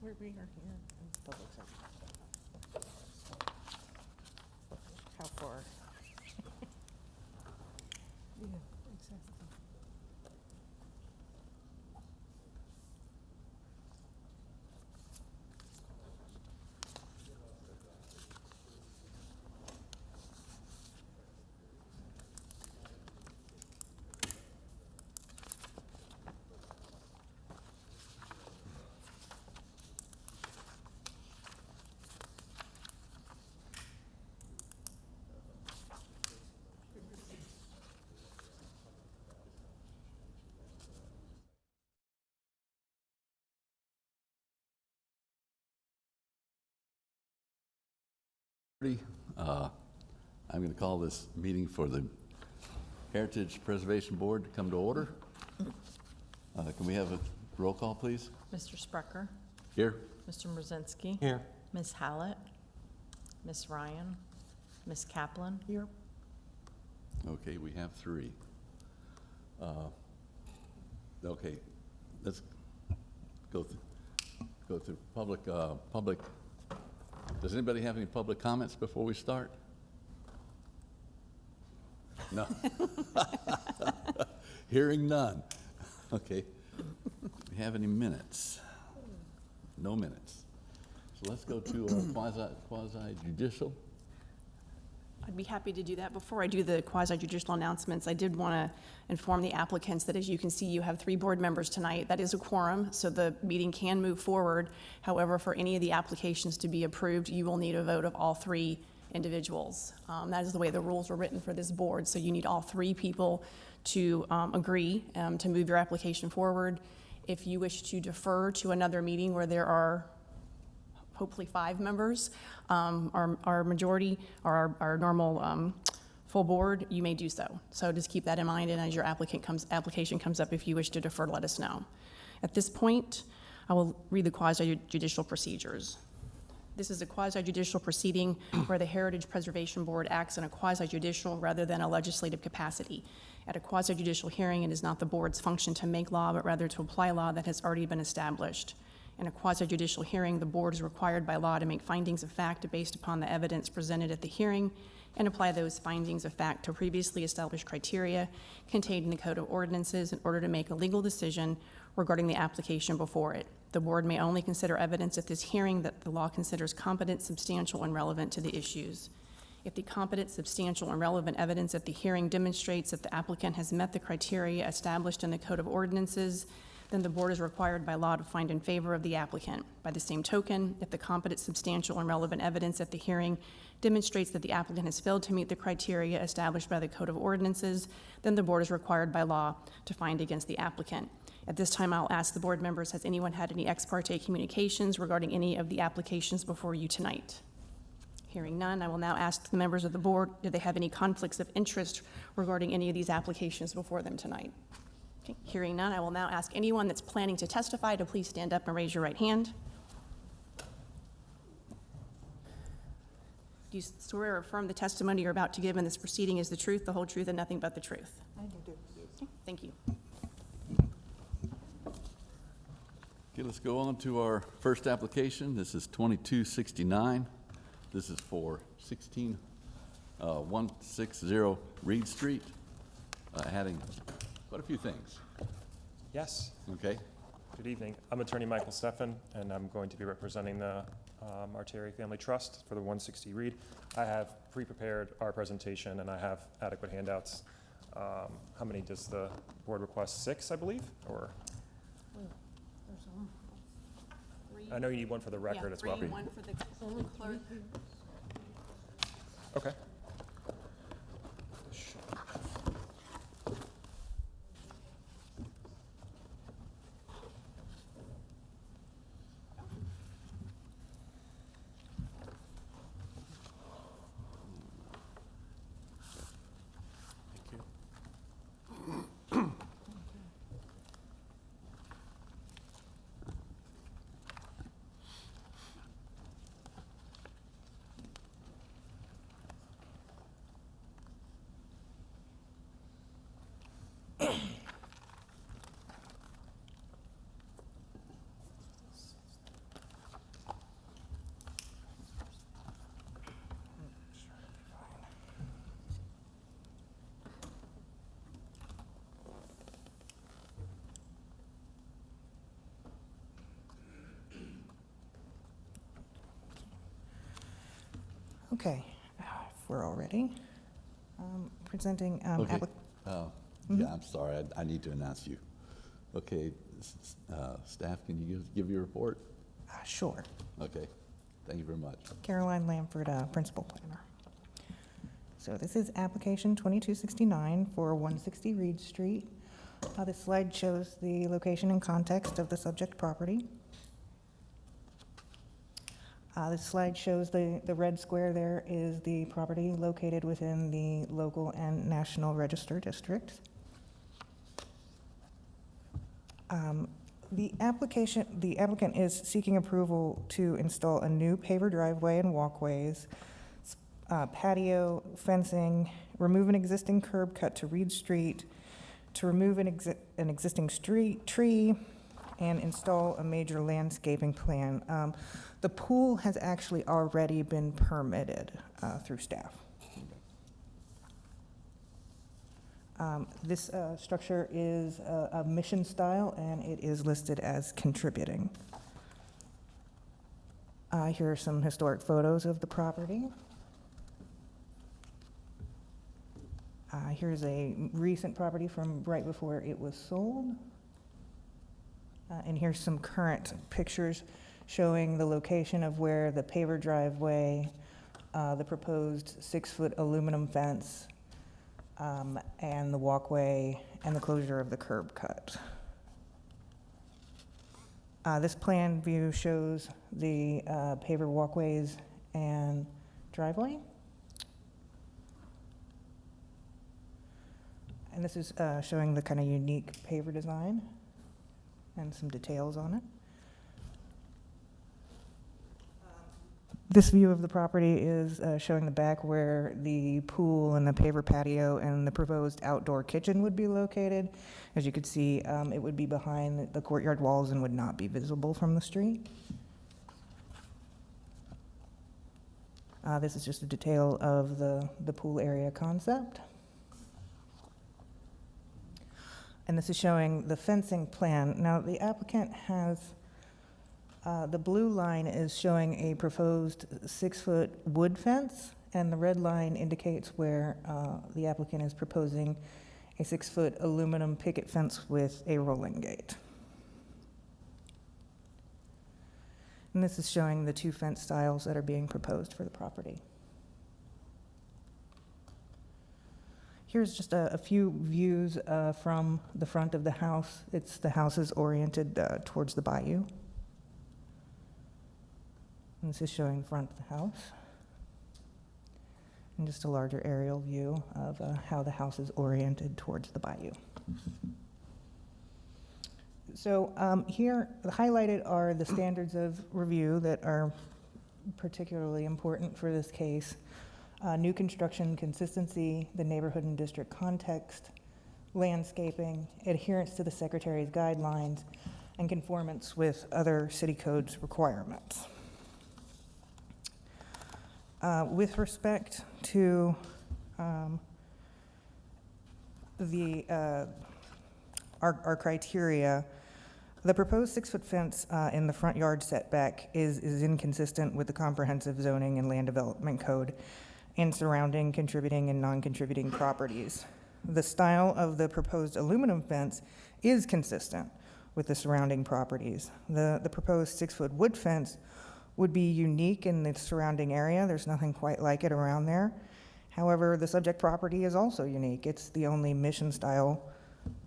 we are here in public session. How far? Yeah, exactly. I'm going to call this meeting for the Heritage Preservation Board to come to order. Can we have a roll call, please? Mr. Sprecher. Here. Mr. Mrzinski. Here. Ms. Hallett. Ms. Ryan. Ms. Kaplan. Here. Okay, we have three. Okay, let's go through public. Does anybody have any public comments before we start? No. Hearing none. Okay. Do we have any minutes? No minutes. So let's go to our quasi-judicial. I'd be happy to do that. Before I do the quasi-judicial announcements, I did want to inform the applicants that, as you can see, you have 3 board members tonight. That is a quorum, so the meeting can move forward. However, for any of the applications to be approved, you will need a vote of all 3 individuals. That is the way the rules were written for this board, so you need all 3 people to agree to move your application forward. If you wish to defer to another meeting where there are hopefully 5 members, our majority, or our normal full board, you may do so. So just keep that in mind, and as your application comes up, if you wish to defer, let us know. At this point, I will read the quasi-judicial procedures. This is a quasi-judicial proceeding where the Heritage Preservation Board acts in a quasi-judicial rather than a legislative capacity. At a quasi-judicial hearing, it is not the board's function to make law, but rather to apply law that has already been established. In a quasi-judicial hearing, the board is required by law to make findings of fact based upon the evidence presented at the hearing and apply those findings of fact to previously established criteria contained in the Code of Ordinances in order to make a legal decision regarding the application before it. The board may only consider evidence at this hearing that the law considers competent, substantial, and relevant to the issues. If the competent, substantial, and relevant evidence at the hearing demonstrates that the applicant has met the criteria established in the Code of Ordinances, then the board is required by law to find in favor of the applicant. By the same token, if the competent, substantial, and relevant evidence at the hearing demonstrates that the applicant has failed to meet the criteria established by the Code of Ordinances, then the board is required by law to find against the applicant. At this time, I'll ask the board members, has anyone had any ex parte communications regarding any of the applications before you tonight? Hearing none, I will now ask the members of the board, do they have any conflicts of interest regarding any of these applications before them tonight? Okay. Hearing none, I will now ask anyone that's planning to testify to please stand up and raise your right hand. Do you swear or affirm the testimony you're about to give in this proceeding is the truth, the whole truth, and nothing but the truth? I do. Okay. Thank you. Okay, let's go on to our first application. This is 2269. This is for 160 Reed Street, adding quite a few things. Yes. Okay. Good evening. I'm attorney Michael Steffen, and I'm going to be representing the Marteri Family Trust for the 160 Reed. I have pre-prepared our presentation, and I have adequate handouts. How many does the board request? 6, I believe, or? There's 3. I know you need one for the record as well. 3 and 1 for the clerk. Okay. Okay, if we're all ready. Presenting, Okay. Yeah, I'm sorry, I need to announce you. Okay, staff, can you give your report? Sure. Okay, thank you very much. Caroline Lamford, Principal Planner. So this is application 2269 for 160 Reed Street. This slide shows the location and context of the subject property. This slide shows the red square there is the property located within the local and national register districts. The applicant is seeking approval to install a new paver driveway and walkways, patio, fencing, remove an existing curb cut to Reed Street, to remove an existing tree, and install a major landscaping plan. The pool has actually already been permitted through staff. This structure is a mission style, and it is listed as contributing. Here are some historic photos of the property. Here's a recent property from right before it was sold. And here's some current pictures showing the location of where the paver driveway, the proposed 6-foot aluminum fence, and the walkway and the closure of the curb cut. This plan view shows the paver walkways and driveway. And this is showing the kind of unique paver design and some details on it. This view of the property is showing the back where the pool and the paver patio and the proposed outdoor kitchen would be located. As you could see, it would be behind the courtyard walls and would not be visible from the street. This is just a detail of the pool area concept. And this is showing the fencing plan. Now, the applicant has, the blue line is showing a proposed 6-foot wood fence, and the red line indicates where the applicant is proposing a 6-foot aluminum picket fence with a rolling gate. And this is showing the 2 fence styles that are being proposed for the property. Here's just a few views from the front of the house. The house is oriented towards the bayou. And this is showing the front of the house. And just a larger aerial view of how the house is oriented towards the bayou. So here, highlighted are the standards of review that are particularly important for this case. New construction consistency, the neighborhood and district context, landscaping, adherence to the Secretary's guidelines, and conformance with other city codes requirements. With respect to our criteria, the proposed 6-foot fence in the front yard setback is inconsistent with the comprehensive zoning and land development code and surrounding contributing and non-contributing properties. The style of the proposed aluminum fence is consistent with the surrounding properties. The proposed 6-foot wood fence would be unique in the surrounding area. There's nothing quite like it around there. However, the subject property is also unique. It's the only mission-style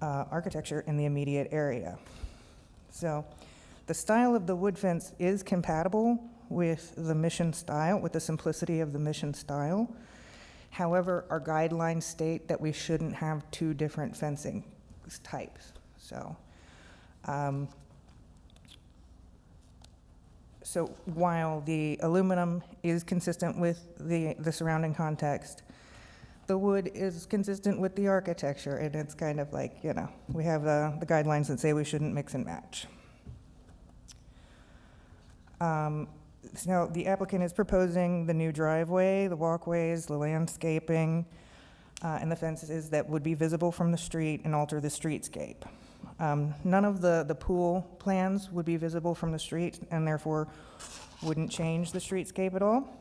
architecture in the immediate area. So the style of the wood fence is compatible with the mission style, with the simplicity of the mission style. However, our guidelines state that we shouldn't have 2 different fencing types. So, so while the aluminum is consistent with the surrounding context, the wood is consistent with the architecture, and it's kind of like, you know, we have the guidelines that say we shouldn't mix and match. So the applicant is proposing the new driveway, the walkways, the landscaping, and the fences that would be visible from the street and alter the streetscape. None of the pool plans would be visible from the street and therefore wouldn't change the streetscape at all.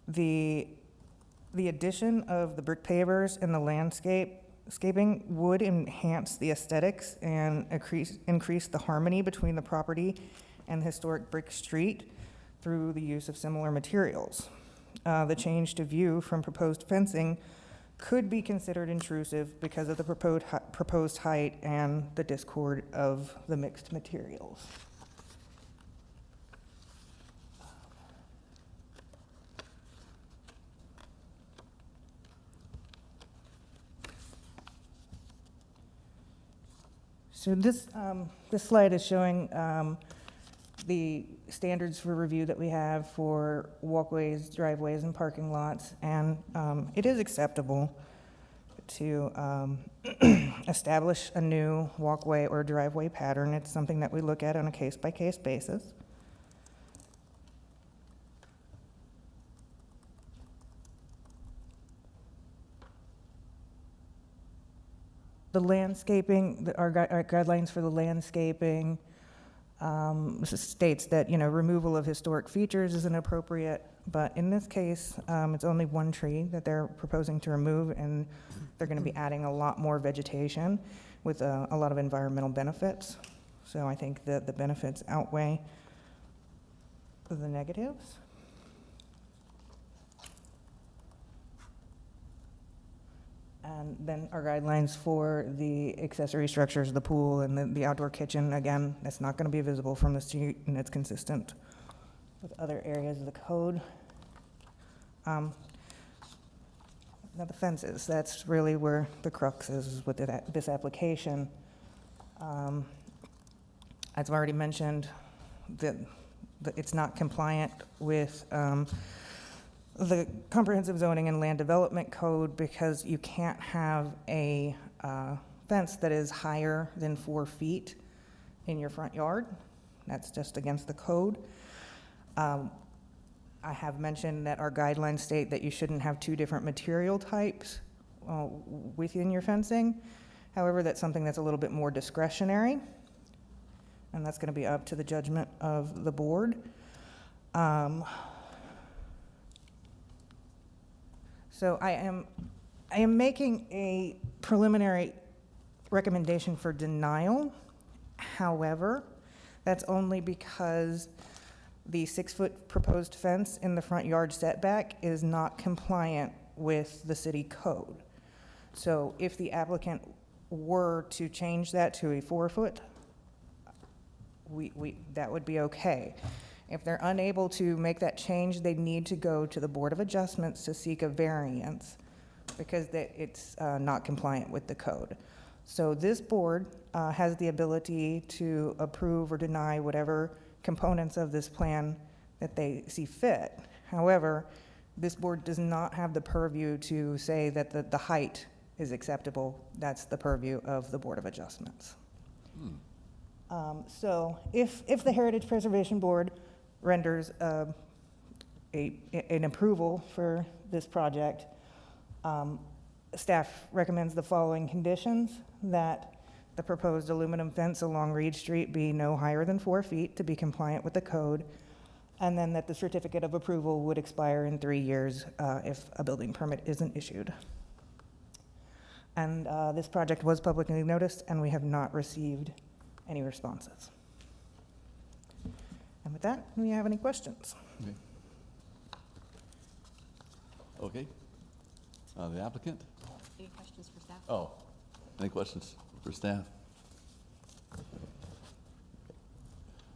The addition of the brick pavers and the landscaping would enhance the aesthetics and increase the harmony between the property and the historic brick street through the use of similar materials. The change to view from proposed fencing could be considered intrusive because of the proposed height and the discord of the mixed materials. So this slide is showing the standards for review that we have for walkways, driveways, and parking lots. And it is acceptable to establish a new walkway or driveway pattern. It's something that we look at on a case-by-case basis. The landscaping, our guidelines for the landscaping states that, removal of historic features is inappropriate, but in this case, it's only one tree that they're proposing to remove, and they're going to be adding a lot more vegetation with a lot of environmental benefits. So I think that the benefits outweigh the negatives. And then our guidelines for the accessory structures, the pool and the outdoor kitchen, again, that's not going to be visible from the street, and it's consistent with other areas of the code. Now the fences, that's really where the crux is with this application. As I've already mentioned, that it's not compliant with the Comprehensive Zoning and Land Development Code because you can't have a fence that is higher than 4 feet in your front yard. That's just against the code. I have mentioned that our guidelines state that you shouldn't have 2 different material types within your fencing. However, that's something that's a little bit more discretionary, and that's going to be up to the judgment of the board. So I am making a preliminary recommendation for denial. However, that's only because the 6-foot proposed fence in the front yard setback is not compliant with the city code. So if the applicant were to change that to a 4-foot, that would be okay. If they're unable to make that change, they need to go to the Board of Adjustments to seek a variance because it's not compliant with the code. So this board has the ability to approve or deny whatever components of this plan that they see fit. However, this board does not have the purview to say that the height is acceptable. That's the purview of the Board of Adjustments. So if the Heritage Preservation Board renders an approval for this project, staff recommends the following conditions: that the proposed aluminum fence along Reed Street be no higher than 4 feet to be compliant with the code, and then that the certificate of approval would expire in 3 years if a building permit isn't issued. And this project was publicly noticed, and we have not received any responses. And with that, do you have any questions? Okay. The applicant? Any questions for staff? Oh, any questions for staff?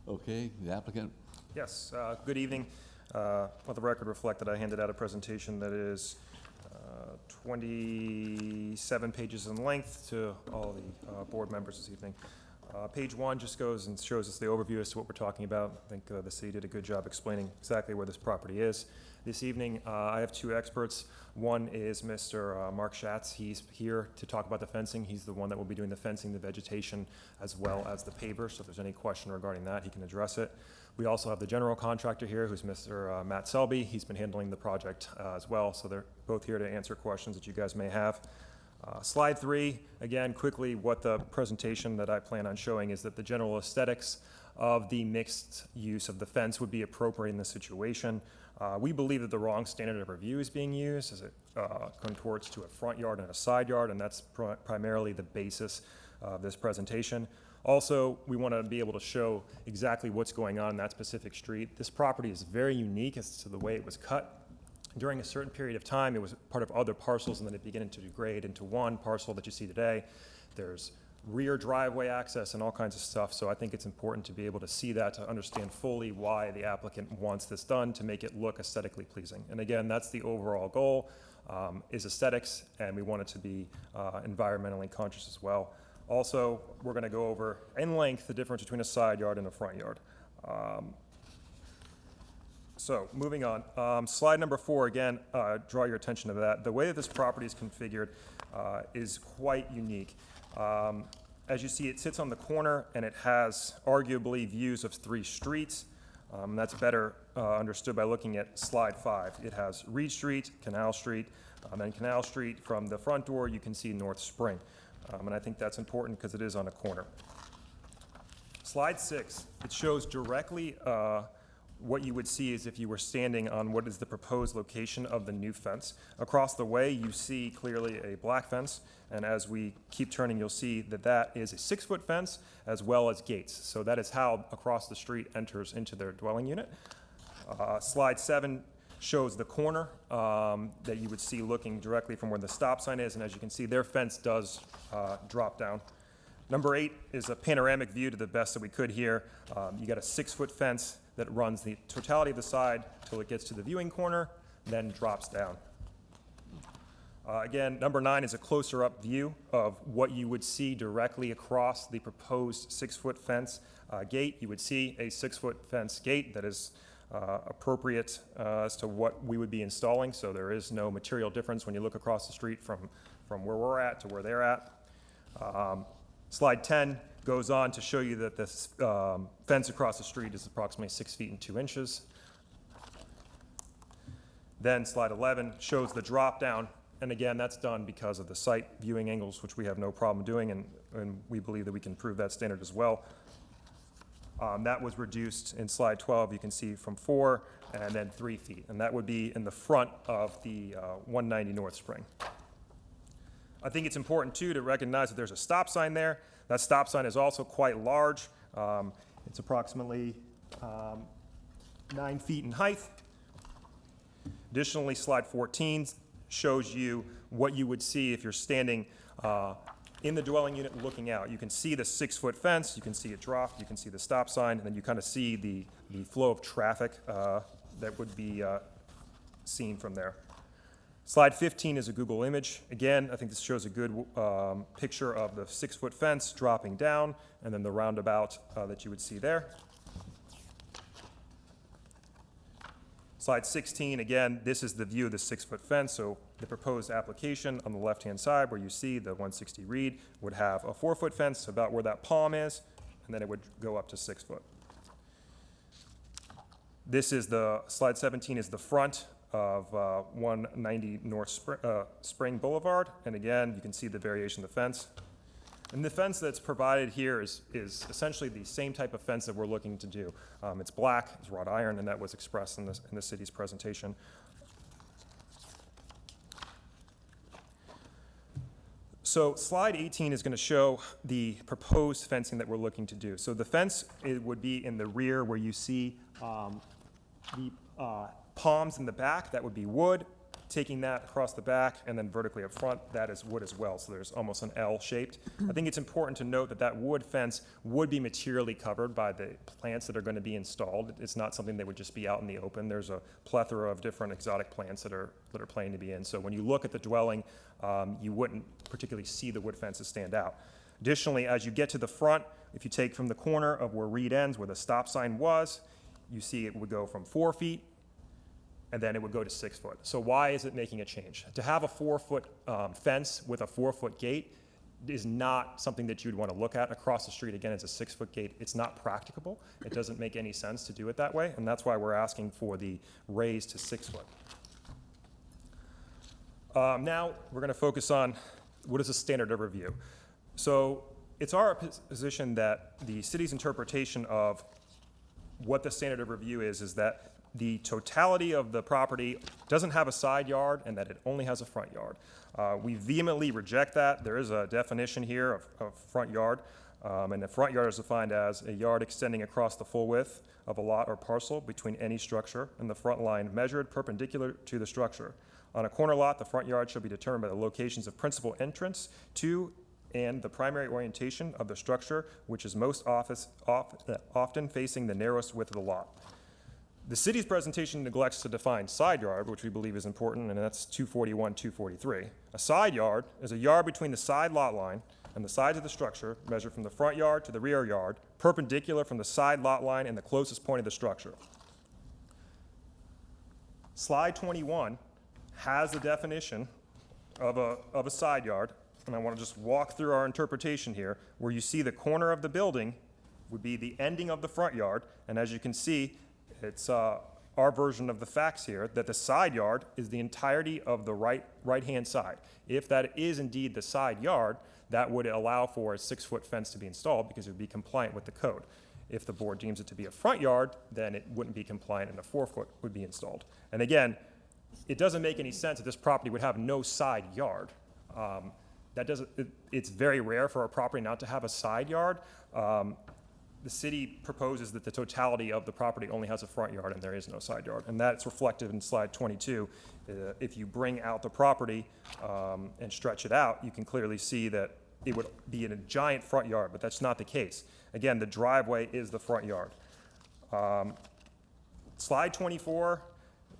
Okay, the applicant? Yes, good evening. Let the record reflect that I handed out a presentation that is 27 pages in length to all the board members this evening. Page 1 just goes and shows us the overview as to what we're talking about. I think the city did a good job explaining exactly where this property is. This evening, I have 2 experts. One is Mr. Mark Schatz. He's here to talk about the fencing. He's the one that will be doing the fencing, the vegetation, as well as the paver. So if there's any question regarding that, he can address it. We also have the general contractor here, who's Mr. Matt Selby. He's been handling the project as well. So they're both here to answer questions that you guys may have. Slide 3, again, quickly, what the presentation that I plan on showing is that the general aesthetics of the mixed use of the fence would be appropriate in this situation. We believe that the wrong standard of review is being used as it contorts to a front yard and a side yard, and that's primarily the basis of this presentation. Also, we want to be able to show exactly what's going on in that specific street. This property is very unique as to the way it was cut. During a certain period of time, it was part of other parcels, and then it began to degrade into one parcel that you see today. There's rear driveway access and all kinds of stuff, so I think it's important to be able to see that, to understand fully why the applicant wants this done to make it look aesthetically pleasing. And again, that's the overall goal, is aesthetics, and we want it to be environmentally conscious as well. Also, we're going to go over in length the difference between a side yard and a front yard. So moving on, slide number 4, again, draw your attention to that. The way that this property is configured is quite unique. As you see, it sits on the corner and it has arguably views of 3 streets. That's better understood by looking at slide 5. It has Reed Street, Canal Street, and then Canal Street. From the front door, you can see North Spring. And I think that's important because it is on a corner. Slide 6, it shows directly what you would see is if you were standing on what is the proposed location of the new fence. Across the way, you see clearly a black fence, and as we keep turning, you'll see that that is a 6-foot fence as well as gates. So that is how across the street enters into their dwelling unit. Slide 7 shows the corner that you would see looking directly from where the stop sign is, and as you can see, their fence does drop down. Number 8 is a panoramic view to the best that we could here. You got a 6-foot fence that runs the totality of the side till it gets to the viewing corner, then drops down. Again, number 9 is a closer up view of what you would see directly across the proposed 6-foot fence gate. You would see a 6-foot fence gate that is appropriate as to what we would be installing, so there is no material difference when you look across the street from where we're at to where they're at. Slide 10 goes on to show you that this fence across the street is approximately 6 feet and 2 inches. Then slide 11 shows the drop down, and again, that's done because of the site viewing angles, which we have no problem doing, and we believe that we can prove that standard as well. That was reduced in slide 12, you can see from 4 and then 3 feet, and that would be in the front of the 190 North Spring. I think it's important, too, to recognize that there's a stop sign there. That stop sign is also quite large. It's approximately 9 feet in height. Additionally, slide 14 shows you what you would see if you're standing in the dwelling unit looking out. You can see the 6-foot fence, you can see it drop, you can see the stop sign, and then you kind of see the flow of traffic that would be seen from there. Slide 15 is a Google image. Again, I think this shows a good picture of the 6-foot fence dropping down and then the roundabout that you would see there. Slide 16, again, this is the view of the 6-foot fence. So the proposed application on the left-hand side where you see the 160 Reed would have a 4-foot fence about where that palm is, and then it would go up to 6 foot. This is slide 17 is the front of 190 North Spring Boulevard. And again, you can see the variation of the fence. And the fence that's provided here is essentially the same type of fence that we're looking to do. It's black, it's wrought iron, and that was expressed in the city's presentation. So slide 18 is going to show the proposed fencing that we're looking to do. So the fence, it would be in the rear where you see the palms in the back. That would be wood. Taking that across the back and then vertically up front, that is wood as well. So there's almost an L shaped. I think it's important to note that that wood fence would be materially covered by the plants that are going to be installed. It's not something that would just be out in the open. There's a plethora of different exotic plants that are planning to be in. So when you look at the dwelling, you wouldn't particularly see the wood fences stand out. Additionally, as you get to the front, if you take from the corner of where Reed ends, where the stop sign was, you see it would go from 4 feet and then it would go to 6 foot. So why is it making a change? To have a 4-foot fence with a 4-foot gate is not something that you'd want to look at. Across the street, again, it's a 6-foot gate. It's not practicable. It doesn't make any sense to do it that way, and that's why we're asking for the raise to 6 foot. Now, we're going to focus on what is a standard of review. So it's our position that the city's interpretation of what the standard of review is that the totality of the property doesn't have a side yard and that it only has a front yard. We vehemently reject that. There is a definition here of front yard, and the front yard is defined as a yard extending across the full width of a lot or parcel between any structure and the front line measured perpendicular to the structure. On a corner lot, the front yard shall be determined by the locations of principal entrance to and the primary orientation of the structure, which is most often facing the narrowest width of the lot. The city's presentation neglects to define side yard, which we believe is important, and that's 241, 243. A side yard is a yard between the side lot line and the sides of the structure, measured from the front yard to the rear yard, perpendicular from the side lot line and the closest point of the structure. Slide 21 has the definition of a side yard, and I want to just walk through our interpretation here, where you see the corner of the building would be the ending of the front yard, and as you can see, it's our version of the facts here, that the side yard is the entirety of the right-hand side. If that is indeed the side yard, that would allow for a 6-foot fence to be installed because it would be compliant with the code. If the board deems it to be a front yard, then it wouldn't be compliant and a 4-foot would be installed. And again, it doesn't make any sense that this property would have no side yard. It's very rare for a property not to have a side yard. The city proposes that the totality of the property only has a front yard and there is no side yard. And that's reflected in slide 22. If you bring out the property and stretch it out, you can clearly see that it would be in a giant front yard, but that's not the case. Again, the driveway is the front yard. Slide 24,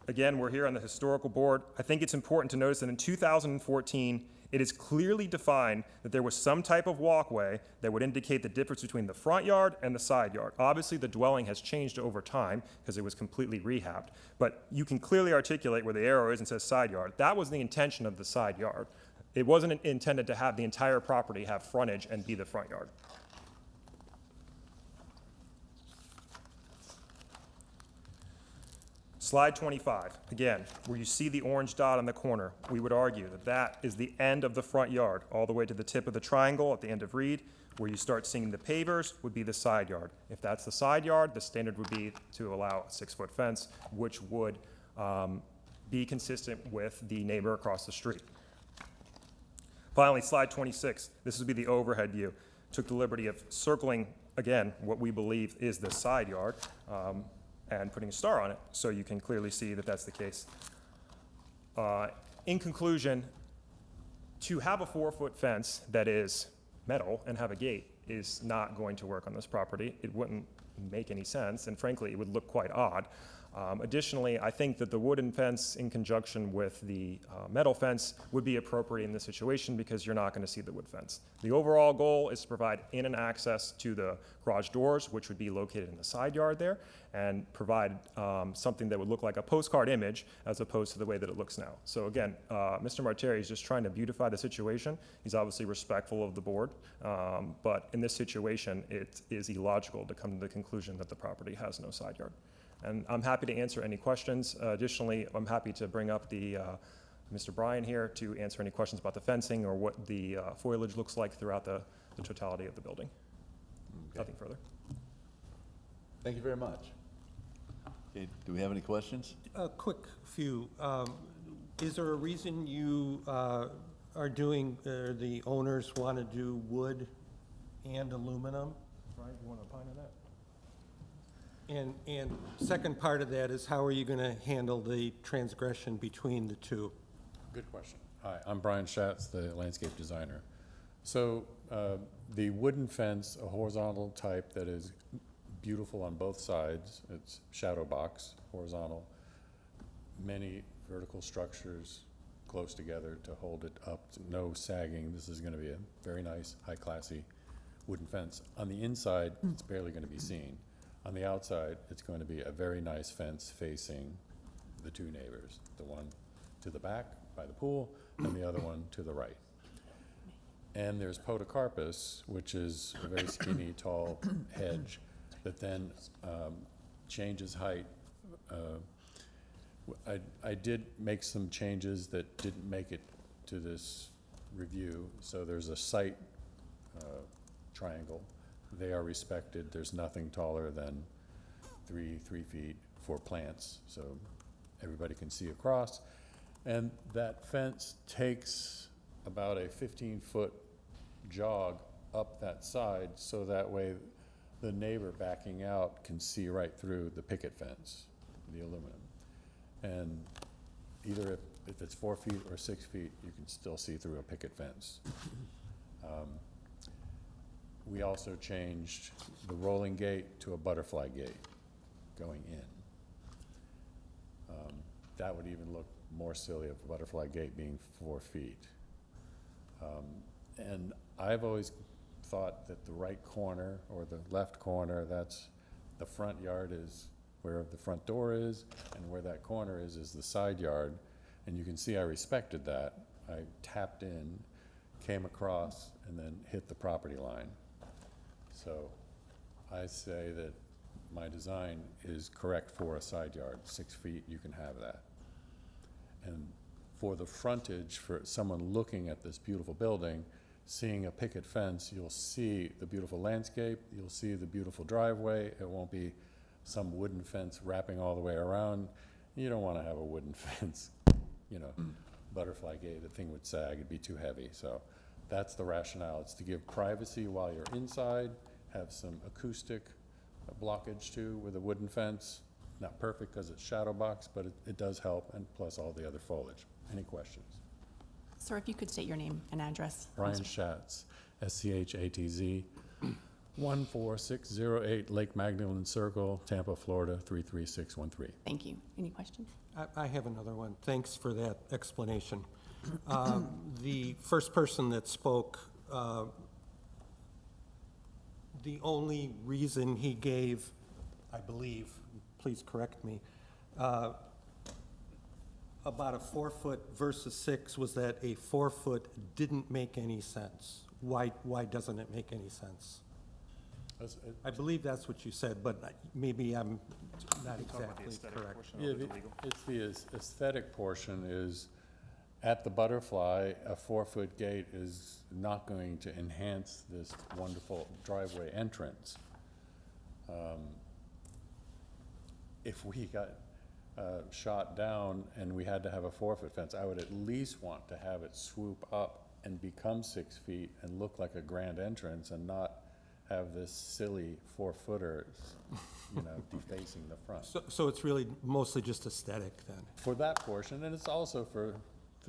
again, we're here on the historical board. I think it's important to notice that in 2014, it is clearly defined that there was some type of walkway that would indicate the difference between the front yard and the side yard. Obviously, the dwelling has changed over time because it was completely rehabbed, but you can clearly articulate where the arrow is and says side yard. That was the intention of the side yard. It wasn't intended to have the entire property have frontage and be the front yard. Slide 25, again, where you see the orange dot on the corner, we would argue that that is the end of the front yard, all the way to the tip of the triangle at the end of Reed, where you start seeing the pavers would be the side yard. If that's the side yard, the standard would be to allow a 6-foot fence, which would be consistent with the neighbor across the street. Finally, slide 26, this would be the overhead view. Took the liberty of circling, again, what we believe is the side yard, and putting a star on it, so you can clearly see that that's the case. In conclusion, to have a 4-foot fence that is metal and have a gate is not going to work on this property. It wouldn't make any sense, and frankly, it would look quite odd. Additionally, I think that the wooden fence in conjunction with the metal fence would be appropriate in this situation because you're not going to see the wood fence. The overall goal is to provide in and access to the garage doors, which would be located in the side yard there, and provide something that would look like a postcard image as opposed to the way that it looks now. So again, Mr. Marteri is just trying to beautify the situation. He's obviously respectful of the board, but in this situation, it is illogical to come to the conclusion that the property has no side yard. And I'm happy to answer any questions. Additionally, I'm happy to bring up Mr. Bryan here to answer any questions about the fencing or what the foliage looks like throughout the totality of the building. Okay. Nothing further. Thank you very much. Okay, do we have any questions? A quick few. Is there a reason you are doing, the owners want to do wood and aluminum? Brian, you want to opine on that? And second part of that is how are you going to handle the transgression between the two? Good question. Hi, I'm Brian Schatz, the landscape designer. So the wooden fence, a horizontal type that is beautiful on both sides, it's shadow box, horizontal, many vertical structures close together to hold it up, no sagging. This is going to be a very nice, high-classy wooden fence. On the inside, it's barely going to be seen. On the outside, it's going to be a very nice fence facing the two neighbors, the one to the back by the pool and the other one to the right. And there's podocarpus, which is a very skinny, tall hedge that then changes height. I did make some changes that didn't make it to this review. So there's a site triangle. They are respected. There's nothing taller than 3 feet for plants, so everybody can see across. And that fence takes about a 15-foot jog up that side, so that way the neighbor backing out can see right through the picket fence, the aluminum. And either if it's 4 feet or 6 feet, you can still see through a picket fence. We also changed the rolling gate to a butterfly gate going in. That would even look more silly of a butterfly gate being 4 feet. And I've always thought that the right corner or the left corner, that's the front yard is where the front door is, and where that corner is the side yard. And you can see I respected that. I tapped in, came across, and then hit the property line. So I say that my design is correct for a side yard. 6 feet, you can have that. And for the frontage, for someone looking at this beautiful building, seeing a picket fence, you'll see the beautiful landscape, you'll see the beautiful driveway. It won't be some wooden fence wrapping all the way around. You don't want to have a wooden fence, you know, butterfly gate, the thing would sag, it'd be too heavy. So that's the rationale. It's to give privacy while you're inside, have some acoustic blockage too with a wooden fence. Not perfect because it's shadow box, but it does help, and plus all the other foliage. Any questions? Sir, if you could state your name and address. Brian Schatz, SCHATZ, 14608 Lake Magdalene Circle, Tampa, Florida, 33613. Thank you. Any questions? I have another one. Thanks for that explanation. The first person that spoke, the only reason he gave, I believe, please correct me, about a 4 foot versus 6 was that a 4 foot didn't make any sense. Why doesn't it make any sense? I believe that's what you said, but maybe I'm not exactly correct. Yeah, it's the aesthetic portion is, at the butterfly, a 4 foot gate is not going to enhance this wonderful driveway entrance. If we got shot down and we had to have a 4 foot fence, I would at least want to have it swoop up and become 6 feet and look like a grand entrance, and not have this silly 4 footer, you know, defacing the front. So it's really mostly just aesthetic then? For that portion, and it's also for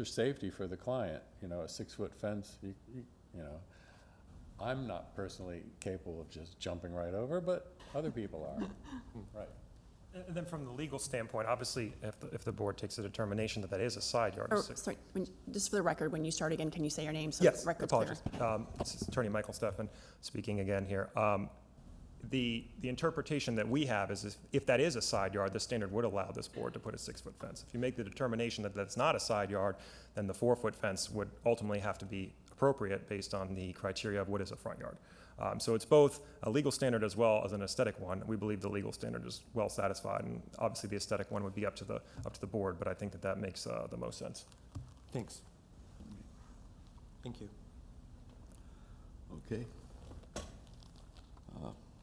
safety for the client. You know, a 6 foot fence, you know, I'm not personally capable of just jumping right over, but other people are. Right. And then from the legal standpoint, obviously, if the board takes a determination that that is a side yard. Or, sorry, just for the record, when you start again, can you say your name so Yes, the record's clear? apologies. This is Attorney Michael Steffen speaking again here. The interpretation that we have is if that is a side yard, the standard would allow this board to put a 6 foot fence. If you make the determination that that's not a side yard, then the 4 foot fence would ultimately have to be appropriate based on the criteria of what is a front yard. So it's both a legal standard as well as an aesthetic one. We believe the legal standard is well satisfied, and obviously the aesthetic one would be up to the board, but I think that makes the most sense. Thanks. Thank you. Okay.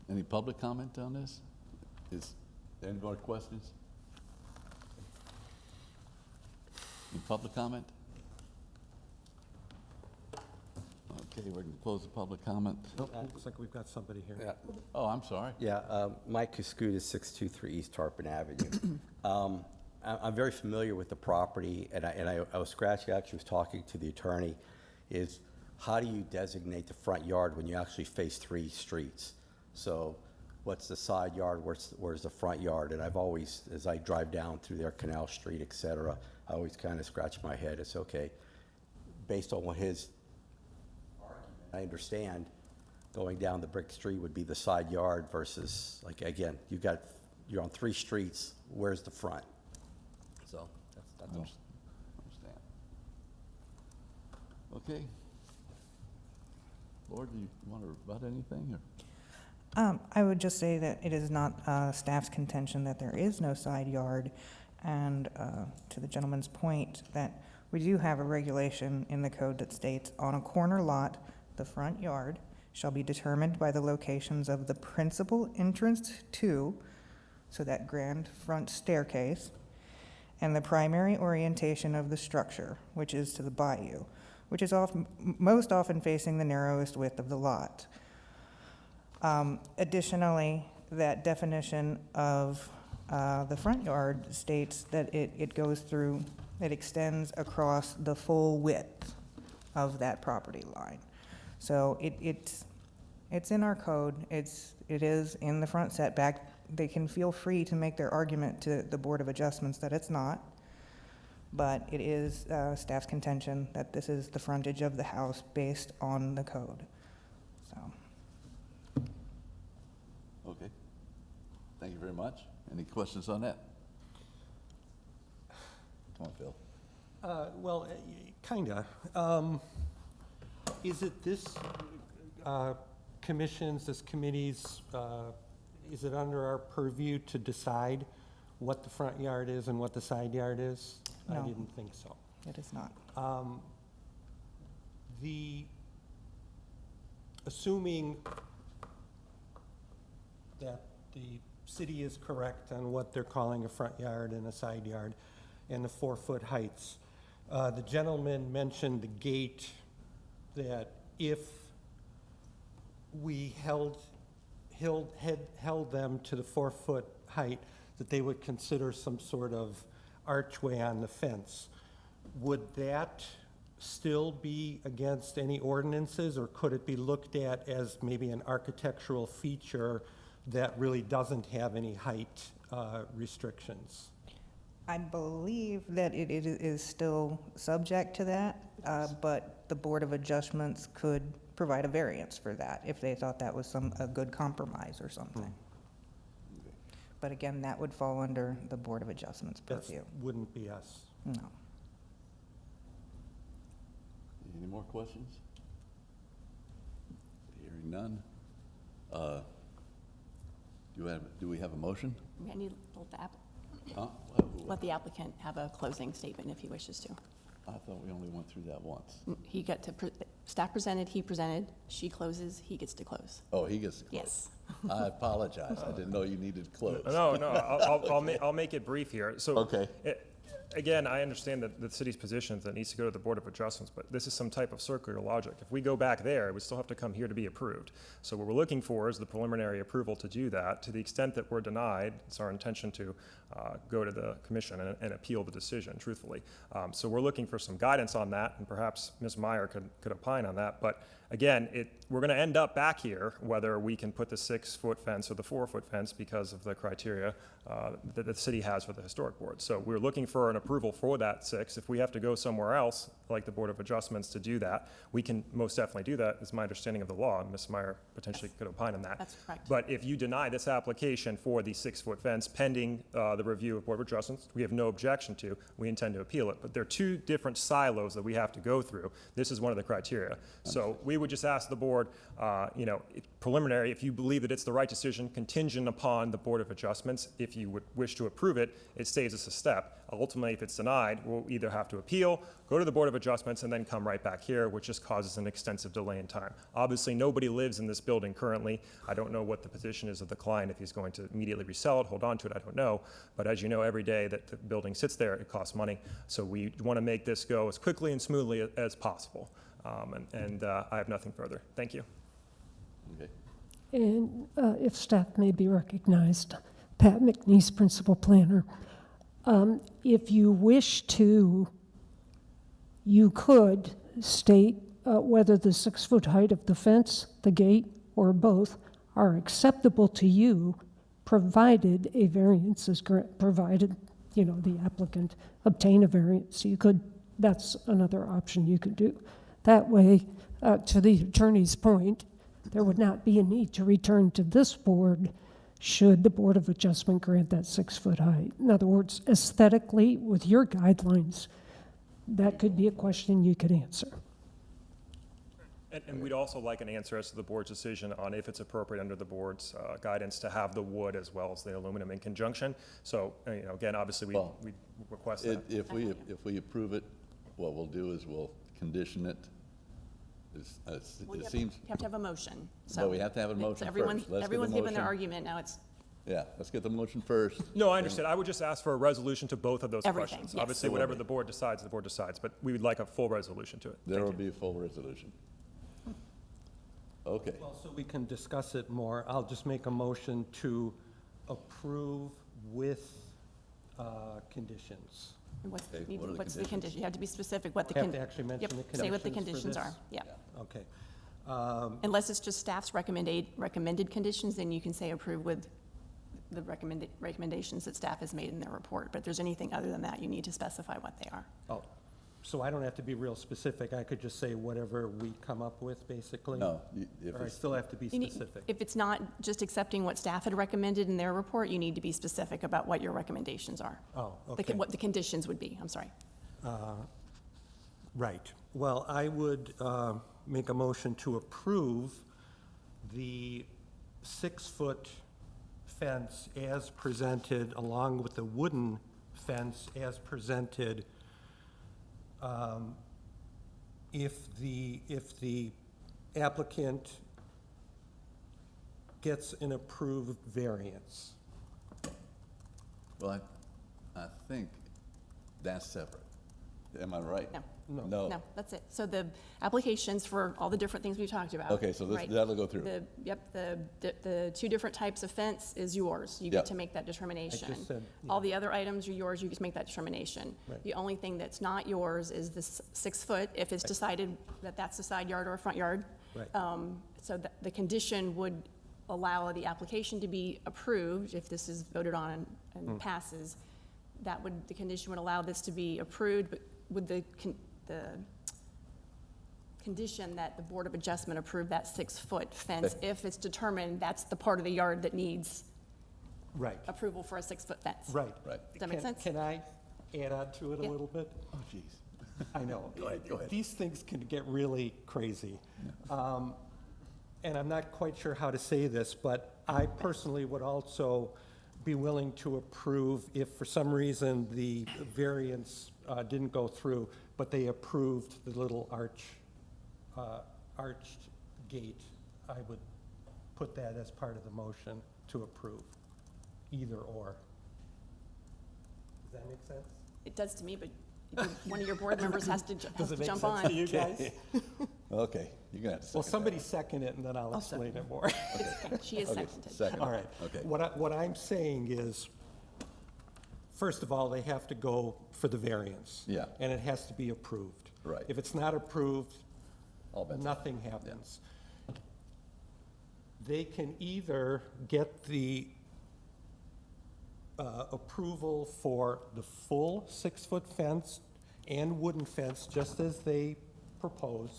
Any public comment on this? Is there any more questions? Any public comment? Okay, we're going to close the public comment. Nope, looks like we've got somebody here. Yeah, Oh, I'm sorry. yeah. Mike Cascuda, 623 East Tarpon Avenue. I'm very familiar with the property, and I was scratching, actually was talking to the attorney, is how do you designate the front yard when you actually face 3 streets? So what's the side yard, where's the front yard? And I've always, as I drive down through there, Canal Street, et cetera, I always kind of scratch my head. It's okay, based on what his argument, I understand going down the brick street would be the side yard versus, like, again, you're on 3 streets, where's the front? So that's all. Understand. Okay. Lord, do you want to rebut anything, or? I would just say that it is not staff's contention that there is no side yard, and to the gentleman's point, that we do have a regulation in the code that states, on a corner lot, the front yard shall be determined by the locations of the principal entrance to, so that grand front staircase, and the primary orientation of the structure, which is to the bayou, which is most often facing the narrowest width of the lot. Additionally, that definition of the front yard states that it extends across the full width of that property line. So it's in our code, it is in the front setback. They can feel free to make their argument to the Board of Adjustments that it's not, but it is staff's contention that this is the frontage of the house based on the code. So, Okay. Thank you very much. Any questions on that? Come on, Phil. Well, kinda. Is it this commission's, this committee's, is it under our purview to decide what the front yard is and what the side yard is? No. I didn't think so. it is not. Assuming that the city is correct on what they're calling a front yard and a side yard and the 4-foot heights, the gentleman mentioned the gate, that if we held them to the 4-foot height, that they would consider some sort of archway on the fence. Would that still be against any ordinances, or could it be looked at as maybe an architectural feature that really doesn't have any height restrictions? I believe that it is still subject to that, but the Board of Adjustments could provide a variance for that if they thought that was a good compromise or something. But again, that would fall under the Board of Adjustments That purview. wouldn't be us. No. Any more questions? Hearing none. Do we have a motion? I need Huh? let the applicant have a closing statement if he wishes to. I thought we only went through that once. He got to, staff presented, he presented, she closes, he gets to close. Oh, he gets to close. Yes. I apologize. I didn't know you needed to close. No, I'll make it brief here. So, Okay. Again, I understand that the city's position is that it needs to go to the Board of Adjustments, but this is some type of circular logic. If we go back there, we still have to come here to be approved. So what we're looking for is the preliminary approval to do that. To the extent that we're denied, it's our intention to go to the commission and appeal the decision, truthfully. So we're looking for some guidance on that, and perhaps Ms. Meyer could opine on that. But again, we're going to end up back here, whether we can put the 6-foot fence or the 4-foot fence because of the criteria that the city has for the historic board. So we're looking for an approval for that 6. If we have to go somewhere else, like the Board of Adjustments, to do that, we can most definitely do that, is my understanding of the law. And Ms. Meyer potentially could opine on that. That's correct. But if you deny this application for the 6-foot fence pending the review of Board of Adjustments, we have no objection to, we intend to appeal it. But there are 2 different silos that we have to go through. This is one of the criteria. So we would just ask the board, preliminary, if you believe that it's the right decision, contingent upon the Board of Adjustments. If you would wish to approve it, it stays as a step. Ultimately, if it's denied, we'll either have to appeal, go to the Board of Adjustments, and then come right back here, which just causes an extensive delay in time. Obviously, nobody lives in this building currently. I don't know what the position is of the client, if he's going to immediately resell it, hold on to it, I don't know. But as you know, every day that the building sits there, it costs money. So we want to make this go as quickly and smoothly as possible. I have nothing further. Thank you. Okay. And if staff may be recognized, Pat McNeese, Principal Planner. If you wish to, you could state whether the 6-foot height of the fence, the gate, or both are acceptable to you, provided a variance is provided, the applicant obtain a variance. You could, that's another option you could do. That way, to the attorney's point, there would not be a need to return to this board should the Board of Adjustment grant that 6-foot height. In other words, aesthetically, with your guidelines, that could be a question you could answer. And we'd also like an answer as to the board's decision on if it's appropriate under the board's guidance to have the wood as well as the aluminum in conjunction. So, again, obviously, we request that. If we approve it, what we'll do is we'll condition it. Well, It seems. You have to have a motion. Well, we have to have a motion so everyone's first. Let's get a everyone's given their motion. argument. Now it's Yeah, let's get the motion first. No, I understand. I would just ask for a resolution to both of those Everything, questions. yes. Obviously, whatever the board decides, but we would like a full resolution to it. There Thank will you. be a full resolution. Okay, Well, so we can discuss it more. I'll just make a motion to approve with And conditions. What's, Okay, what are the what's the conditions? condition? You have to be specific what the. Have con- to actually mention Yep, the say what the conditions conditions for this? are, yeah. Okay. Unless it's just staff's recommended conditions, then you can say approve with the recommendations that staff has made in their report. But if there's anything other than that, you need to specify what they are. Oh, so I don't have to be real specific. I could just say whatever we come up with, basically? no, if Or I it's, still have to be You need- specific? If it's not just accepting what staff had recommended in their report, you need to be specific about what your recommendations are. Oh, The okay. what the conditions would be, I'm sorry. Right. Well, I would make a motion to approve the 6-foot fence as presented, along with the wooden fence as presented, if the applicant gets an approved variance. well, I think that's separate. Am I right? No. No. No, that's it. So the applications for all the different things we talked about. Okay, so right? that'll go through. Yep, the two different types of fence is yours. You Yep. get to make that determination. said, yeah. All the other items are yours, you just make that determination. Right. The only thing that's not yours is the 6-foot, if it's decided that that's the side yard or a front yard. Right. So the condition would allow the application to be approved, if this is voted on and passes. The condition would allow this to be approved, but with the condition that the Board of Adjustment approve that 6-foot fence if it's determined that's the part of the yard that needs Right, approval for a 6-foot fence. right. Right. Does that make sense? Can I add on to it a Yeah. little bit? Oh, jeez. I know. Go ahead. These things can get really crazy. And I'm not quite sure how to say this, but I personally would also be willing to approve if for some reason the variance didn't go through, but they approved the little arched gate. I would put that as part of the motion to approve, either or. Does that make sense? It does to me, but one of your board members has to Does it make jump sense on. to you guys? Okay, you're gonna have to second Well, that. somebody second it, and then I'll explain it more. She is Okay, seconded. second. All right. Okay. What I'm saying is, first of all, they have to go for the variance. Yeah. And it has to be approved. Right. If it's not approved, All bets are nothing happens. They can either get the approval for the full 6-foot fence and wooden fence, just as they propose.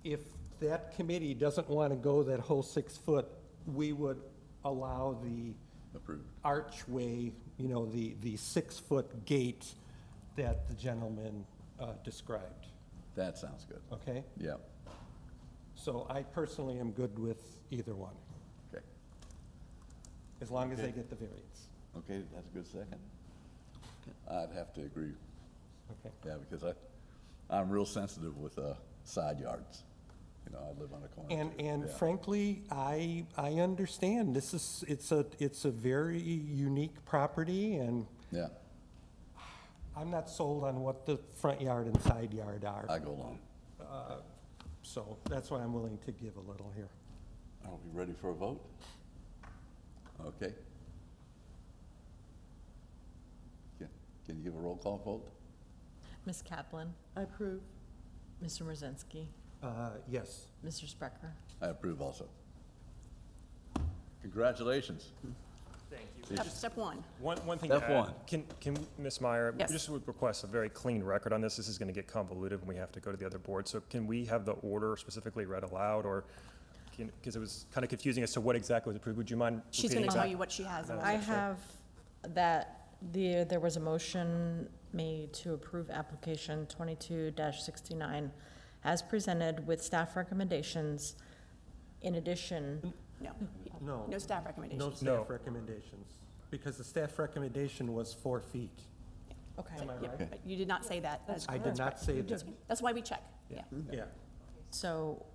If that committee doesn't want to go that whole 6-foot, we would allow the Approved. archway, the 6-foot gate that the gentleman described, That sounds good. okay? Yeah, So I personally am good with either one, okay. as long as they get the variance, Okay, that's a good second. I'd have to agree, okay? yeah, because I'm real sensitive with side yards. I live on a corner. And too. Yeah. frankly, I understand, it's a very unique property, and Yeah, I'm not sold on what the front yard and side yard are. I go along. So that's why I'm willing to give a little here. Are we ready for a vote? Okay. Can you give a roll call vote? Ms. Kaplan? I approve. Mr. Mrozinski? Yes. Mr. Sprecher? I approve also. Congratulations. Thank you. Step one. One thing Step to add. one. Can Ms. Meyer, Yes. just would request a very clean record on this. This is going to get convoluted when we have to go to the other board. So can we have the order specifically read aloud, or, because it was kind of confusing as to what exactly was approved. Would you mind She's repeating going to tell that? you what she has. and what I she- have that there was a motion made to approve application 22-69 as presented with staff recommendations. In addition, No. No staff No recommendations. No. staff recommendations, because the staff recommendation was 4 feet. okay. Am I Yep, right? but you did not say that. That's I did not say that. That's why we check. Yeah. Yeah. So,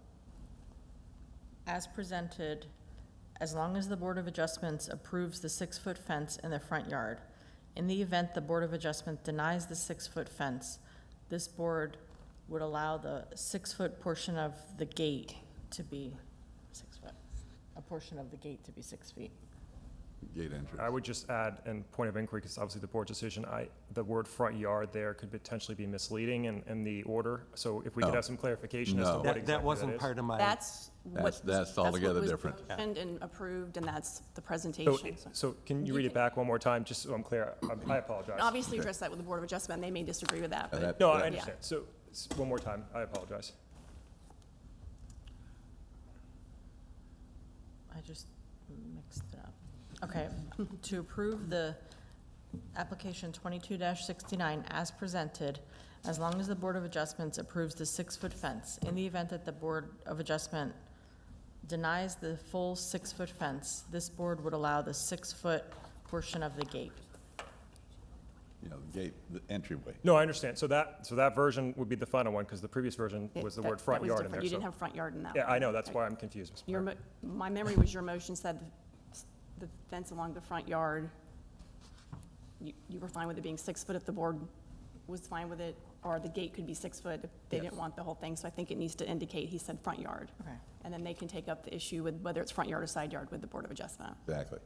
as presented, as long as the Board of Adjustments approves the 6-foot fence in the front yard. In the event the Board of Adjustment denies the 6-foot fence, this board would allow the 6-foot portion of the gate to be 6 foot, a portion of the gate to be 6 feet. Gate entrance. I would just add, and point of inquiry, because obviously the board's decision, the word front yard there could potentially be misleading in the order. So if we could No. have some clarification as to No. what That exactly that wasn't is. part of my, That's what. That's altogether what different. was motioned and approved, and that's the So, presentation. So so can you You read it can- back one more time, just so I'm clear? I apologize. obviously address that with the Board of Adjustment, and they may disagree with that, but. that- No, I Yeah. understand. So, one more time, I apologize. I just mixed it up. Okay, to approve the application 22-69 as presented, as long as the Board of Adjustments approves the 6-foot fence. In the event that the Board of Adjustment denies the full 6-foot fence, this board would allow the 6-foot portion of the gate. You know, the gate, the entryway. No, I understand. So that version would be the final one, because the previous version was the that- word front that was yard in different. there. You So, didn't have front yard in that yeah, one. I know, that's Right. why I'm confused, Mr. Your, Mayor. my memory was your motion said the fence along the front yard, you were fine with it being 6 foot if the board was fine with it, or the gate could be 6 foot if they didn't want the whole thing. So I think it needs to indicate, he said front yard. Okay. And then they can take up the issue with whether it's front yard or side yard with the Board of Adjustment. Exactly.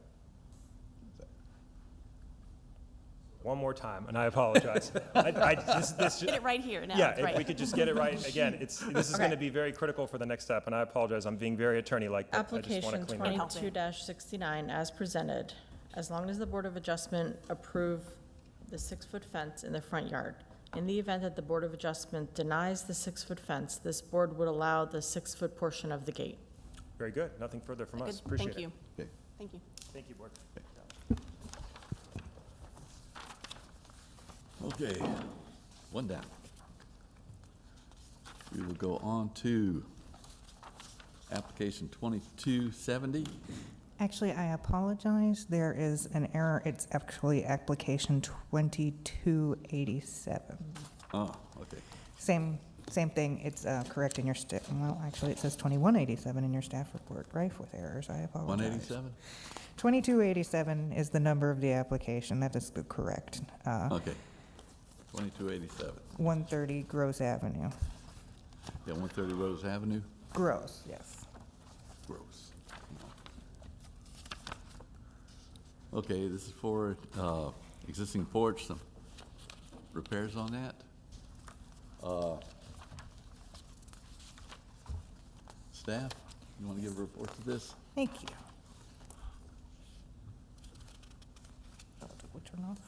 One more time, and I apologize. This Get it right here now, Yeah, it's if we right. could just get it right, again, this is Okay. going to be very critical for the next step, and I apologize, I'm being very attorney-like, but I just want to Application clean that up. 22-69 as presented, as long as the Board of Adjustment approve the 6-foot fence in the front yard. In the event that the Board of Adjustment denies the 6-foot fence, this board would allow the 6-foot portion of the gate. Very good, nothing further from us, Good. appreciate it. Thank you. Okay. Thank you. Thank you, Board. Okay, one down. We will go on to application 2270. Actually, I apologize. There is an error. It's actually application 2287. Oh, okay. Same thing. It's correct in your well, actually, it says 2187 in your staff report. Rife with errors. I apologize. 187? 2287 is the number of the application. That is the correct. Okay. 2287. 130 Gross Avenue. Yeah, 130 Rose Avenue. Gross, yes. Gross. Okay, this is for existing porch, some repairs on that. Staff, you want to give a report to this? Thank you. We'll turn off.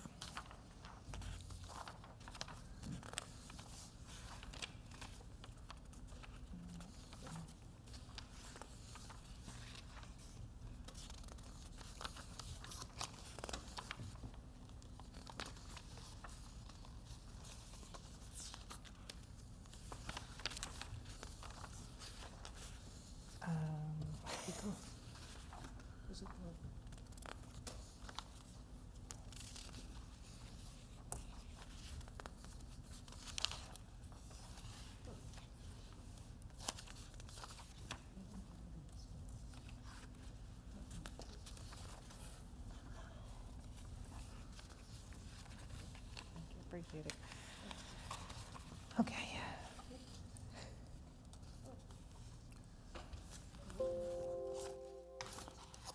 Appreciate it. Okay.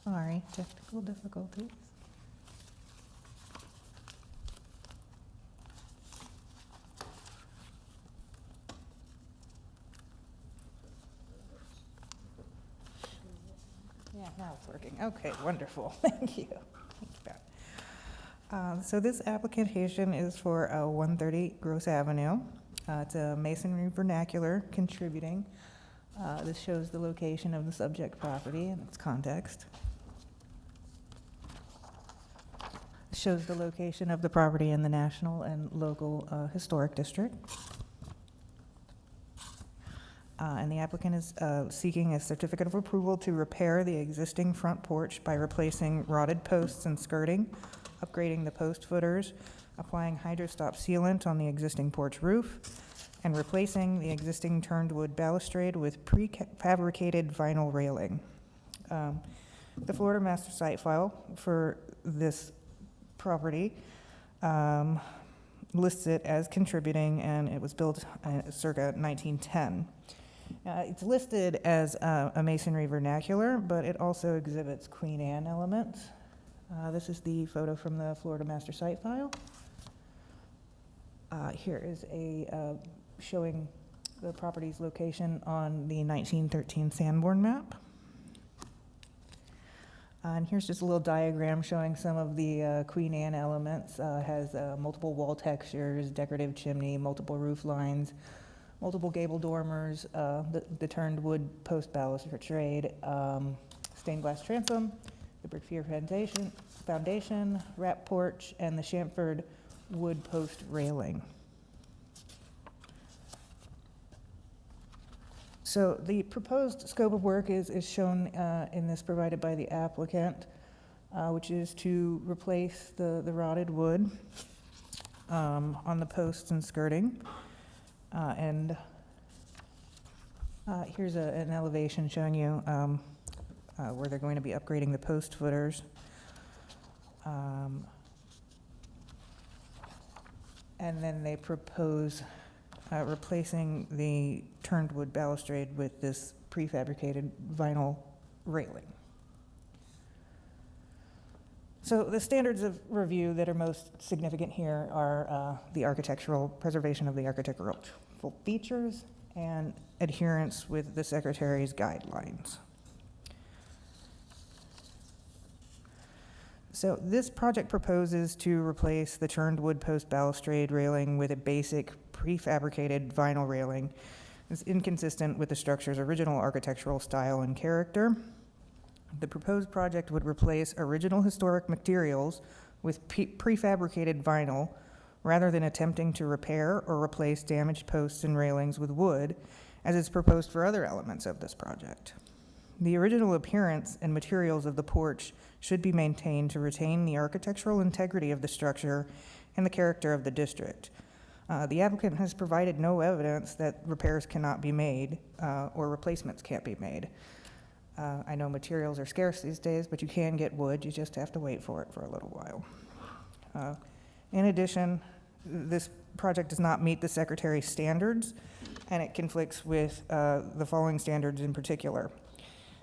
Sorry, technical difficulties. Yeah, now it's working. Okay, wonderful. Thank you. Thank you, Pat. So this application is for 130 Gross Avenue. It's a masonry vernacular contributing. This shows the location of the subject property and its context. Shows the location of the property in the national and local historic district. And the applicant is seeking a certificate of approval to repair the existing front porch by replacing rotted posts and skirting, upgrading the post footers, applying hydrostop sealant on the existing porch roof, and replacing the existing turned wood balustrade with prefabricated vinyl railing. The Florida Master Site File for this property lists it as contributing, and it was built circa 1910. It's listed as a masonry vernacular, but it also exhibits Queen Anne elements. This is the photo from the Florida Master Site File. Here is a showing the property's location on the 1913 Sanborn map. And here's just a little diagram showing some of the Queen Anne elements. Has multiple wall textures, decorative chimney, multiple roof lines, multiple gable dormers, the turned wood post balustrade, stained glass transom, the brick pier foundation, wrap porch, and the chamfered wood post railing. So the proposed scope of work is shown in this provided by the applicant, which is to replace the rotted wood on the posts and skirting. And here's an elevation showing you where they're going to be upgrading the post footers. And then they propose replacing the turned wood balustrade with this prefabricated vinyl railing. So the standards of review that are most significant here are the architectural preservation of the architectural features and adherence with the Secretary's guidelines. So this project proposes to replace the turned wood post balustrade railing with a basic prefabricated vinyl railing. It's inconsistent with the structure's original architectural style and character. The proposed project would replace original historic materials with prefabricated vinyl rather than attempting to repair or replace damaged posts and railings with wood, as is proposed for other elements of this project. The original appearance and materials of the porch should be maintained to retain the architectural integrity of the structure and the character of the district. The applicant has provided no evidence that repairs cannot be made or replacements can't be made. I know materials are scarce these days, but you can get wood. You just have to wait for it for a little while. In addition, this project does not meet the Secretary's standards, and it conflicts with the following standards in particular.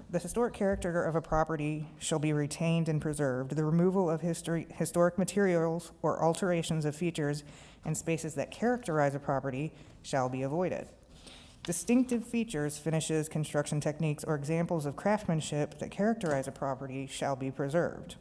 The historic character of a property shall be retained and preserved. The removal of historic materials or alterations of features and spaces that characterize a property shall be avoided. Distinctive features, finishes, construction techniques, or examples of craftsmanship that characterize a property shall be preserved.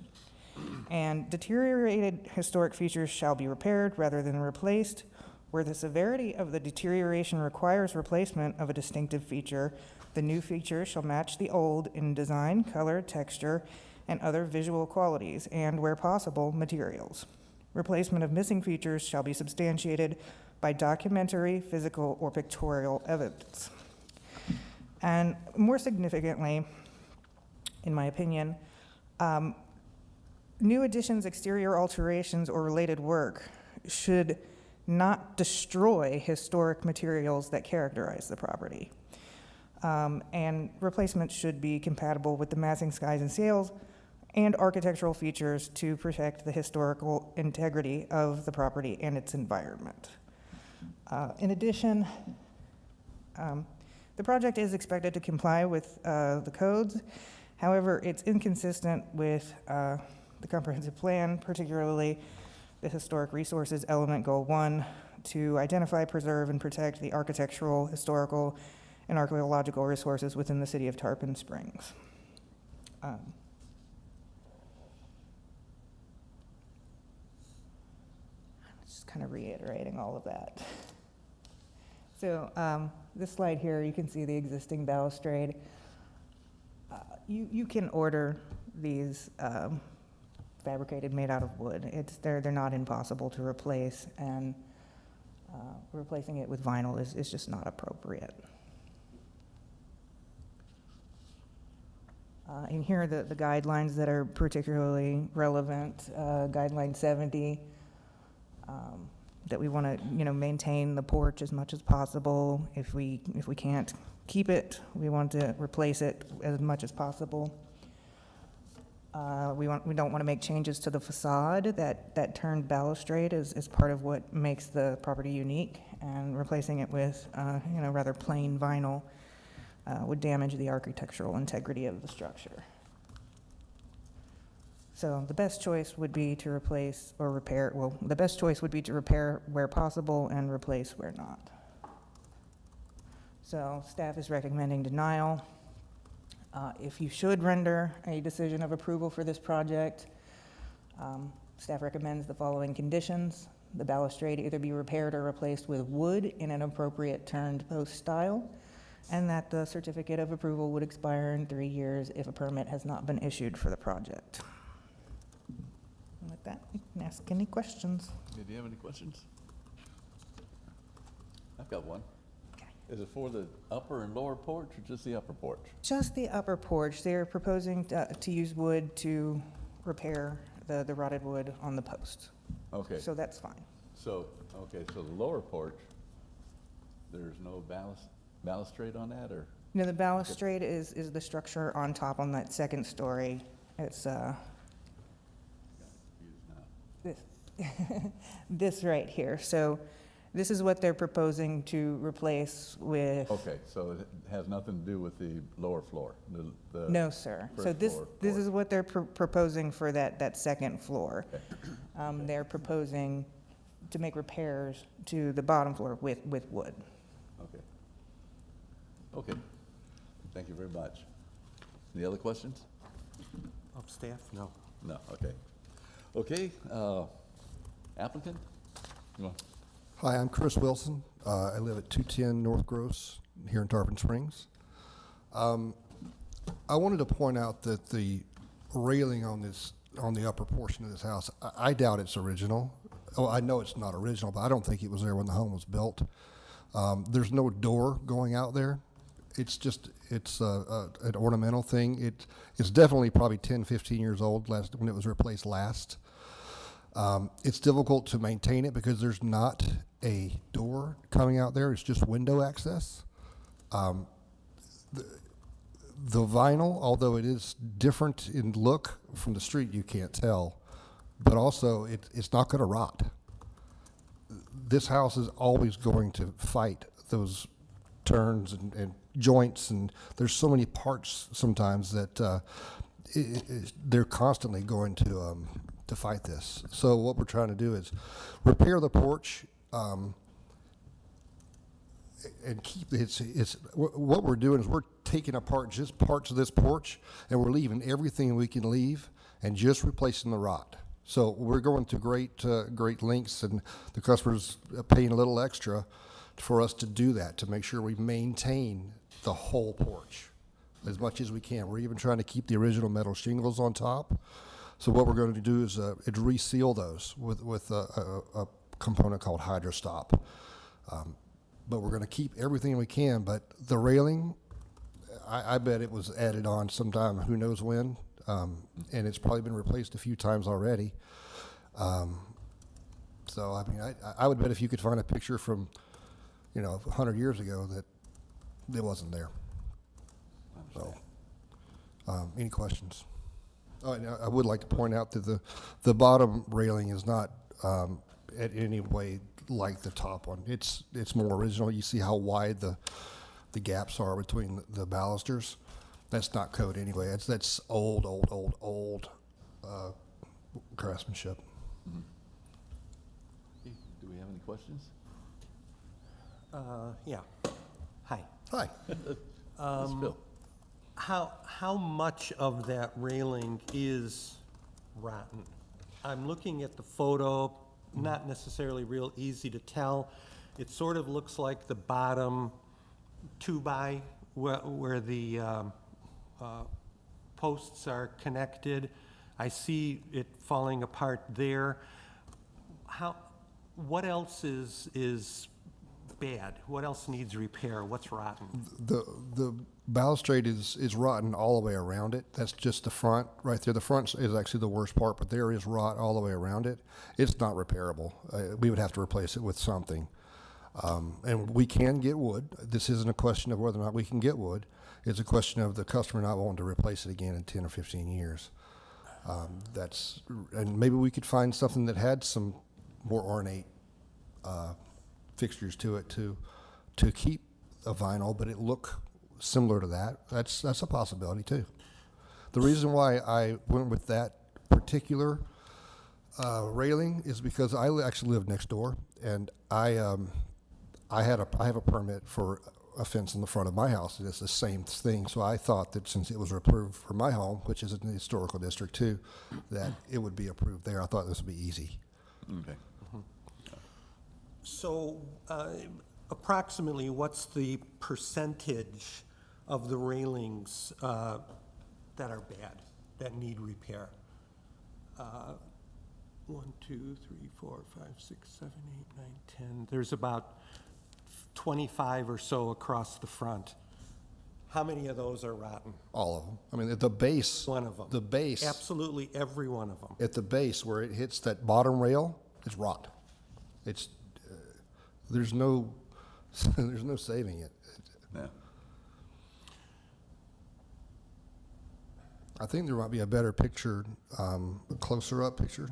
And deteriorated historic features shall be repaired rather than replaced. Where the severity of the deterioration requires replacement of a distinctive feature, the new feature shall match the old in design, color, texture, and other visual qualities, and where possible, materials. Replacement of missing features shall be substantiated by documentary, physical, or pictorial evidence. And more significantly, in my opinion, new additions, exterior alterations, or related work should not destroy historic materials that characterize the property. And replacements should be compatible with the massing skies and sails and architectural features to protect the historical integrity of the property and its environment. In addition, the project is expected to comply with the codes. However, it's inconsistent with the comprehensive plan, particularly the historic resources element goal 1, to identify, preserve, and protect the architectural, historical, and archaeological resources within the city of Tarpon Springs. Just kind of reiterating all of that. So this slide here, you can see the existing balustrade. You can order these fabricated, made out of wood. They're not impossible to replace, and replacing it with vinyl is just not appropriate. And here are the guidelines that are particularly relevant. Guideline 70, that we want to maintain the porch as much as possible. If we can't keep it, we want to replace it as much as possible. We don't want to make changes to the facade. That turned balustrade is part of what makes the property unique, and replacing it with, rather plain vinyl would damage the architectural integrity of the structure. So the best choice would be to replace or repair, the best choice would be to repair where possible and replace where not. So staff is recommending denial. If you should render a decision of approval for this project, staff recommends the following conditions. The balustrade either be repaired or replaced with wood in an appropriate turned post style, and that the certificate of approval would expire in 3 years if a permit has not been issued for the project. And with that, you can ask any questions. Do you have any questions? I've got one. Okay. Is it for the upper and lower porch, or just the upper porch? Just the upper porch. They're proposing to use wood to repair the rotted wood on the post. Okay, So that's fine. so the lower porch, there's no balustrade on that, or? No, the balustrade is the structure on top on that second story. It's this, this right here. So this is what they're proposing to replace with. Okay, so it has nothing to do with the lower floor? the No, sir. So first this floor is porch. what they're proposing for that second floor. Okay. They're proposing to make repairs to the bottom floor with wood. Okay. Okay, thank you very much. Any other questions? Of staff? No. No, okay. Okay, applicant? You want- Hi, I'm Chris Wilson. I live at 210 North Gross here in Tarpon Springs. I wanted to point out that the railing on the upper portion of this house, I doubt it's original. Oh, I know it's not original, but I don't think it was there when the home was built. There's no door going out there. It's an ornamental thing. It's definitely probably 10, 15 years old when it was replaced last. It's difficult to maintain it because there's not a door coming out there. It's just window access. The vinyl, although it is different in look from the street, you can't tell, but also it's not going to rot. This house is always going to fight those turns and joints, and there's so many parts sometimes that they're constantly going to fight this. So what we're trying to do is repair the porch and keep what we're doing is we're taking apart just parts of this porch, and we're leaving everything we can leave and just replacing the rot. So we're going to great lengths, and the customer's paying a little extra for us to do that, to make sure we maintain the whole porch as much as we can. We're even trying to keep the original metal shingles on top. So what we're going to do is reseal those with a component called Hydrostop. But we're going to keep everything we can. But the railing, I bet it was added on sometime, who knows when, and it's probably been replaced a few times already. So I mean, I would bet if you could find a picture from 100 years ago that it wasn't there. So, any questions? Oh, and I would like to point out that the bottom railing is not at any way like the top one. It's more original. You see how wide the gaps are between the balusters. That's not code anyway. That's old craftsmanship. Mm-hmm. Okay, do we have any questions? Yeah. Hi. Hi. Ms. Phil? How much of that railing is rotten? I'm looking at the photo, not necessarily real easy to tell. It sort of looks like the bottom 2x where the posts are connected. I see it falling apart there. What else is bad? What else needs repair? What's rotten? The balustrade is rotten all the way around it. That's just the front right there. The front is actually the worst part, but there is rot all the way around it. It's not repairable. We would have to replace it with something. And we can get wood. This isn't a question of whether or not we can get wood. It's a question of the customer not wanting to replace it again in 10 or 15 years. And maybe we could find something that had some more ornate fixtures to it to keep a vinyl, but it look similar to that. That's a possibility too. The reason why I went with that particular railing is because I actually live next door, and I have a permit for a fence in the front of my house. It's the same thing. So I thought that since it was approved for my home, which is in the historical district too, that it would be approved there. I thought this would be easy. Okay. So approximately, what's the percentage of the railings that are bad, that need repair? 1, 2, 3, 4, 5, 6, 7, 8, 9, 10. There's about 25 or so across the front. How many of those are rotten? All of them. I mean, at the base. One of them. The base. Absolutely every one of them. At the base where it hits that bottom rail, it's rot. It's, there's no saving it. Yeah. I think there might be a better picture, a closer up picture.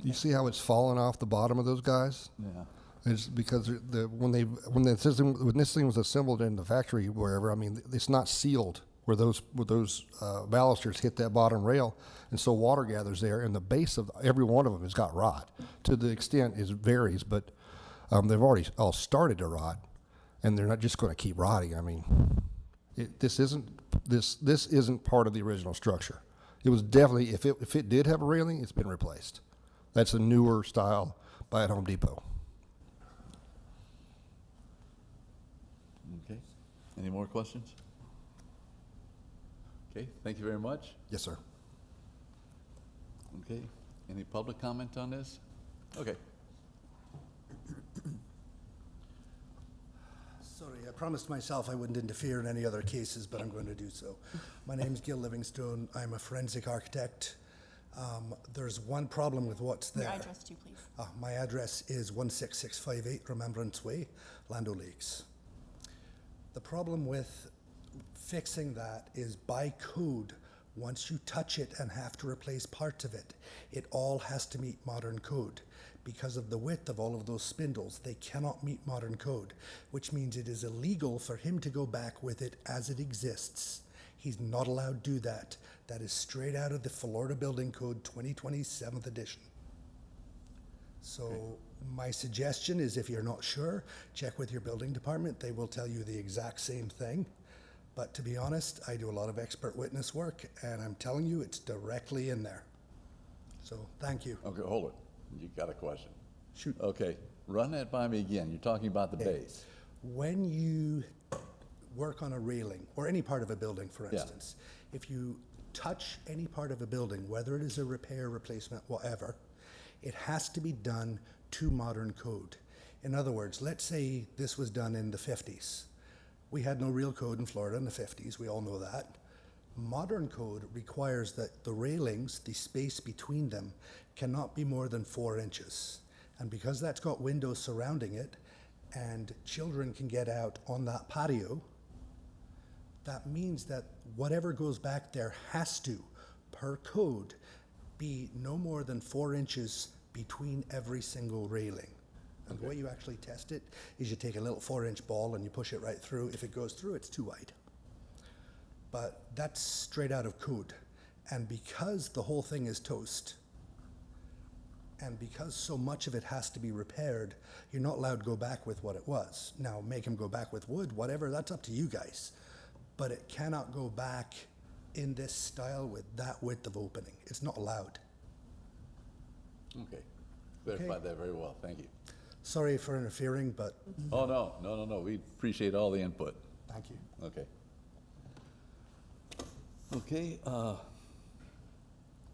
Do you see how it's falling off the bottom of those guys? Yeah. It's because when this thing was assembled in the factory, wherever, I mean, it's not sealed where those balusters hit that bottom rail, and so water gathers there, and the base of every one of them has got rot. To the extent it varies, but they've already all started to rot, and they're not just going to keep rotting. I mean, this isn't part of the original structure. It was definitely, if it did have a railing, it's been replaced. That's a newer style by at Home Depot. Okay. Any more questions? Okay, thank you very much. Yes, sir. Okay, any public comment on this? Okay. Sorry, I promised myself I wouldn't interfere in any other cases, but I'm going to do so. My name's Gil Livingstone. I'm a forensic architect. There's one problem with what's there. Your address too, please. My address is 16658 Remembrance Way, Land O'Lakes. The problem with fixing that is by code, once you touch it and have to replace parts of it, it all has to meet modern code. Because of the width of all of those spindles, they cannot meet modern code, which means it is illegal for him to go back with it as it exists. He's not allowed to do that. That is straight out of the Florida Building Code 2020 7th edition. So my suggestion is, if you're not sure, check with your building department. They will tell you the exact same thing. But to be honest, I do a lot of expert witness work, and I'm telling you, it's directly in there. So thank you. Okay, hold it. You got a question. Shoot. Okay, run that by me again. You're talking about the base. When you work on a railing, or any part of a building, for Yeah. instance, if you touch any part of a building, whether it is a repair, replacement, whatever, it has to be done to modern code. In other words, let's say this was done in the 50s. We had no real code in Florida in the 50s, we all know that. Modern code requires that the railings, the space between them, cannot be more than 4 inches. And because that's got windows surrounding it, and children can get out on that patio, that means that whatever goes back there has to, per code, be no more than 4 inches between every single railing. And the way you actually test it is you take a little 4-inch ball and you push it right through. If it goes through, it's too wide. But that's straight out of code. And because the whole thing is toast, and because so much of it has to be repaired, you're not allowed to go back with what it was. Now, make him go back with wood, whatever, that's up to you guys. But it cannot go back in this style with that width of opening. It's not allowed. Okay, clarified that very well. Thank you. Sorry for interfering, but Oh, no. We appreciate all the input. thank you. Okay. Okay,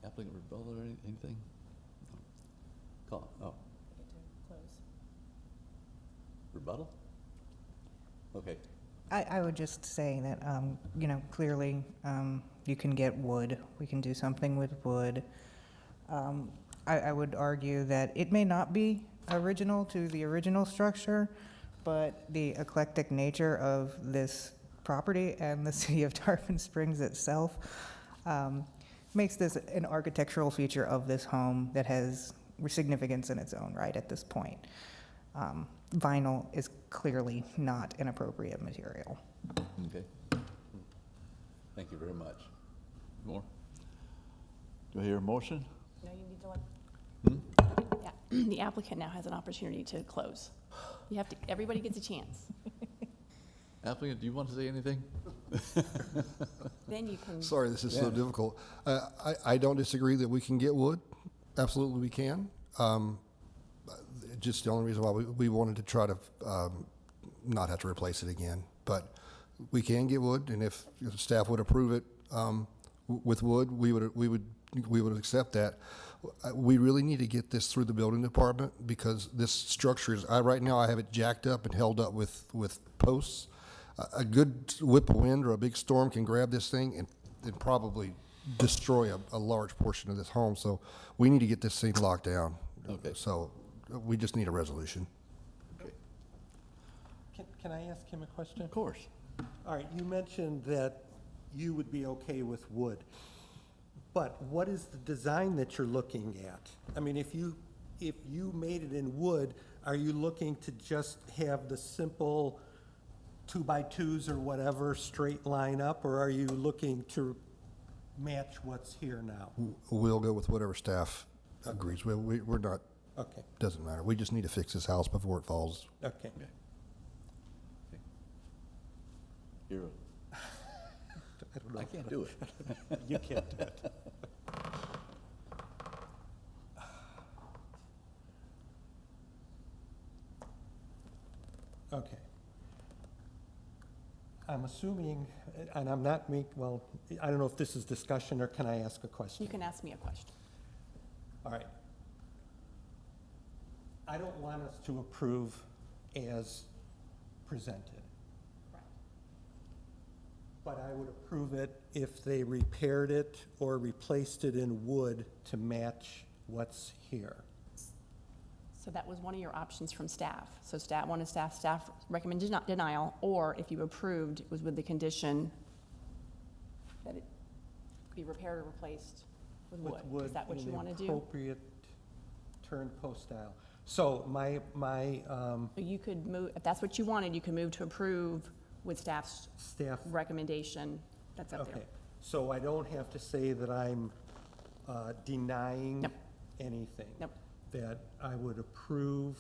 applicant rebuttal or anything? Call, oh. Rebuttal? Okay. I would just say that, clearly, you can get wood. We can do something with wood. I would argue that it may not be original to the original structure, but the eclectic nature of this property and the city of Tarpon Springs itself makes this an architectural feature of this home that has significance in its own right at this point. Vinyl is clearly not an appropriate material. Okay. Thank you very much. More? Do I hear a motion? No, you need to let. Yeah, the applicant now has an opportunity to close. You have to, everybody gets a chance. Applicant, do you want to say anything? Then you can. Sorry, this is so Yeah. difficult. I don't disagree that we can get wood. Absolutely, we can. Just the only reason why we wanted to try to not have to replace it again. But we can get wood, and if staff would approve it with wood, we would accept that. We really need to get this through the building department because this structure is, right now I have it jacked up and held up with posts. A good whip of wind or a big storm can grab this thing and probably destroy a large portion of this home. So we need to get this thing locked down. Okay. So we just need a resolution. Okay. Can I ask him a question? Of course. All right, you mentioned that you would be okay with wood, but what is the design that you're looking at? I mean, if you made it in wood, are you looking to just have the simple 2x2s or whatever straight line up, or are you looking to match what's here now? We'll go with whatever staff agrees. We're not, Okay, doesn't matter. We just need to fix this house before it falls. okay. You're, I don't know. I can't do it. You can't do it. Okay. I'm assuming, and I'm not well, I don't know if this is discussion or can I ask a question? You can ask me a question. All right. I don't want us to approve as presented. But I would approve it if they repaired it or replaced it in wood to match what's here. So that was one of your options from staff. So staff recommended denial, or if you approved, it was with the condition that it be repaired or replaced with wood. Is that what you want to In do? the appropriate turnpost style. So my, So you could move, if that's what you wanted, you could move to approve with staff's staff, recommendation. That's up there. okay. So I don't have to say that I'm denying Nope. anything? Nope. That I would approve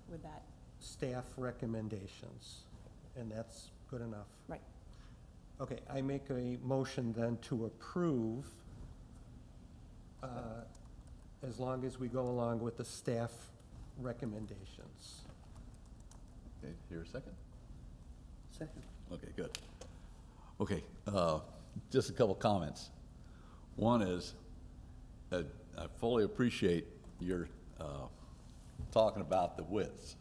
With that, staff recommendations, and that's good enough? right. Okay, I make a motion then to approve, as long as we go along with the staff recommendations. Okay, here a second? Second. Okay, good. Okay, just a couple comments. One is, I fully appreciate your talking about the widths.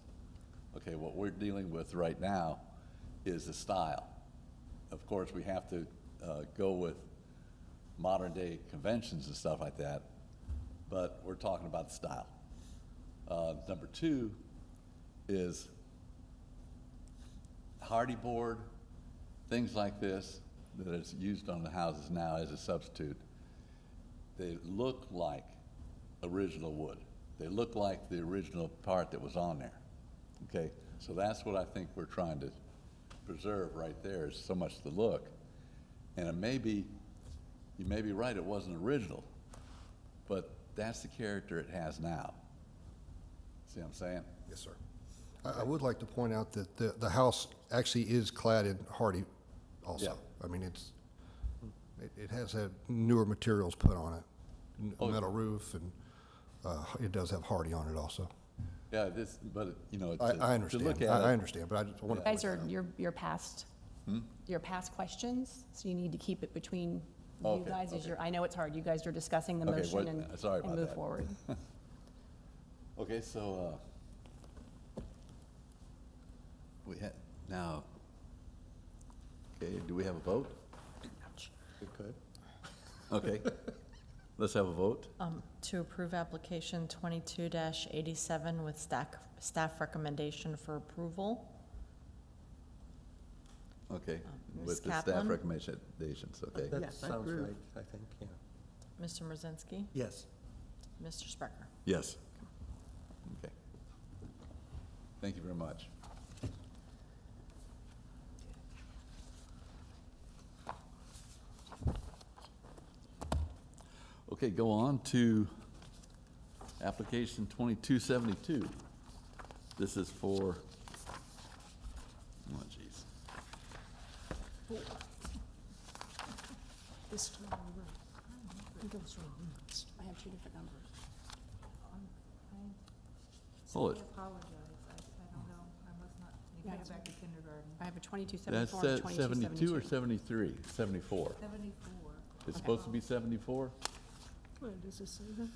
Okay, what we're dealing with right now is the style. Of course, we have to go with modern day conventions and stuff like that, but we're talking about the style. Number two is hardy board, things like this that is used on the houses now as a substitute. They look like original wood. They look like the original part that was on there. Okay, so that's what I think we're trying to preserve right there, is so much the look. And it may be, you may be right, it wasn't original, but that's the character it has now. See what I'm saying? Yes, sir. I would like to point out that the house actually is clad in hardy also. Yeah. I mean, it has had newer materials put on it, Oh, metal roof, and it does have hardy on it also. Yeah, this, but you know, I to understand. look at I it, understand, but I just want You to. guys are, your past, your past questions, so you need to keep it between you Okay, guys as okay. your, I know it's hard, you guys are discussing the Okay, motion what- and sorry and about move that. forward. Okay, so, we had, now, okay, do we have a vote? We could. Okay, let's have a vote. To approve application 22-87 with staff recommendation for approval. Okay, Ms. with the staff Kaplan? recommendations, okay. That sounds right, I think, yeah. Mr. Mrazinski? Yes. Mr. Sprecher? Yes. Okay. Thank you very much. Okay, go on to application 2272. This is for, oh geez. This time, I have two different numbers. Pull it. apologize, I don't know, I must not, Yeah, it's- back to kindergarten. I have a That's 2274 and a 72 or 2272. 73? 74. 74. It's supposed to be 74? Where does it say that?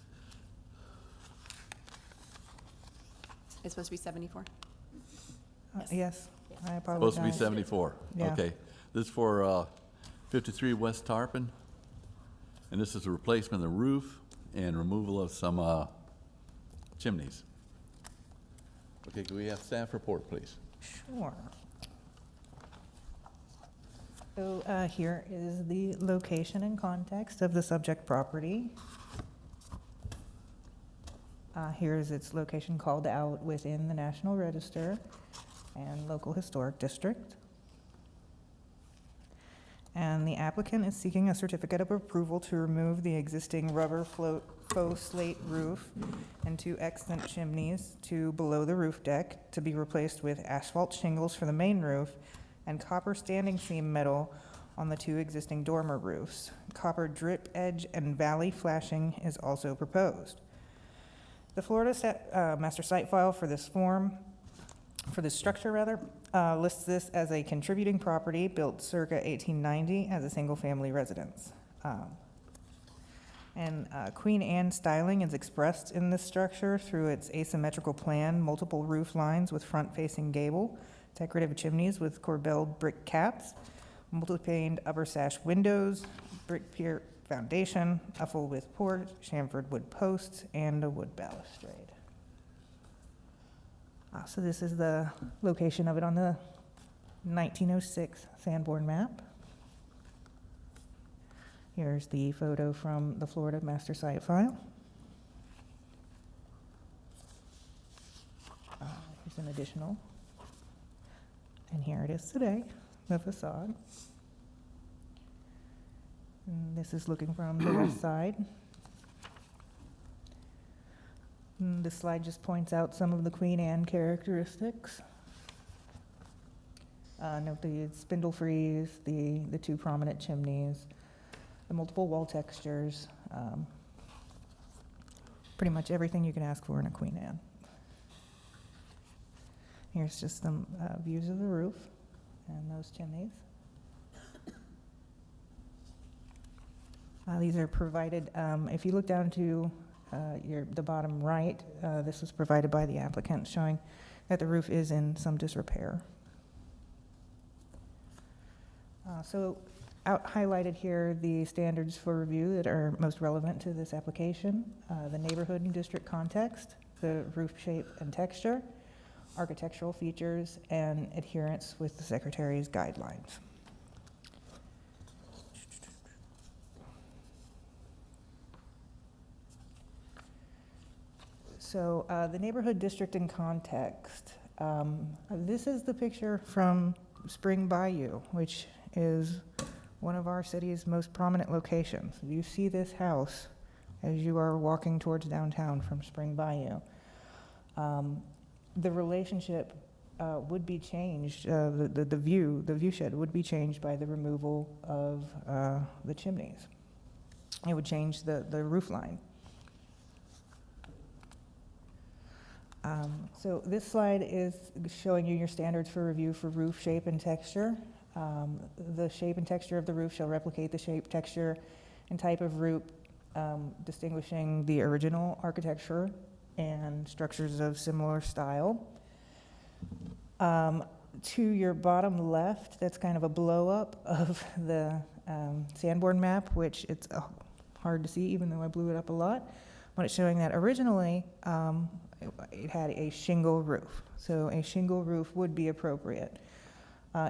It's supposed to be 74? Yes. Yes, I apologize. Supposed to be 74, Yeah. okay. This is for 53 West Tarpon, and this is a replacement of the roof and removal of some chimneys. Okay, can we have staff report, please? Sure. So here is the location and context of the subject property. Here's its location called out within the National Register and Local Historic District. And the applicant is seeking a certificate of approval to remove the existing rubber faux slate roof and two extant chimneys to below the roof deck to be replaced with asphalt shingles for the main roof and copper standing seam metal on the two existing dormer roofs. Copper drip edge and valley flashing is also proposed. The Florida master site file for this structure lists this as a contributing property built circa 1890 as a single-family residence. Queen Anne styling is expressed in this structure through its asymmetrical plan, multiple roof lines with front-facing gable, decorative chimneys with corbelled brick caps, multi-paned upper sash windows, brick pier foundation, a full-width porch, chamfered wood posts, and a wood balustrade. So this is the location of it on the 1906 Sanborn map. Here's the photo from the Florida master site file. Here's an additional. And here it is today, the facade. And this is looking from the west side. And this slide just points out some of the Queen Anne characteristics. Note the spindle frieze, the two prominent chimneys, the multiple wall textures, pretty much everything you can ask for in a Queen Anne. Here's just some views of the roof and those chimneys. These are provided, if you look down to the bottom right, this was provided by the applicant, showing that the roof is in some disrepair. So highlighted here, the standards for review that are most relevant to this application, the neighborhood and district context, the roof shape and texture, architectural features, and adherence with the Secretary's guidelines. So the neighborhood district and context. This is the picture from Spring Bayou, which is one of our city's most prominent locations. You see this house as you are walking towards downtown from Spring Bayou. The relationship would be changed, the view shed would be changed by the removal of the chimneys. It would change the roof line. So this slide is showing you your standards for review for roof shape and texture. The shape and texture of the roof shall replicate the shape, texture, and type of roof, distinguishing the original architecture and structures of similar style. To your bottom left, that's kind of a blow-up of the Sanborn map, which it's hard to see even though I blew it up a lot. But it's showing that originally it had a shingle roof. So a shingle roof would be appropriate.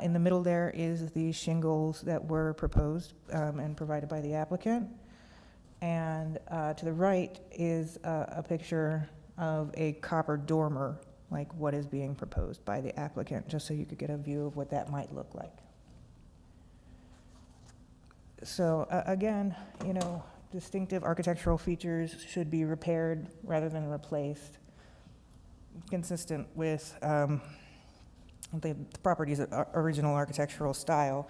In the middle there is the shingles that were proposed and provided by the applicant. And to the right is a picture of a copper dormer, like what is being proposed by the applicant, just so you could get a view of what that might look like. So again, you know, distinctive architectural features should be repaired rather than replaced, consistent with the property's original architectural style.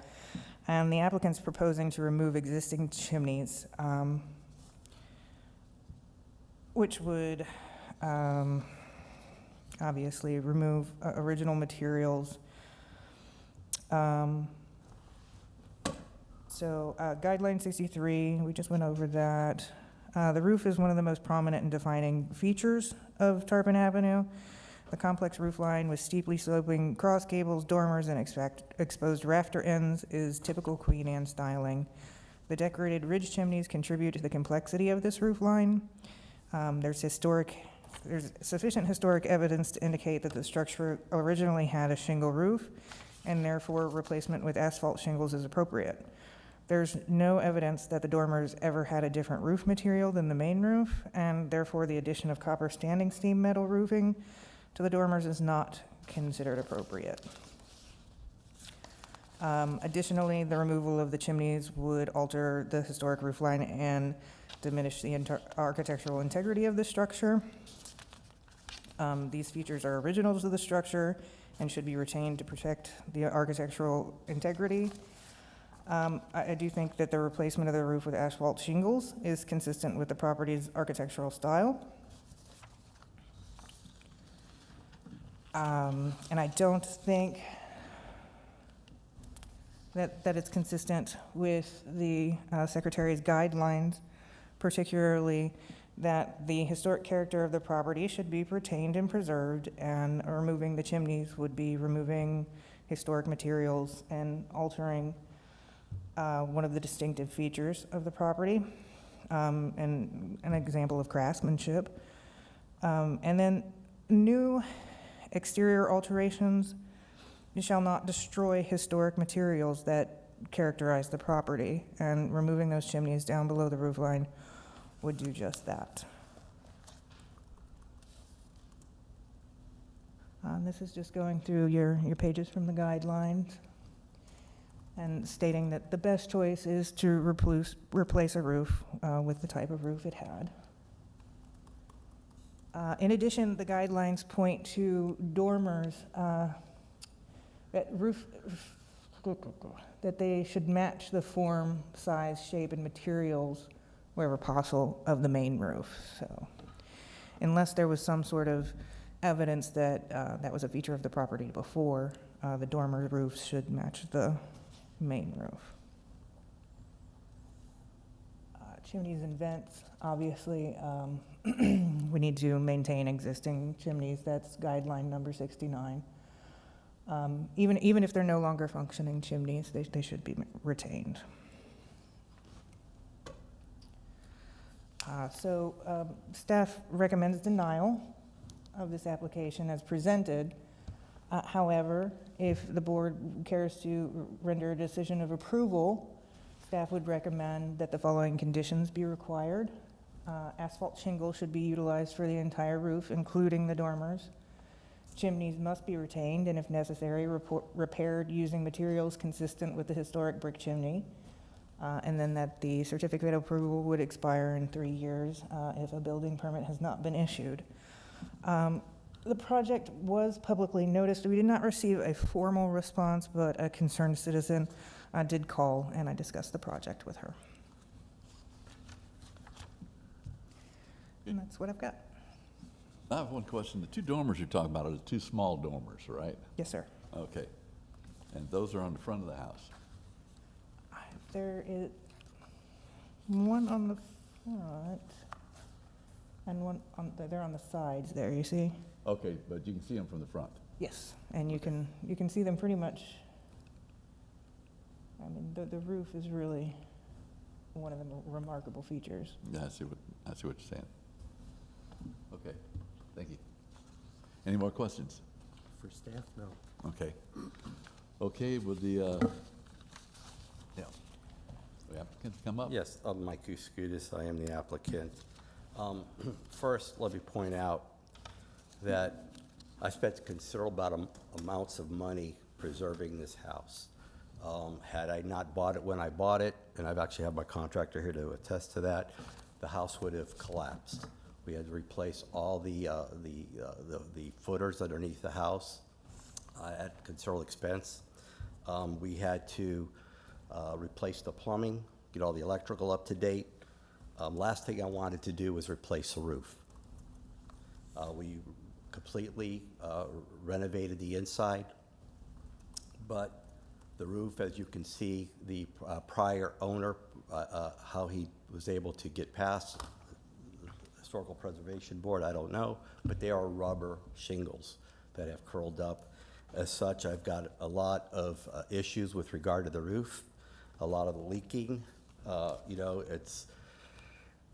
And the applicant's proposing to remove existing chimneys, which would obviously remove original materials. So guideline 63, we just went over that. The roof is one of the most prominent and defining features of Tarpon Avenue. The complex roof line with steeply sloping cross gables, dormers, and exposed rafter ends is typical Queen Anne styling. The decorated ridge chimneys contribute to the complexity of this roof line. There's sufficient historic evidence to indicate that the structure originally had a shingle roof, and therefore replacement with asphalt shingles is appropriate. There's no evidence that the dormers ever had a different roof material than the main roof, and therefore the addition of copper standing seam metal roofing to the dormers is not considered appropriate. Additionally, the removal of the chimneys would alter the historic roof line and diminish the architectural integrity of the structure. These features are original to the structure and should be retained to protect the architectural integrity. I do think that the replacement of the roof with asphalt shingles is consistent with the property's architectural style. And I don't think that it's consistent with the Secretary's guidelines, particularly that the historic character of the property should be retained and preserved, and removing the chimneys would be removing historic materials and altering one of the distinctive features of the property, and an example of craftsmanship. And then new exterior alterations shall not destroy historic materials that characterize the property, and removing those chimneys down below the roof line would do just that. This is just going through your pages from the guidelines and stating that the best choice is to replace a roof with the type of roof it had. In addition, the guidelines point to dormers that they should match the form, size, shape, and materials wherever possible of the main roof. So unless there was some sort of evidence that that was a feature of the property before, the dormer roofs should match the main roof. Chimneys and vents, obviously, we need to maintain existing chimneys. That's guideline number 69. Even if they're no longer functioning chimneys, they should be retained. Staff recommends denial of this application as presented. However, if the board cares to render a decision of approval, staff would recommend that the following conditions be required. Asphalt shingle should be utilized for the entire roof, including the dormers. Chimneys must be retained and, if necessary, repaired using materials consistent with the historic brick chimney. And then that the certificate of approval would expire in 3 years if a building permit has not been issued. The project was publicly noticed. We did not receive a formal response, but a concerned citizen did call, and I discussed the project with her. And that's what I've got. I have one question. The two dormers you're talking about are the two small dormers, right? Yes, sir. Okay. And those are on the front of the house? There is one on the front and one on, they're on the sides there, you see? Okay, but you can see them from the front? Yes, and you can see them pretty much. I mean, the roof is really one of the remarkable features. Yeah, I see what you're saying. Okay, thank you. Any more questions? For staff, no. Okay. Okay, with the, yeah, the applicant come up? Yes, I'm Mike Kuskudis, I am the applicant. First, let me point out that I spent considerable amounts of money preserving this house. Had I not bought it when I bought it, and I've actually had my contractor here to attest to that, the house would have collapsed. We had to replace all the footers underneath the house at considerable expense. We had to replace the plumbing, get all the electrical up to date. Last thing I wanted to do was replace the roof. We completely renovated the inside, but the roof, as you can see, the prior owner, how he was able to get past the Historical Preservation Board, I don't know, but they are rubber shingles that have curled up. As such, I've got a lot of issues with regard to the roof, a lot of the leaking. You know, it's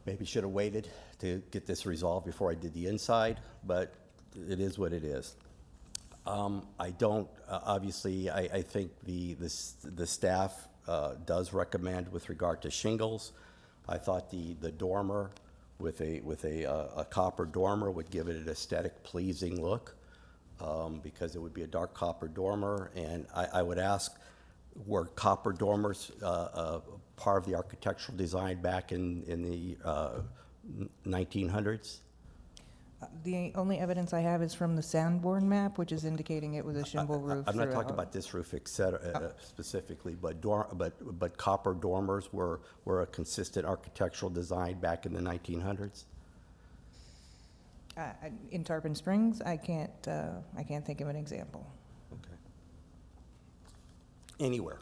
maybe should have waited to get this resolved before I did the inside, but it is what it is. I don't, obviously, I think the staff does recommend with regard to shingles. I thought the dormer with a copper dormer would give it an aesthetic pleasing look, because it would be a dark copper dormer, and I would ask, were copper dormers part of the architectural design back in the 1900s? The only evidence I have is from the Sanborn map, which is indicating it was a shingle roof. I'm not talking throughout. about this roof, et cetera, specifically, but copper dormers were a consistent architectural design back in the 1900s? In Tarpon Springs, I can't think of an example. Okay. Anywhere.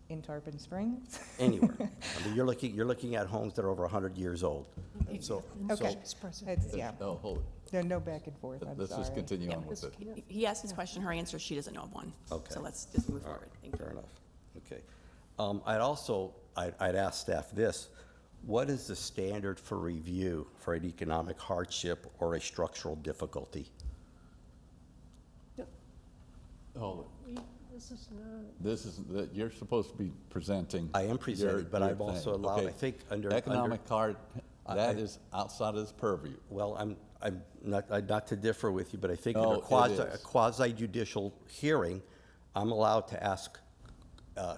In Tarpon Springs? Anywhere. I mean, you're looking at homes that are over 100 years old. So, Okay. It's, yeah, No, hold there's no back and forth, I'm it. Let's just sorry. continue Yeah, on with it. He asked his question, her answer, she doesn't know of one. Okay. So let's just move all right, forward. Thank you. fair enough. Okay. I'd ask staff this: what is the standard for review for an economic hardship or a structural difficulty? Hold it. This is not. This is, you're supposed to be presenting. I am presenting, but your I'm also thing. allowed, Okay. I think, under Economic card, that I- is outside of this purview. Well, I'm not to differ with you, but I think No, under it a is. quasi-judicial hearing, I'm allowed to ask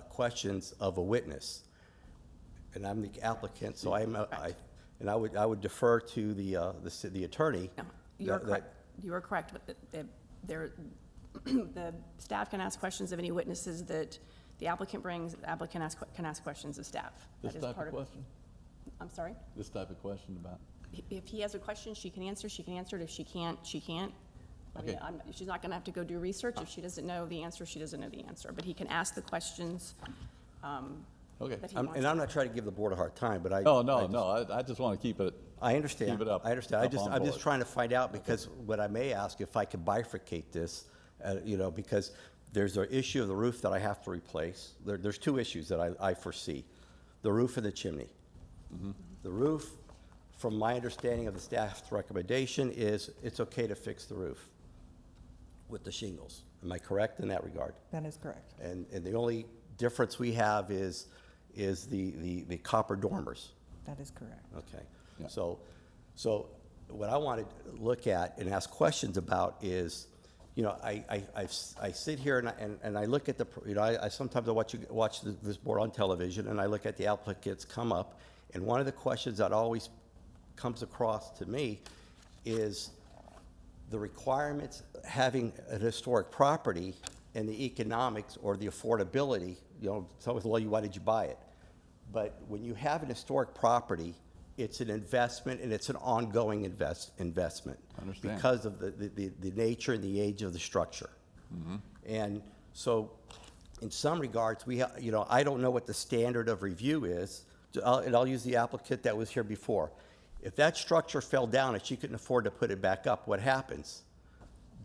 questions of a witness. And I'm the applicant, so I would defer to the attorney. No, you are that- correct. You are correct. But the staff can ask questions of any witnesses that the applicant brings. The applicant can ask questions of staff. This That is type part of question? I'm sorry? This type of question about? If he has a question, she can answer it. If she can't, she can't. I mean, Okay. she's not going to have to go do research. If she doesn't know the answer, she doesn't know the answer. But he can ask the questions Okay. that he wants. And I'm not trying to give the board a hard time, but I just want to keep it. I understand. Keep it up. I understand. Up on I'm just board. trying to find out, because what I may ask, if I could bifurcate this, because there's an issue of the roof that I have to replace. There's two issues that I foresee: the roof and the chimney. Mm-hmm. The roof, from my understanding of the staff's recommendation, is it's okay to fix the roof with the shingles. Am I correct in that regard? That is correct. And the only difference we have is the copper dormers. That is correct. Okay. Yeah. So what I want to look at and ask questions about is, I sit here and I look at I sometimes watch this board on television, and I look at the applicants come up, and one of the questions that always comes across to me is the requirements having an historic property and the economics or the affordability. Someone says, well, why did you buy it? But when you have an historic property, it's an investment, and it's an ongoing investment. Understand. Because of the nature and the age of the structure. Mm-hmm. And so, in some regards, I don't know what the standard of review is, and I'll use the applicant that was here before. If that structure fell down and she couldn't afford to put it back up, what happens?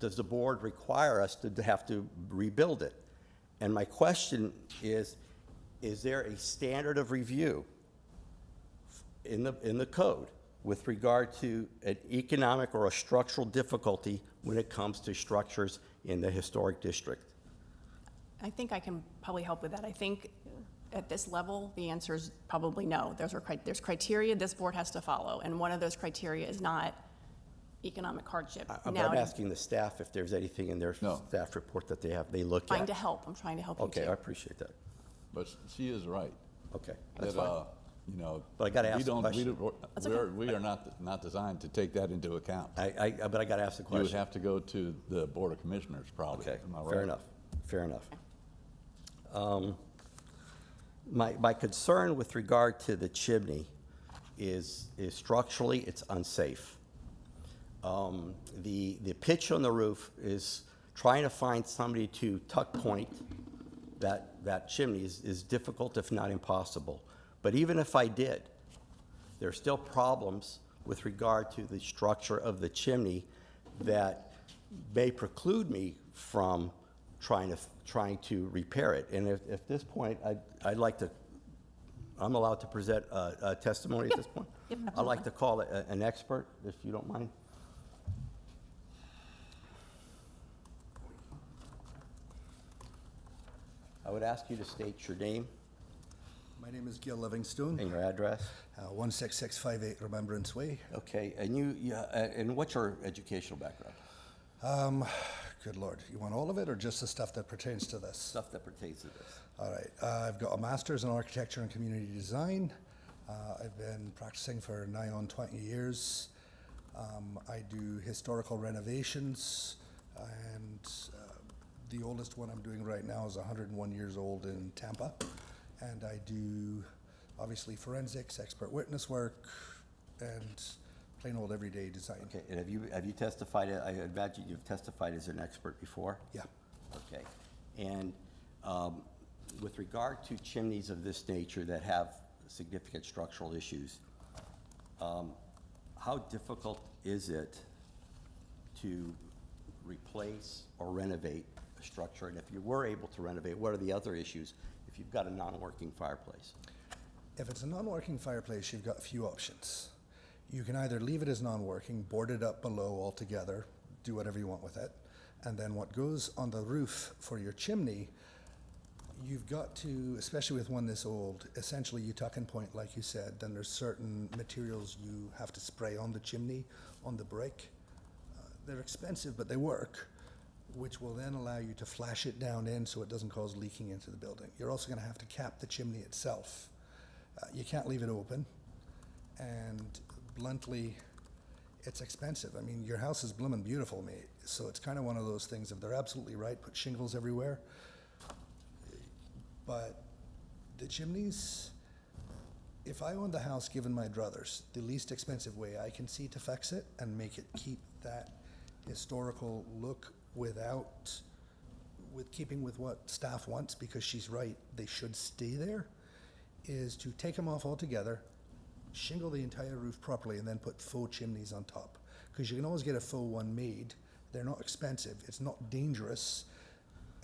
Does the board require us to have to rebuild it? And my question is there a standard of review in the code with regard to an economic or a structural difficulty when it comes to structures in the historic district? I think I can probably help with that. I think at this level, the answer is probably no. There's criteria this board has to follow, and one of those criteria is not economic hardship. I'm Now, asking the staff if there's anything in their No. staff report that they look I'm at. trying to help you too. Okay, I appreciate that. But she is right. Okay, that's That, fine. you know. But I gotta ask we the don't- question. That's okay. We are not designed to take that into account. But I gotta ask the You would question. have to go to the Board of Commissioners probably. Okay, Am I fair right? enough, fair enough. My concern with regard to the chimney is structurally, it's unsafe. The pitch on the roof is trying to find somebody to tuck point that chimney is difficult, if not impossible. But even if I did, there are still problems with regard to the structure of the chimney that may preclude me from trying to repair it. And at this point, I'd like to, I'm allowed to present a testimony at this point? Yep, I'd like to call it an expert, if you don't mind. I would ask you to state your name My name is Gil Livingstone, and your address. 16658 Remembrance Way. Okay, and what's your educational background? Good Lord, you want all of it or just the stuff that pertains to this? Stuff that pertains to this. All right, I've got a master's in architecture and community design. I've been practicing for nigh on 20 years. I do historical renovations, and the oldest one I'm doing right now is 101 years old in Tampa. And I do, obviously, forensics, expert witness work, and plain old everyday design. Okay, and have you testified, I imagine you've testified as an expert before? Yeah. Okay, and with regard to chimneys of this nature that have significant structural issues, how difficult is it to replace or renovate a structure? And if you were able to renovate, what are the other issues if you've got a non-working fireplace? If it's a non-working fireplace, you've got a few options. You can either leave it as non-working, board it up below altogether, do whatever you want with it, and then what goes on the roof for your chimney, you've got to, especially with one this old, essentially you tuck and point like you said, then there's certain materials you have to spray on the chimney, on the brick. They're expensive, but they work, which will then allow you to flash it down in so it doesn't cause leaking into the building. You're also going to have to cap the chimney itself. You can't leave it open, and bluntly, it's expensive. I mean, your house is bloomin' beautiful, mate, so it's kind of one of those things, if they're absolutely right, put shingles everywhere. But the chimneys, if I owned the house, given my druthers, the least expensive way I can see to fix it and make it keep that historical look with keeping with what staff wants, because she's right, they should stay there, is to take them off altogether, shingle the entire roof properly, and then put faux chimneys on top. Because you can always get a faux one made. They're not expensive, it's not dangerous,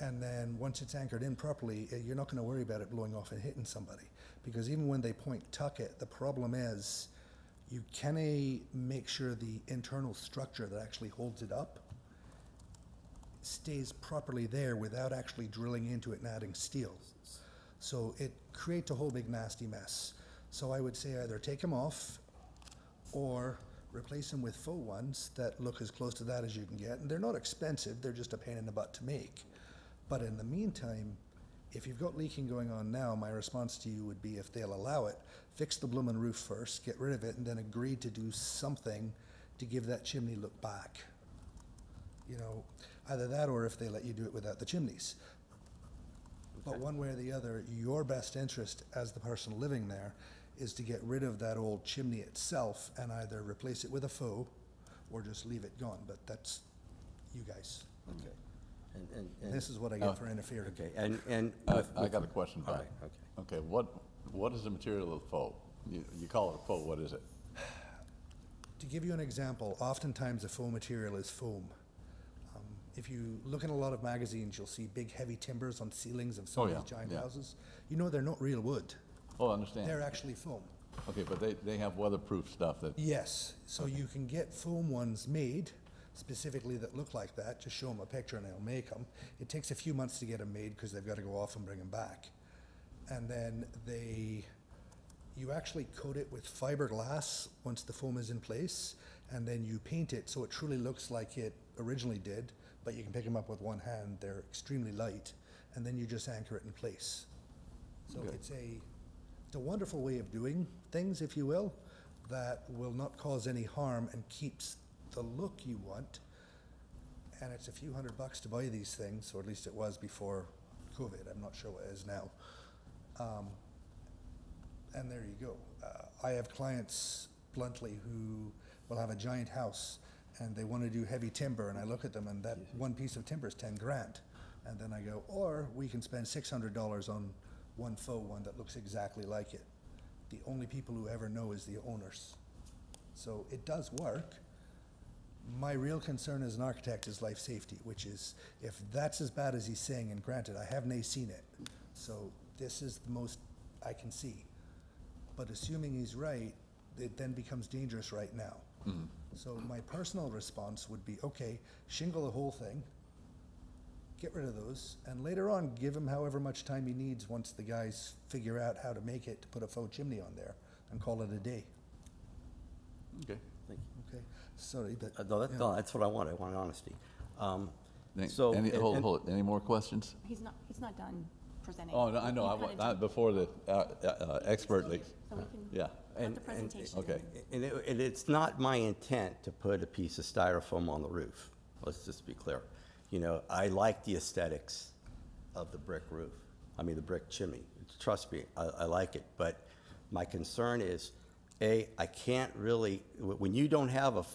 and then once it's anchored in properly, you're not going to worry about it blowing off and hitting somebody. Because even when they point tuck it, the problem is you can make sure the internal structure that actually holds it up stays properly there without actually drilling into it and adding steel. So it creates a whole big nasty mess. So I would say either take them off or replace them with faux ones that look as close to that as you can get. And they're not expensive, they're just a pain in the butt to make. But in the meantime, if you've got leaking going on now, my response to you would be, if they'll allow it, fix the bloomin' roof first, get rid of it, and then agree to do something to give that chimney look back. You know, either that or if they let you do it without the chimneys. But one way or the other, your best interest as the person living there is to get rid of that old chimney itself and either replace it with a faux or just leave it gone. But that's you guys. Okay. And This is what I get for interfering. okay, and I got a question All back. right, okay. Okay, what is the material of faux? You call it a faux, what is it? To give you an example, oftentimes the faux material is foam. If you look in a lot of magazines, you'll see big heavy timbers on ceilings of some Oh, of yeah, these giant yeah. houses. You know they're not real wood. Oh, I understand. They're actually foam. Okay, but they have weatherproof stuff that, Yes, so you can get foam ones made specifically that look like that, just show them a picture and they'll make them. It takes a few months to get them made because they've got to go off and bring them back. And then you actually coat it with fiberglass once the foam is in place, and then you paint it so it truly looks like it originally did, but you can pick them up with one hand. They're extremely light, and then you just anchor it in place. So Okay. it's a wonderful way of doing things, if you will, that will not cause any harm and keeps the look you want. And it's a few $100 to buy these things, or at least it was before COVID. I'm not sure what it is now. And there you go. I have clients, bluntly, who will have a giant house and they want to do heavy timber, and I look at them and that one piece of timber is 10 grand. And then I go, or we can spend $600 on one faux one that looks exactly like it. The only people who ever know is the owners. So it does work. My real concern as an architect is life safety, which is, if that's as bad as he's saying, and granted, I haven't seen it, so this is the most I can see. But assuming he's right, it then becomes dangerous right now. So my personal response would be, okay, shingle the whole thing, get rid of those, and later on, give him however much time he needs once the guys figure out how to make it to put a faux chimney on there, and call it a day. Okay. Thank you. Okay, sorry, but. No, yeah. that's what I want honesty. Any- So, any- and- Hold it. Any more questions? He's not done presenting. Oh, no, I know, He kinda did- before the expert, like, So we can yeah. let the presentation. Okay. And it's not my intent to put a piece of styrofoam on the roof. Let's just be clear. You know, I like the aesthetics of the brick roof. I mean, the brick chimney. Trust me, I like it. But my concern is, I can't really, when you don't have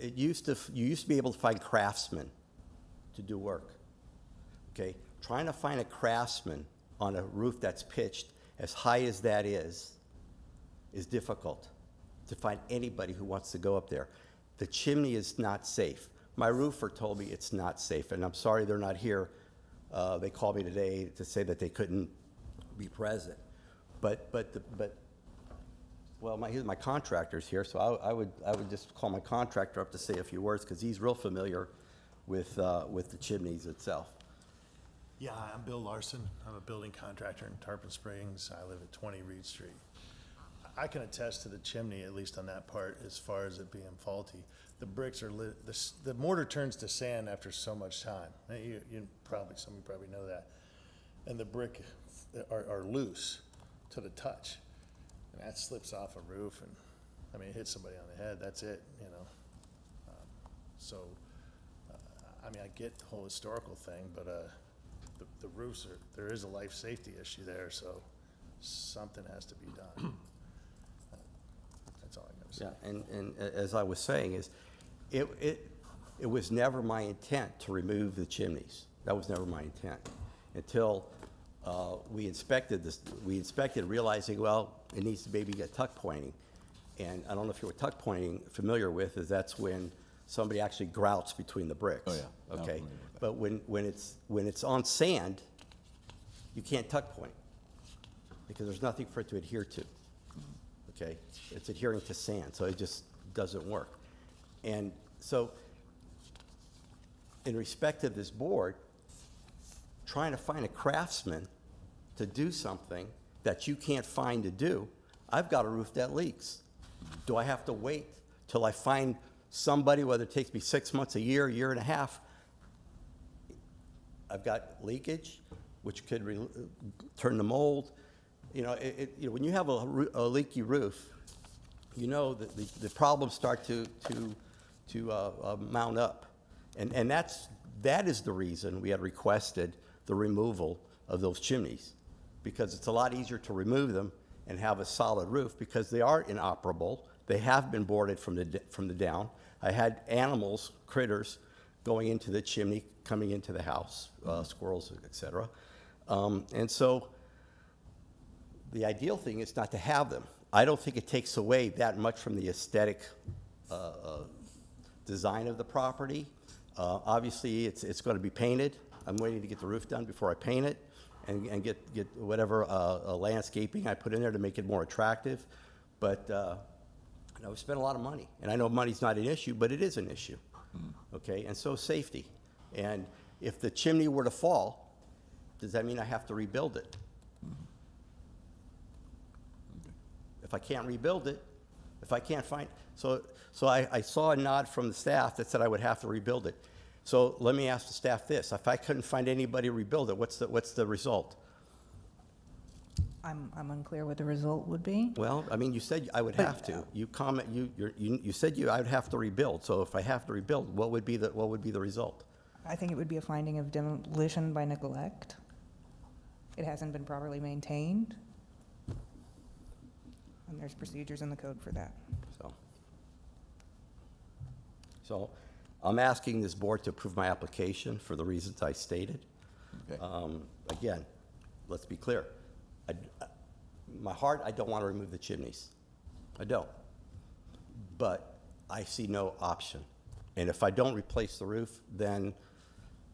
you used to be able to find craftsmen to do work. Okay? Trying to find a craftsman on a roof that's pitched as high as that is difficult to find anybody who wants to go up there. The chimney is not safe. My roofer told me it's not safe, and I'm sorry they're not here. They called me today to say that they couldn't be present. Well, my contractor's here, so I would just call my contractor up to say a few words, because he's real familiar with the chimneys itself. Yeah, I'm Bill Larson. I'm a building contractor in Tarpon Springs. I live at 20 Reed Street. I can attest to the chimney, at least on that part, as far as it being faulty. The bricks are lit, the mortar turns to sand after so much time. Some of you probably know that. And the brick are loose to the touch. And that slips off a roof and, I mean, it hits somebody on the head, that's it, you know. I mean, I get the whole historical thing, but the roofs there is a life safety issue there, so something has to be done. That's all I gotta say. Yeah, and as I was saying, is it was never my intent to remove the chimneys. That was never my intent until we inspected this. We inspected, realizing, well, it needs to maybe get tuck pointing. And I don't know if you were tuck pointing familiar with, is that's when somebody actually grouts between the bricks. Oh, yeah. I'm Okay. familiar with that. But when it's on sand, you can't tuck point because there's nothing for it to adhere to. Okay, it's adhering to sand, so it just doesn't work. And so, in respect of this board, trying to find a craftsman to do something that you can't find to do, I've got a roof that leaks. Do I have to wait till I find somebody, whether it takes me 6 months, a year and a half? I've got leakage, which could turn to mold. You know, when you have a leaky roof, you know that the problems start to mount up, and that is the reason we had requested the removal of those chimneys, because it's a lot easier to remove them and have a solid roof, because they are inoperable. They have been boarded from the down. I had animals, critters, going into the chimney, coming into the house, squirrels, etc. And so the ideal thing is not to have them. I don't think it takes away that much from the aesthetic design of the property. Obviously, it's going to be painted. I'm waiting to get the roof done before I paint it and get whatever landscaping I put in there to make it more attractive. But we spent a lot of money, and I know money's not an issue, but it is an issue. Okay, and so safety. And if the chimney were to fall, does that mean I have to rebuild it? If I can't rebuild it, if I can't find, so I saw a nod from the staff that said I would have to rebuild it. So let me ask the staff this, if I couldn't find anybody to rebuild it, what's the result? I'm unclear what the result would be. Well, I mean, you said I would have to. You said I would have to rebuild, so if I have to rebuild, what would be the result? I think it would be a finding of demolition by neglect. It hasn't been properly maintained. And there's procedures in the code for that. So I'm asking this board to approve my application for the reasons I stated. Okay. Again, let's be clear. My heart, I don't want to remove the chimneys. I don't. But I see no option. And if I don't replace the roof, then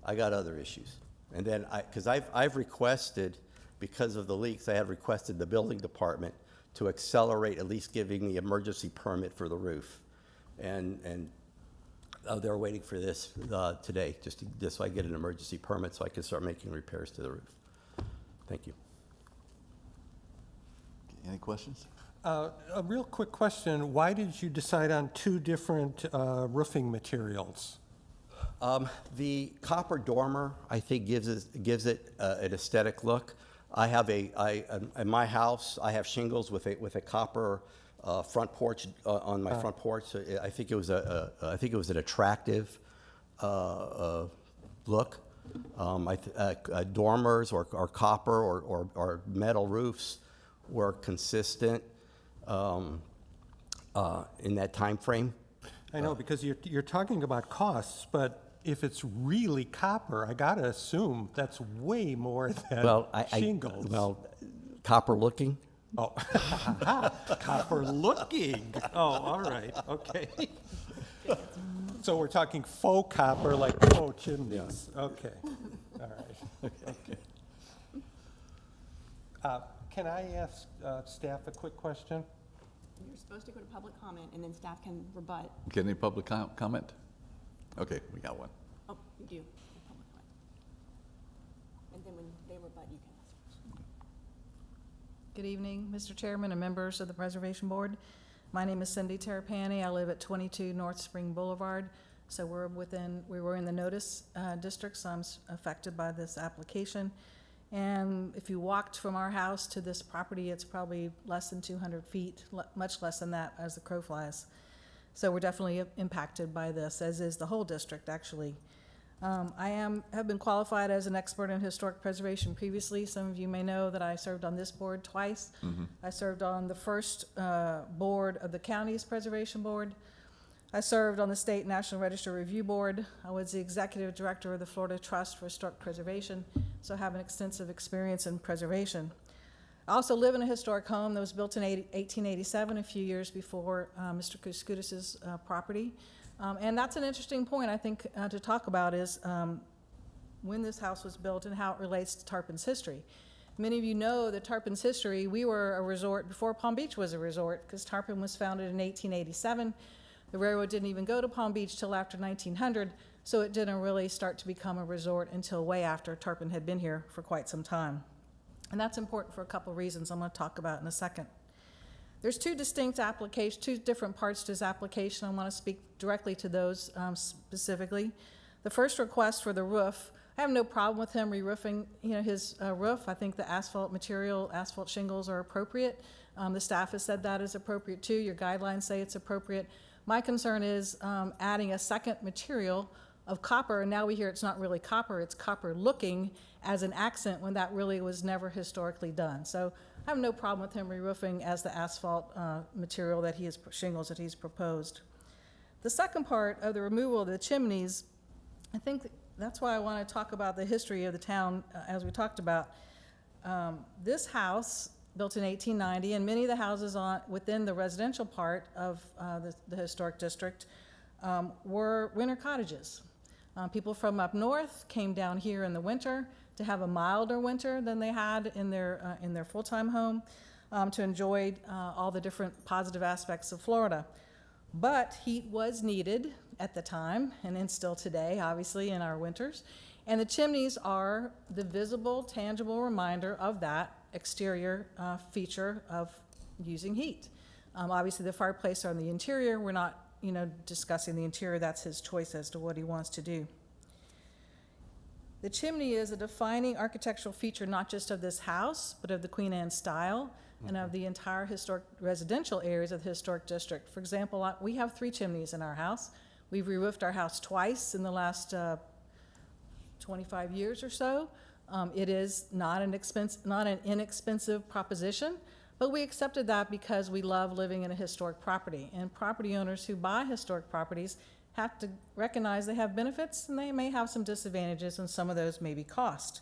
I got other issues. And then because I've requested, because of the leaks, I have requested the building department to accelerate at least giving the emergency permit for the roof. And they're waiting for this today, just so I get an emergency permit so I can start making repairs to the roof. Thank you. Any questions? A real quick question, why did you decide on two different roofing materials? The copper dormer, I think, gives it an aesthetic look. I have in my house, I have shingles with a copper front porch on my front porch. So I think it was an attractive look. Dormers or copper or metal roofs were consistent in that time frame. I know, because you're talking about costs, but if it's really copper, I gotta assume that's way more than shingles. Copper looking. Oh, copper looking. Oh, all right, okay. So we're talking faux copper, like faux chimneys. Okay, all right, okay. Can I ask staff a quick question? You're supposed to go to public comment, and then staff can rebut. Get any public comment? Okay, we got one. Oh, you do. Public comment. And then when they rebut, you can ask. Good evening, Mr. Chairman and members of the Preservation Board. My name is Cindy Terrapini. I live at 22 North Spring Boulevard. So we were in the notice district, so I'm affected by this application. And if you walked from our house to this property, it's probably less than 200 feet, much less than that as the crow flies. So we're definitely impacted by this, as is the whole district, actually. I have been qualified as an expert in historic preservation previously. Some of you may know that I served on this board twice. Mm-hmm. I served on the first board of the county's preservation board. I served on the State National Register Review Board. I was the executive director of the Florida Trust for Historic Preservation, so I have an extensive experience in preservation. I also live in a historic home that was built in 1887, a few years before Mr. Koskudis's property. And that's an interesting point, I think, to talk about is when this house was built and how it relates to Tarpon's history. Many of you know that Tarpon's history, we were a resort before Palm Beach was a resort, because Tarpon was founded in 1887. The railroad didn't even go to Palm Beach till after 1900, so it didn't really start to become a resort until way after Tarpon had been here for quite some time. And that's important for a couple of reasons I'm going to talk about in a second. There's two distinct applications, two different parts to this application. I want to speak directly to those specifically. The first request for the roof, I have no problem with him re-roofing his roof. I think the asphalt material, asphalt shingles are appropriate. The staff has said that is appropriate too. Your guidelines say it's appropriate. My concern is adding a second material of copper, and now we hear it's not really copper, it's copper looking as an accent when that really was never historically done. So I have no problem with him re-roofing as the asphalt material that he is, shingles that he's proposed. The second part of the removal of the chimneys, I think that's why I want to talk about the history of the town as we talked about. This house, built in 1890, and many of the houses within the residential part of the historic district were winter cottages. People from up north came down here in the winter to have a milder winter than they had in their full-time home, to enjoy all the different positive aspects of Florida. But heat was needed at the time, and then still today, obviously, in our winters. And the chimneys are the visible, tangible reminder of that exterior feature of using heat. Obviously, the fireplace on the interior, we're not, discussing the interior. That's his choice as to what he wants to do. The chimney is a defining architectural feature not just of this house, but of the Queen Anne style and of the entire historic residential areas of the historic district. For example, we have 3 chimneys in our house. We've re-roofed our house twice in the last 25 years or so. It is not an inexpensive proposition, but we accepted that because we love living in a historic property. And property owners who buy historic properties have to recognize they have benefits and they may have some disadvantages, and some of those may be cost.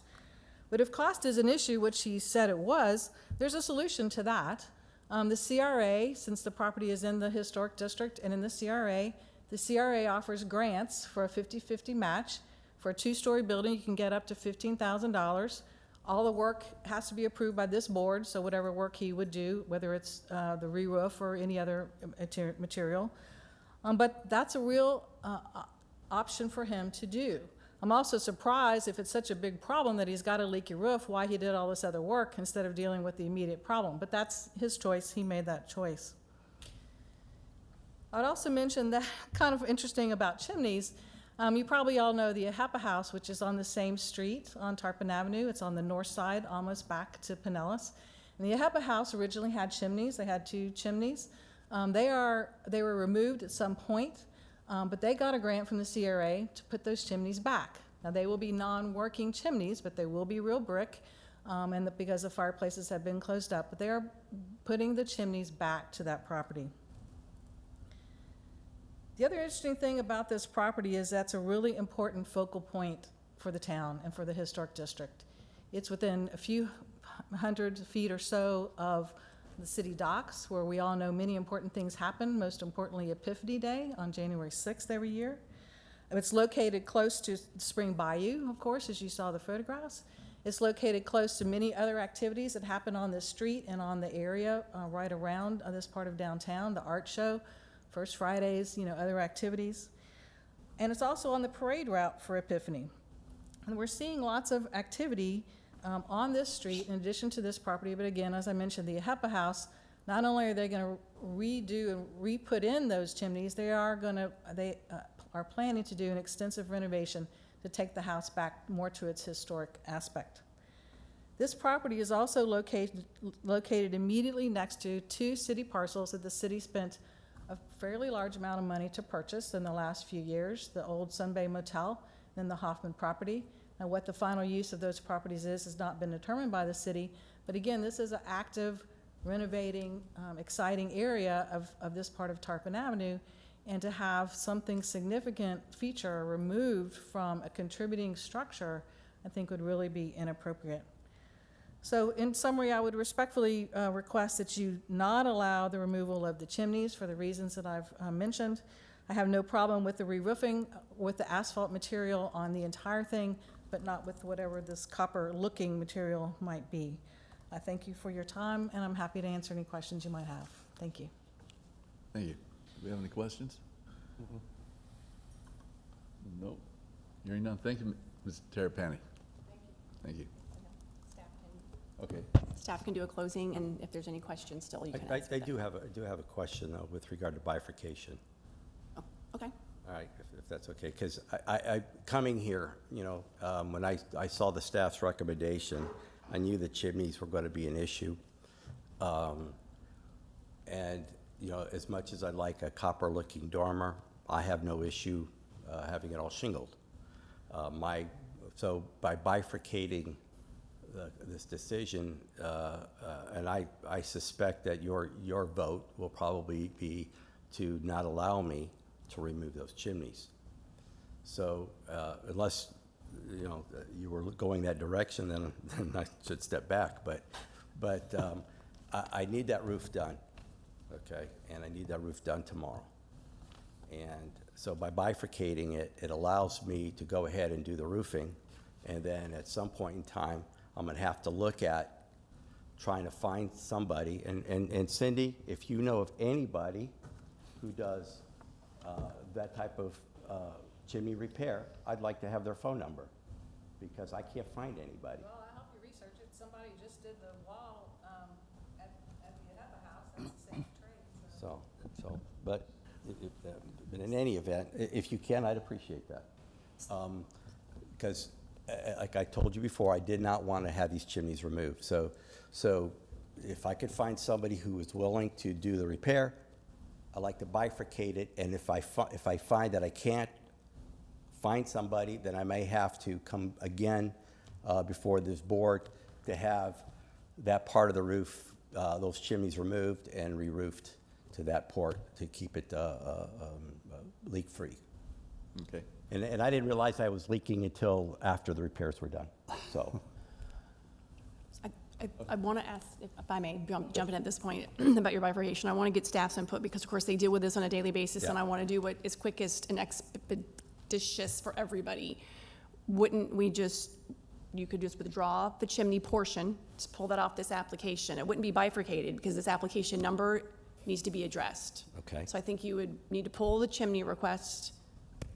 But if cost is an issue, which he said it was, there's a solution to that. The CRA, since the property is in the historic district and in the CRA offers grants for a 50-50 match. For a 2-story building, you can get up to $15,000. All the work has to be approved by this board, so whatever work he would do, whether it's the re-roof or any other material. But that's a real option for him to do. I'm also surprised, if it's such a big problem that he's got a leaky roof, why he did all this other work instead of dealing with the immediate problem. But that's his choice. He made that choice. I'd also mention that kind of interesting about chimneys. You probably all know the Ahepa House, which is on the same street on Tarpon Avenue. It's on the north side, almost back to Pinellas. And the Ahepa House originally had chimneys. They had 2 chimneys. They were removed at some point, but they got a grant from the CRA to put those chimneys back. Now, they will be non-working chimneys, but they will be real brick, because the fireplaces have been closed up. But they are putting the chimneys back to that property. The other interesting thing about this property is that's a really important focal point for the town and for the historic district. It's within a few hundred feet or so of the city docks, where we all know many important things happen, most importantly Epiphany Day on January 6th every year. It's located close to Spring Bayou, of course, as you saw the photographs. It's located close to many other activities that happen on this street and on the area right around this part of downtown, the art show, First Fridays, other activities. And it's also on the parade route for Epiphany. And we're seeing lots of activity on this street in addition to this property. But again, as I mentioned, the Ahepa House, not only are they going to redo and re-put in those chimneys, they are planning to do an extensive renovation to take the house back more to its historic aspect. This property is also located immediately next to 2 city parcels that the city spent a fairly large amount of money to purchase in the last few years, the old Sun Bay Motel, then the Hoffman property. Now, what the final use of those properties is has not been determined by the city, but again, this is an active, renovating, exciting area of this part of Tarpon Avenue, and to have something significant feature removed from a contributing structure, I think would really be inappropriate. So in summary, I would respectfully request that you not allow the removal of the chimneys for the reasons that I've mentioned. I have no problem with the re-roofing with the asphalt material on the entire thing, but not with whatever this copper-looking material might be. I thank you for your time, and I'm happy to answer any questions you might have. Thank you. Thank you. Do we have any questions? No. Hearing none. Thank you, Ms. Terrapini. Thank you. Okay. Staff can do a closing, and if there's any questions still, you can ask. I do have a question, though, with regard to bifurcation. Oh, okay. All right, if that's okay, because I coming here, when I saw the staff's recommendation, I knew the chimneys were going to be an issue. And, as much as I like a copper-looking dormer, I have no issue having it all shingled. So by bifurcating this decision, and I suspect that your vote will probably be to not allow me to remove those chimneys. So unless you were going that direction, then I should step back. But I need that roof done, okay? And I need that roof done tomorrow. And so by bifurcating it, it allows me to go ahead and do the roofing, and then at some point in time, I'm going to have to look at trying to find somebody. And Cindy, if you know of anybody who does that type of chimney repair, I'd like to have their phone number, because I can't find anybody. Well, I helped you research it. Somebody just did the wall at the Ahava House. That's the same trade. But in any event, if you can, I'd appreciate that. Because, like I told you before, I did not want to have these chimneys removed. So if I could find somebody who is willing to do the repair, I like to bifurcate it, and if I find that I can't find somebody, then I may have to come again before this board to have that part of the roof, those chimneys removed and re-roofed to that port to keep it leak-free. Okay. And I didn't realize I was leaking until after the repairs were done, so. I want to ask, if I may, jump in at this point about your bifurcation. I want to get staff's input because, of course, they deal with this on a daily basis, and I want to do what is quickest and expeditious for everybody. Wouldn't we you could just withdraw the chimney portion, just pull that off this application. It wouldn't be bifurcated because this application number needs to be addressed. Okay. So I think you would need to pull the chimney request,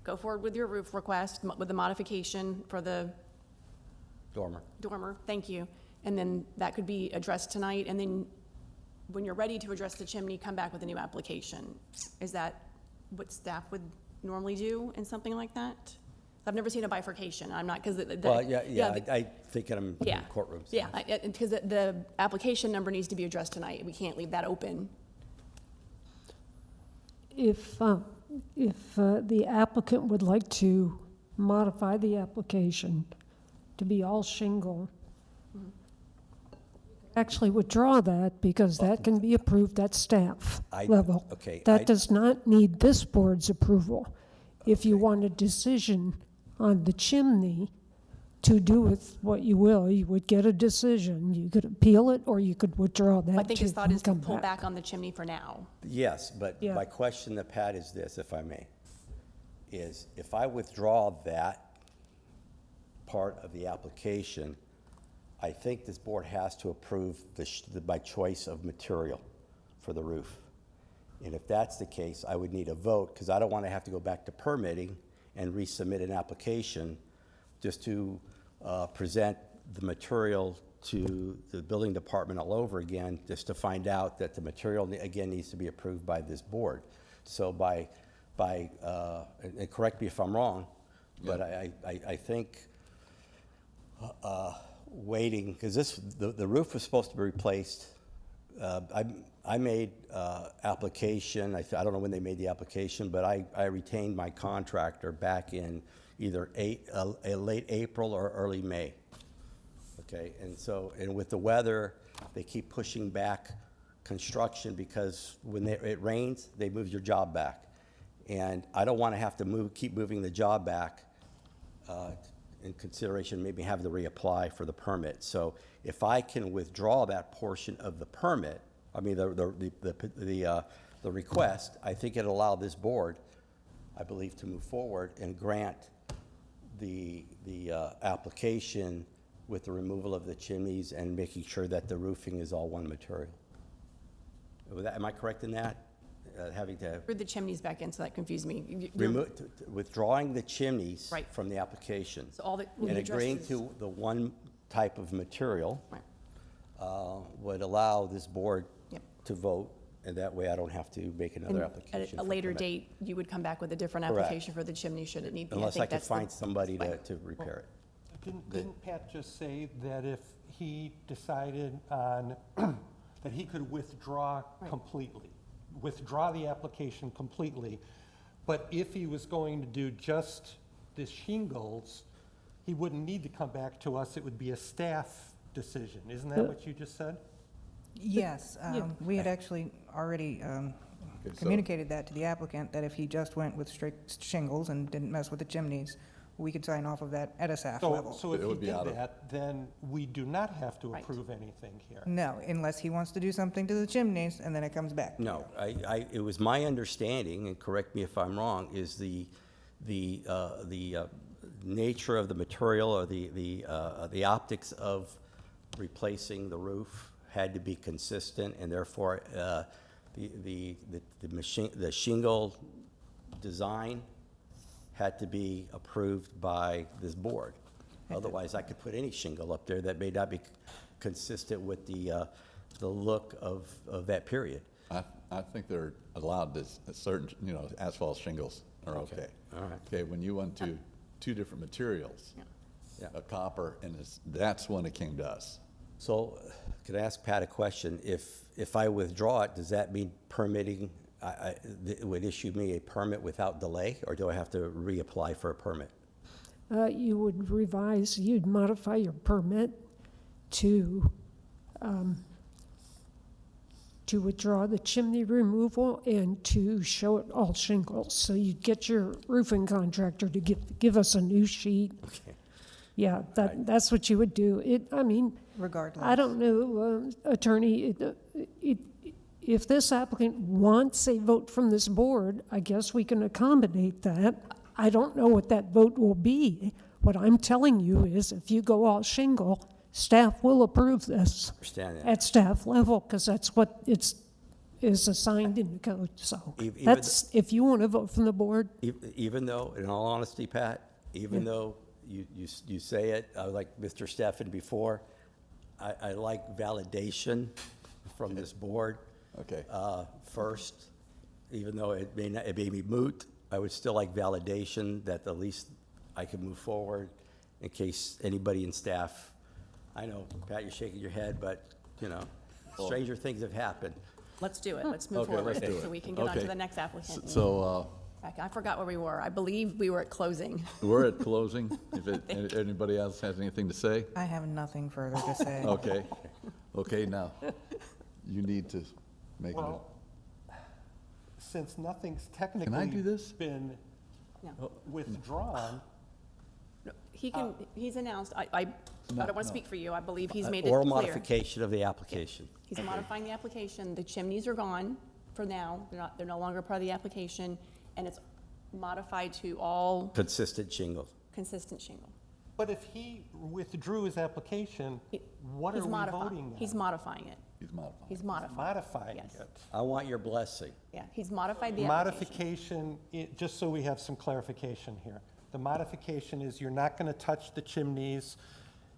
go forward with your roof request with the modification for the dormer, thank you. And then that could be addressed tonight, and then when you're ready to address the chimney, come back with a new application. Is that what staff would normally do in something like that? I've never seen a bifurcation. I'm not, because I think I'm in courtrooms. Yeah, because the application number needs to be addressed tonight. We can't leave that open. If the applicant would like to modify the application to be all shingle, actually withdraw that, because that can be approved at staff level. That does not need this board's approval. If you want a decision on the chimney to do with what you will, you would get a decision. You could appeal it, or you could withdraw that. I think his thought is to come pull back on the chimney for now. Yes, but my question to Pat is this, if I may, is if I withdraw that part of the application, I think this board has to approve my choice of material for the roof. And if that's the case, I would need a vote, because I don't want to have to go back to permitting and resubmit an application just to present the material to the building department all over again, just to find out that the material, again, needs to be approved by this board. So and correct me if I'm wrong, but I think waiting, because the roof was supposed to be replaced. I made application, I don't know when they made the application, but I retained my contractor back in either late April or early May. Okay, and with the weather, they keep pushing back construction, because when it rains, they move your job back. And I don't want to have to keep moving the job back in consideration, maybe have to reapply for the permit. So if I can withdraw that portion of the permit, I mean the request, I think it'll allow this board, I believe, to move forward and grant the application with the removal of the chimneys and making sure that the roofing is all one material. Am I correct in that? Having to Threw the chimneys back in, so that confused me. withdrawing the chimneys Right. from the application So all that and agreeing to the one type of material would allow this board to vote, and that way I don't have to make another application. At a for later permit. date, you would come back with a different Correct. application for the chimney should it need be. Unless I think could that's the- find somebody to repair it. Didn't Pat just say that if he decided on, that he could withdraw completely, withdraw the application completely, but if he was going to do just the shingles, he wouldn't need to come back to us, it would be a staff decision, isn't that what you just said? Yes, we had actually already communicated that to the applicant, that if he just went with straight shingles and didn't mess with the chimneys, we could sign off of that at a staff level. So if It he would be did out of- that, then we do not have to Right. approve anything here. No, unless he wants to do something to the chimneys, and then it comes back. No, it was my understanding, and correct me if I'm wrong, is the nature of the material or the optics of replacing the roof had to be consistent, and therefore the shingle design had to be approved by this board. Otherwise, I could put any shingle up there that may not be consistent with the look of that period. I think they're allowed this, certain, asphalt shingles are okay. All right. Okay, when you went to two different materials, Yeah. a copper, and that's when it came to us. So, could I ask Pat a question? If I withdraw it, does that mean permitting, it would issue me a permit without delay, or do I have to reapply for a permit? You would revise, you'd modify your permit to withdraw the chimney removal and to show it all shingles. So you'd get your roofing contractor to give us a new sheet. Okay. Yeah, that's what you would do. Regardless. I don't know, attorney, if this applicant wants a vote from this board, I guess we can accommodate that. I don't know what that vote will be. What I'm telling you is if you go all shingle, staff will approve this Understand that. at staff level, because that's what is assigned in the code. So Even- that's, if you want to vote from the board, Even though, in all honesty, Pat, even though you say it, like Mr. Steffen before, I like validation from this board. Okay. First, even though it may be moot, I would still like validation that at least I can move forward in case anybody in staff, I know, Pat, you're shaking your head, but, stranger things have happened. Let's do it. Let's move Okay, forward let's do it. so we can get on to Okay. the next applicant. So, I forgot where we were. I believe we were at closing. we're at closing. Anybody else has anything to say? I have nothing further to say. Okay. Okay, now, you need to make it. Well, since nothing's Can I technically do this? been No. withdrawn, He's announced, I don't want to speak for you. I believe he's made it Oral clear. modification of the application. He's modifying the application. The chimneys are gone for now. They're no longer part of the application, and it's modified to all Consistent shingles. consistent shingle. but if he withdrew his application, what are He's we modifying. voting now? He's modifying it. He's modifying. He's modifying. Modifying Yes. it. I want your blessing. Yeah, he's modified the application. Modification, just so we have some clarification here. The modification is you're not going to touch the chimneys,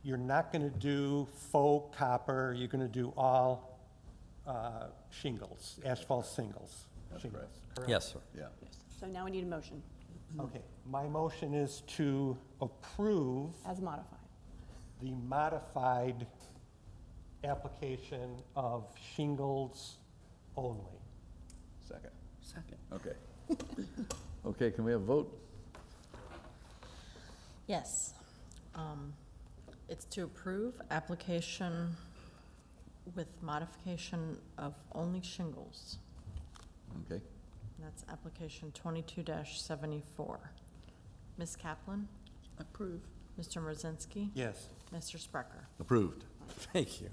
you're not going to do faux copper, you're going to do all shingles, asphalt shingles. Shingles, correct? Yes, sir. Yeah. So now we need a motion Okay, my motion is to approve as modified. the modified application of shingles only. Second. Second. Okay. Okay, can we have a vote? Yes. It's to approve application with modification of only shingles. Okay. And that's application 22-74. Ms. Kaplan? Approve. Mr. Mrozinski? Yes. Mr. Sprecher? Approved. Thank you.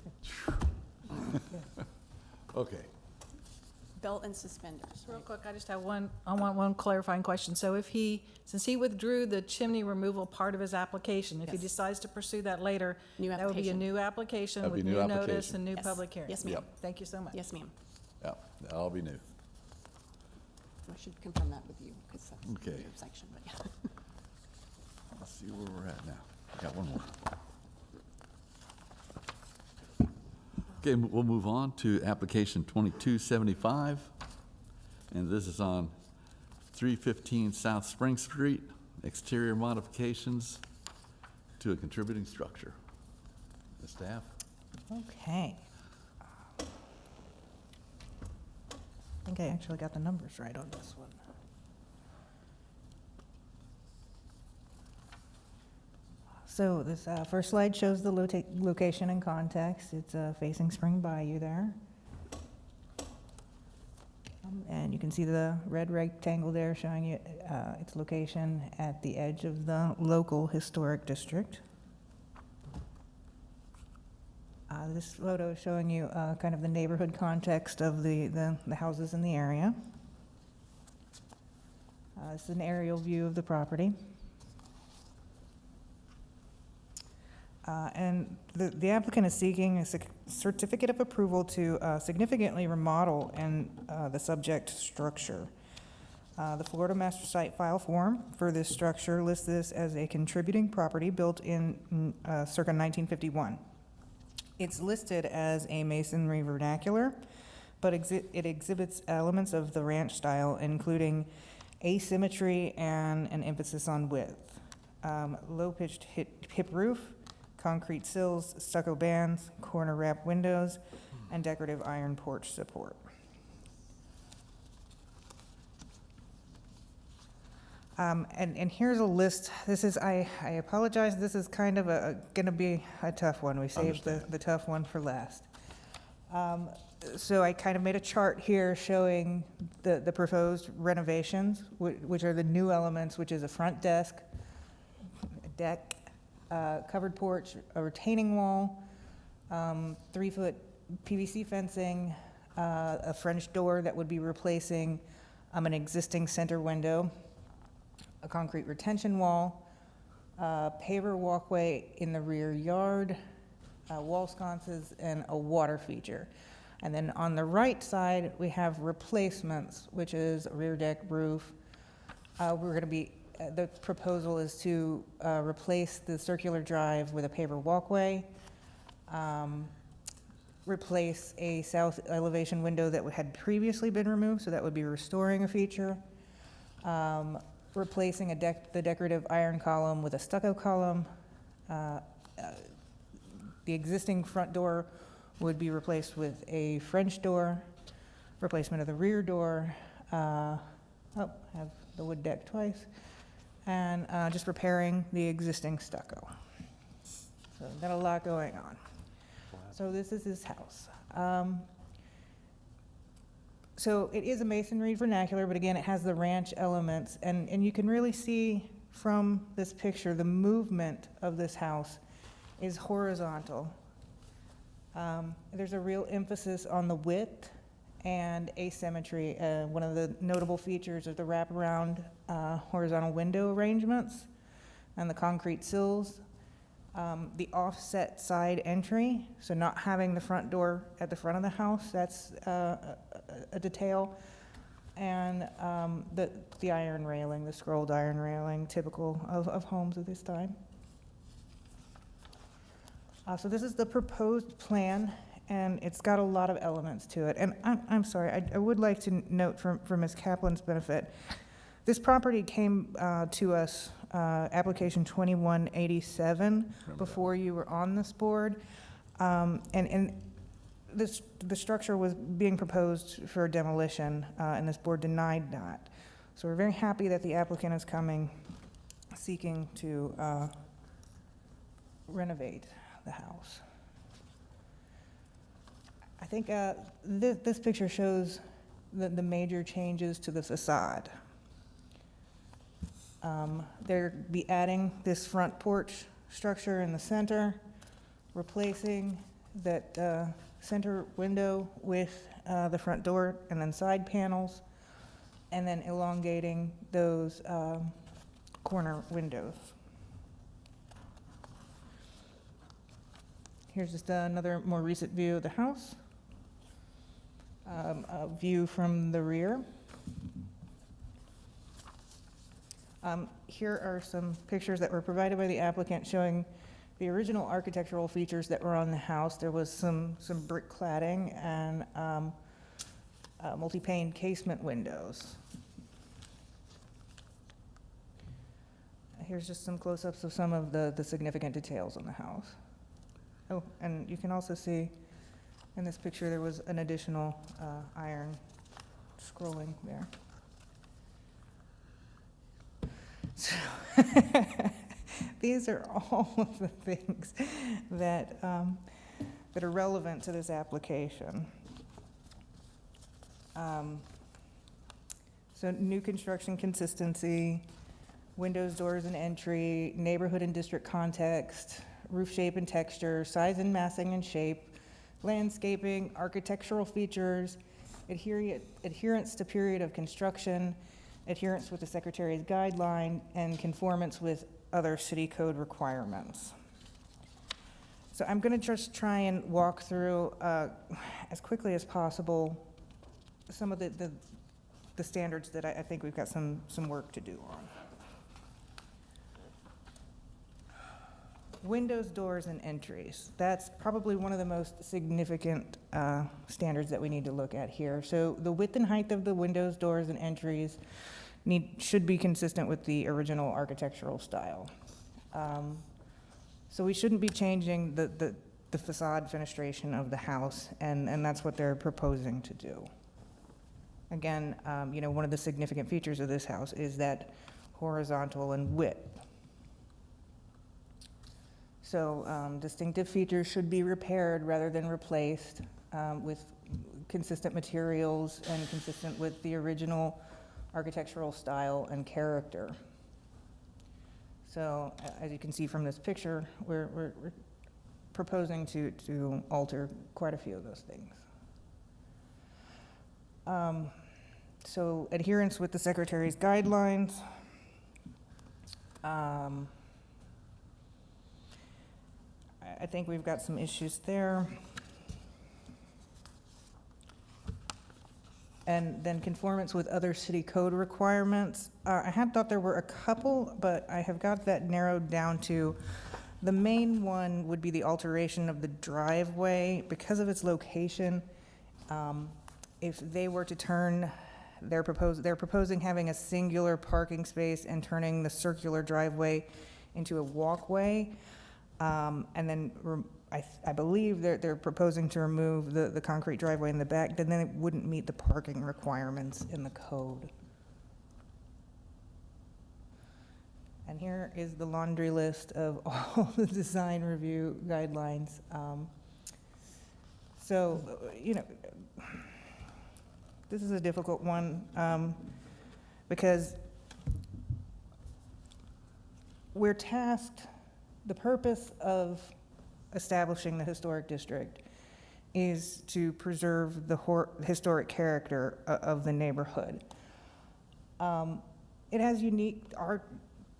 Okay. Belt and suspenders. Real quick, I want one clarifying question. So since he withdrew the chimney removal part of his application, if he Yes. decides to pursue that later, New that would be a application. new application That'd with be new new notice application. and new Yes. public hearing? Yes, ma'am. Yep. Thank you so much. Yes, ma'am. Yeah, that'll be new. I should confirm that with you, because that's Okay. your section, but yeah. Let's see where we're at now. I got one more. Okay, we'll move on to application 2275. And this is on 315 South Spring Street, exterior modifications to a contributing structure. The staff? Okay. I think I actually got the numbers right on this one. So this first slide shows the location and context. It's facing Spring Bayou there. And you can see the red rectangle there showing you its location at the edge of the local historic district. This photo is showing you kind of the neighborhood context of the houses in the area. This is an aerial view of the property. And the applicant is seeking a certificate of approval to significantly remodel the subject structure. The Florida Master Site File Form for this structure lists this as a contributing property built in circa 1951. It's listed as a masonry vernacular, but it exhibits elements of the ranch style, including asymmetry and an emphasis on width. Low-pitched hip roof, concrete sills, stucco bands, corner wrap windows, and decorative iron porch support. And here's a list. This is, I apologize, this is kind of gonna be a tough one. We saved the tough one for last. So I kind of made a chart here showing the proposed renovations, which are the new elements, which is a front desk, a deck, covered porch, a retaining wall, 3-foot PVC fencing, a French door that would be replacing an existing center window, a concrete retention wall, paver walkway in the rear yard, wall sconces, and a water feature. And then on the right side, we have replacements, which is a rear deck roof. The proposal is to replace the circular drive with a paver walkway, replace a south elevation window that had previously been removed, so that would be restoring a feature, replacing the decorative iron column with a stucco column. The existing front door would be replaced with a French door, replacement of the rear door, have the wood deck twice, and just repairing the existing stucco. So got a lot going on. So this is his house. So it is a masonry vernacular, but again, it has the ranch elements, and you can really see from this picture, the movement of this house is horizontal. There's a real emphasis on the width and asymmetry. One of the notable features of the wraparound horizontal window arrangements and the concrete sills. The offset side entry, so not having the front door at the front of the house, that's a detail. And the iron railing, the scrolled iron railing, typical of homes of this time. So this is the proposed plan, and it's got a lot of elements to it. And I'm sorry, I would like to note for Ms. Kaplan's benefit, this property came to us, application 2187, before you were on this board. And the structure was being proposed for demolition, and this board denied that. So we're very happy that the applicant is coming, seeking to renovate the house. I think this picture shows the major changes to the facade. They'll be adding this front porch structure in the center, replacing that center window with the front door and then side panels, and then elongating those corner windows. Here's just another more recent view of the house. A view from the rear. Here are some pictures that were provided by the applicant showing the original architectural features that were on the house. There was some brick cladding and multi-pane casement windows. Here's just some close-ups of some of the significant details on the house. Oh, and you can also see in this picture there was an additional iron scrolling there. So these are all of the things that that are relevant to this application. So new construction consistency, windows, doors, and entry, neighborhood and district context, roof shape and texture, size and massing and shape, landscaping, architectural features, adherence to period of construction, adherence with the Secretary's guideline, and conformance with other city code requirements. So I'm going to just try and walk through as quickly as possible some of the the standards that I think we've got some work to do on. Windows, doors, and entries. That's probably one of the most significant standards that we need to look at here. So the width and height of the windows, doors, and entries should be consistent with the original architectural style. So we shouldn't be changing the facade fenestration of the house, and that's what they're proposing to do. Again, one of the significant features of this house is that horizontal and width. So distinctive features should be repaired rather than replaced with consistent materials and consistent with the original architectural style and character. So as you can see from this picture, we're proposing to alter quite a few of those things. So adherence with the Secretary's guidelines. I think we've got some issues there. And then conformance with other city code requirements. I had thought there were a couple, but I have got that narrowed down to the main one would be the alteration of the driveway. Because of its location, if they were to turn, they're proposing having a singular parking space and turning the circular driveway into a walkway. And then I believe they're proposing to remove the concrete driveway in the back, then it wouldn't meet the parking requirements in the code. And here is the laundry list of all the design review guidelines. So, this is a difficult one because we're tasked, the purpose of establishing the historic district is to preserve the historic character of the neighborhood. It has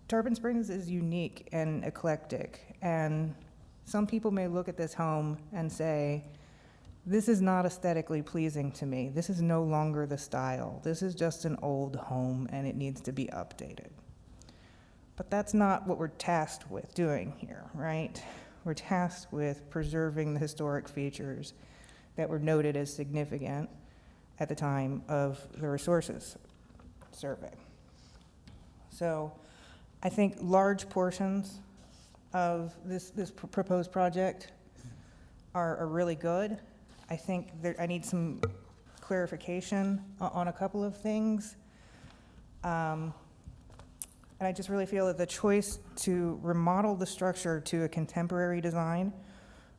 Tarpon Springs is unique and eclectic, and some people may look at this home and say, this is not aesthetically pleasing to me. This is no longer the style. This is just an old home and it needs to be updated. But that's not what we're tasked with doing here, right? We're tasked with preserving the historic features that were noted as significant at the time of the resources survey. So I think large portions of this proposed project are really good. I think I need some clarification on a couple of things. And I just really feel that the choice to remodel the structure to a contemporary design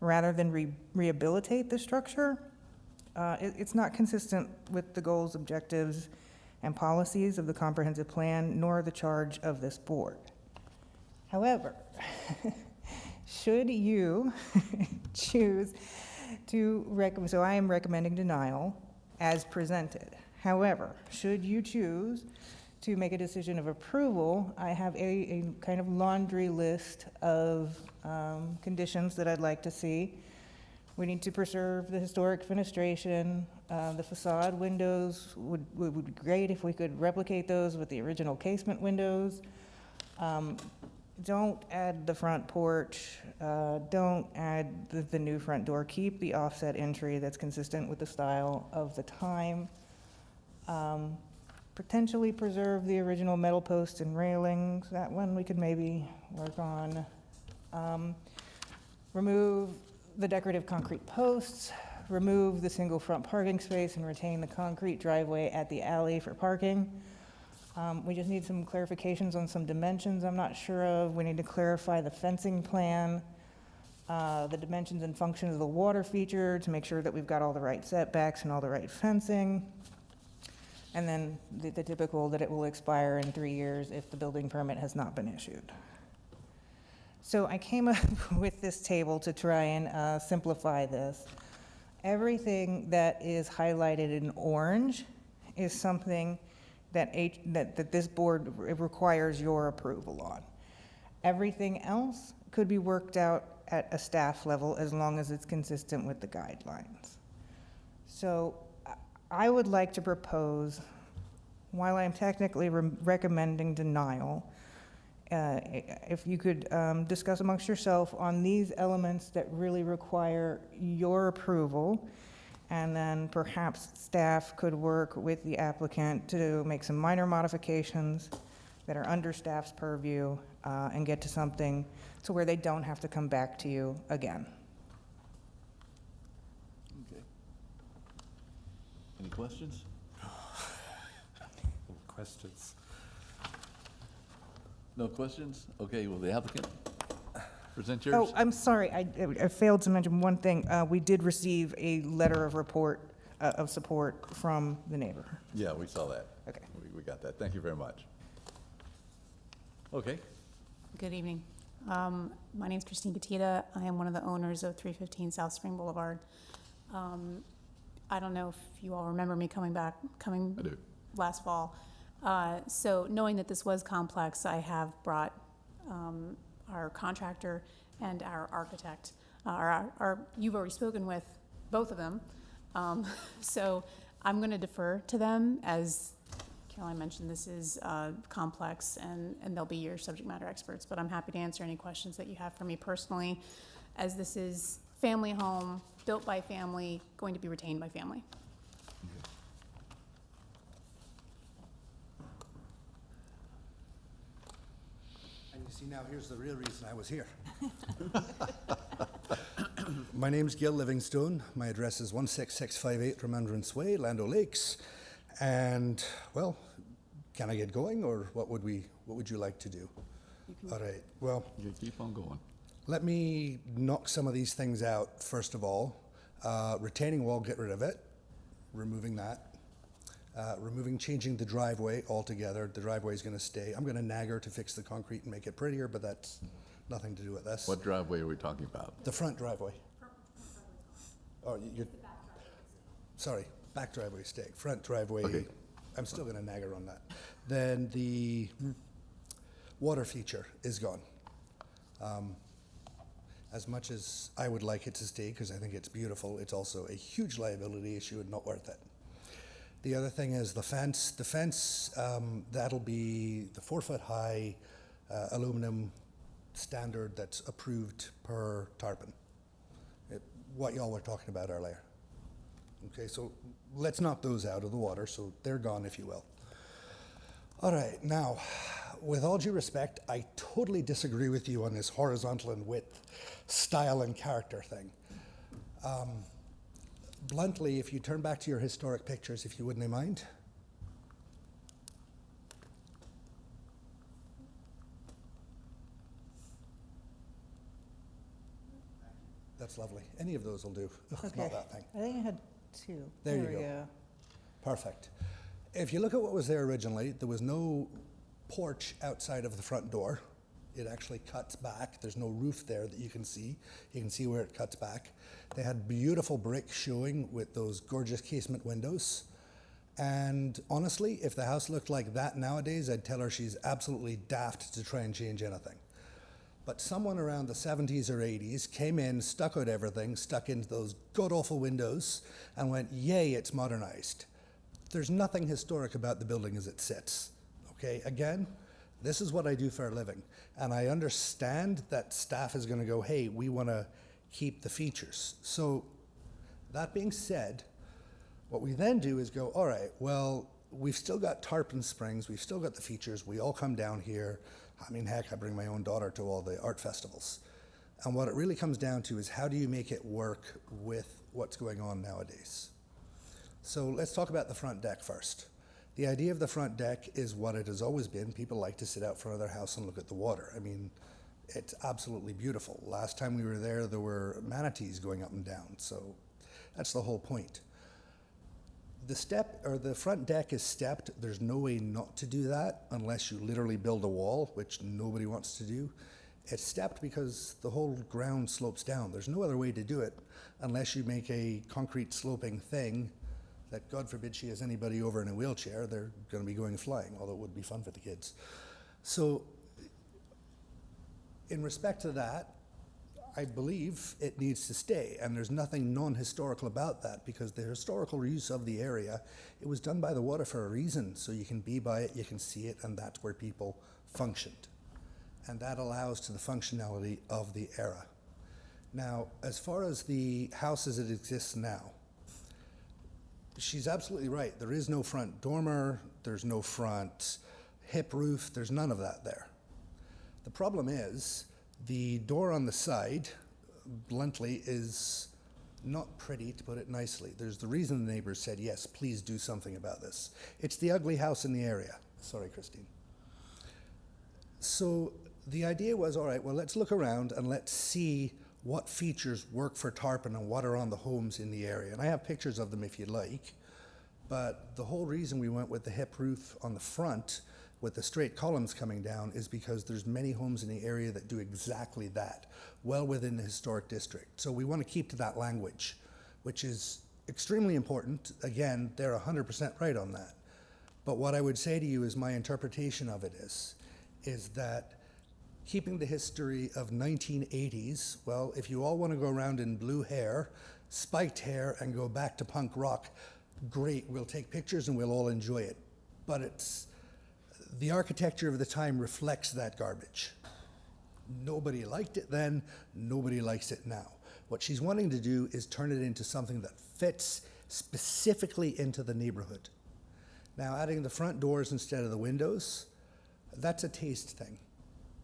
rather than rehabilitate the structure, it's not consistent with the goals, objectives, and policies of the comprehensive plan, nor the charge of this board. However, should you choose to recommend, so I am recommending denial as presented. However, should you choose to make a decision of approval, I have a kind of laundry list of conditions that I'd like to see. We need to preserve the historic fenestration. The facade windows would be great if we could replicate those with the original casement windows. Don't add the front porch. Don't add the new front door. Keep the offset entry that's consistent with the style of the time. Potentially preserve the original metal posts and railings. That one we could maybe work on. Remove the decorative concrete posts. Remove the single front parking space and retain the concrete driveway at the alley for parking. We just need some clarifications on some dimensions I'm not sure of. We need to clarify the fencing plan, the dimensions and functions of the water feature to make sure that we've got all the right setbacks and all the right fencing. And then the typical that it will expire in 3 years if the building permit has not been issued. So I came up with this table to try and simplify this. Everything that is highlighted in orange is something that this board requires your approval on. Everything else could be worked out at a staff level as long as it's consistent with the guidelines. So I would like to propose while I'm technically recommending denial, if you could discuss amongst yourself on these elements that really require your approval, and then perhaps staff could work with the applicant to make some minor modifications that are under staff's purview, and get to something to where they don't have to come back to you again. Okay. Any questions? Questions? No questions? Okay, will the applicant present Oh, yours? I'm sorry, I failed to mention one thing. We did receive a letter of report, of support from the neighbor. Yeah, we saw that. Okay. We got that. Thank you very much. Okay. Good evening. My name's Christine Petita. I am one of the owners of 315 South Spring Boulevard. I don't know if you all remember me coming I do. last fall. So knowing that this was complex, I have brought our contractor and our architect. You've already spoken with both of them. So I'm going to defer to them. As Caroline mentioned, this is complex, and they'll be your subject matter experts, but I'm happy to answer any questions that you have for me personally, as this is family home, built by family, going to be retained by family. And you see, now here's the real reason I was here. My name's Gil Livingstone. My address is 16658 Remembrance Way, Land O'Lakes. And, well, can I get going, or what would you like to do? All right, well, You keep on going. let me knock some of these things out, first of all. Retaining wall, get rid of it, removing that. Changing the driveway altogether. The driveway is going to stay. I'm going to nagger to fix the concrete and make it prettier, but that's nothing to do with this. What driveway are we talking about? The front driveway. Oh, you're, sorry, back driveway stay. Front driveway, Okay. I'm still going to nagger on that. Then the water feature is gone. As much as I would like it to stay, because I think it's beautiful, it's also a huge liability issue and not worth it. The other thing is the fence. The fence, that'll be the 4-foot-high aluminum standard that's approved per tarpon. What y'all were talking about earlier. Okay, so let's knock those out of the water, so they're gone, if you will. All right, now, with all due respect, I totally disagree with you on this horizontal and width, style and character thing. Bluntly, if you turn back to your historic pictures, if you wouldn't mind. That's lovely. Any of those will do. Ugh, Okay. Not that thing. I think I had two. There you we go. Perfect. If you look at what was there originally, there was no porch outside of the front door. It actually cuts back. There's no roof there that you can see. You can see where it cuts back. They had beautiful brick showing with those gorgeous casement windows. And honestly, if the house looked like that nowadays, I'd tell her she's absolutely daft to try and change anything. But someone around the 70s or 80s came in, stuck out everything, stuck into those god-awful windows, and went, yay, it's modernized. There's nothing historic about the building as it sits. Okay, again, this is what I do for a living. And I understand that staff is going to go, hey, we want to keep the features. So that being said, what we then do is go, all right, well, we've still got tarpon springs, we've still got the features, we all come down here. I mean, heck, I bring my own daughter to all the art festivals. And what it really comes down to is how do you make it work with what's going on nowadays? So let's talk about the front deck first. The idea of the front deck is what it has always been. People like to sit out front of their house and look at the water. I mean, it's absolutely beautiful. Last time we were there were manatees going up and down. So that's the whole point. The step, or the front deck is stepped. There's no way not to do that unless you literally build a wall, which nobody wants to do. It's stepped because the whole ground slopes down. There's no other way to do it unless you make a concrete sloping thing that, God forbid she has anybody over in a wheelchair, they're going to be going flying, although it would be fun for the kids. So in respect to that, I believe it needs to stay, and there's nothing non-historical about that, because the historical use of the area, it was done by the water for a reason, so you can be by it, you can see it, and that's where people functioned. And that allows to the functionality of the era. Now, as far as the house as it exists now, she's absolutely right. There is no front dormer, there's no front hip roof, there's none of that there. The problem is, the door on the side, bluntly, is not pretty, to put it nicely. There's the reason the neighbors said, yes, please do something about this. It's the ugly house in the area. Sorry, Christine. So the idea was, all right, well, let's look around and let's see what features work for tarpon and what are on the homes in the area. And I have pictures of them if you'd like. But the whole reason we went with the hip roof on the front with the straight columns coming down is because there's many homes in the area that do exactly that, well within the historic district. So we want to keep to that language, which is extremely important. Again, they're 100% right on that. But what I would say to you is my interpretation of it is that keeping the history of 1980s, well, if you all want to go around in blue hair, spiked hair, and go back to punk rock, great, we'll take pictures and we'll all enjoy it. But the architecture of the time reflects that garbage. Nobody liked it then, nobody likes it now. What she's wanting to do is turn it into something that fits specifically into the neighborhood. Now, adding the front doors instead of the windows, that's a taste thing,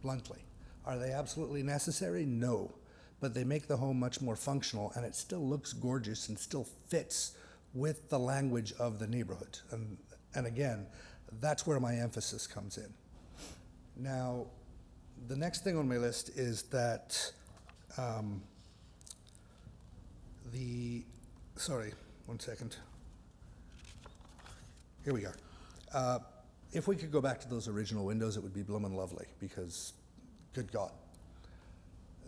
bluntly. Are they absolutely necessary? No. But they make the home much more functional, and it still looks gorgeous and still fits with the language of the neighborhood. And again, that's where my emphasis comes in. Now, the next thing on my list is that sorry, one second. Here we are. If we could go back to those original windows, it would be bloomin' lovely, because good God.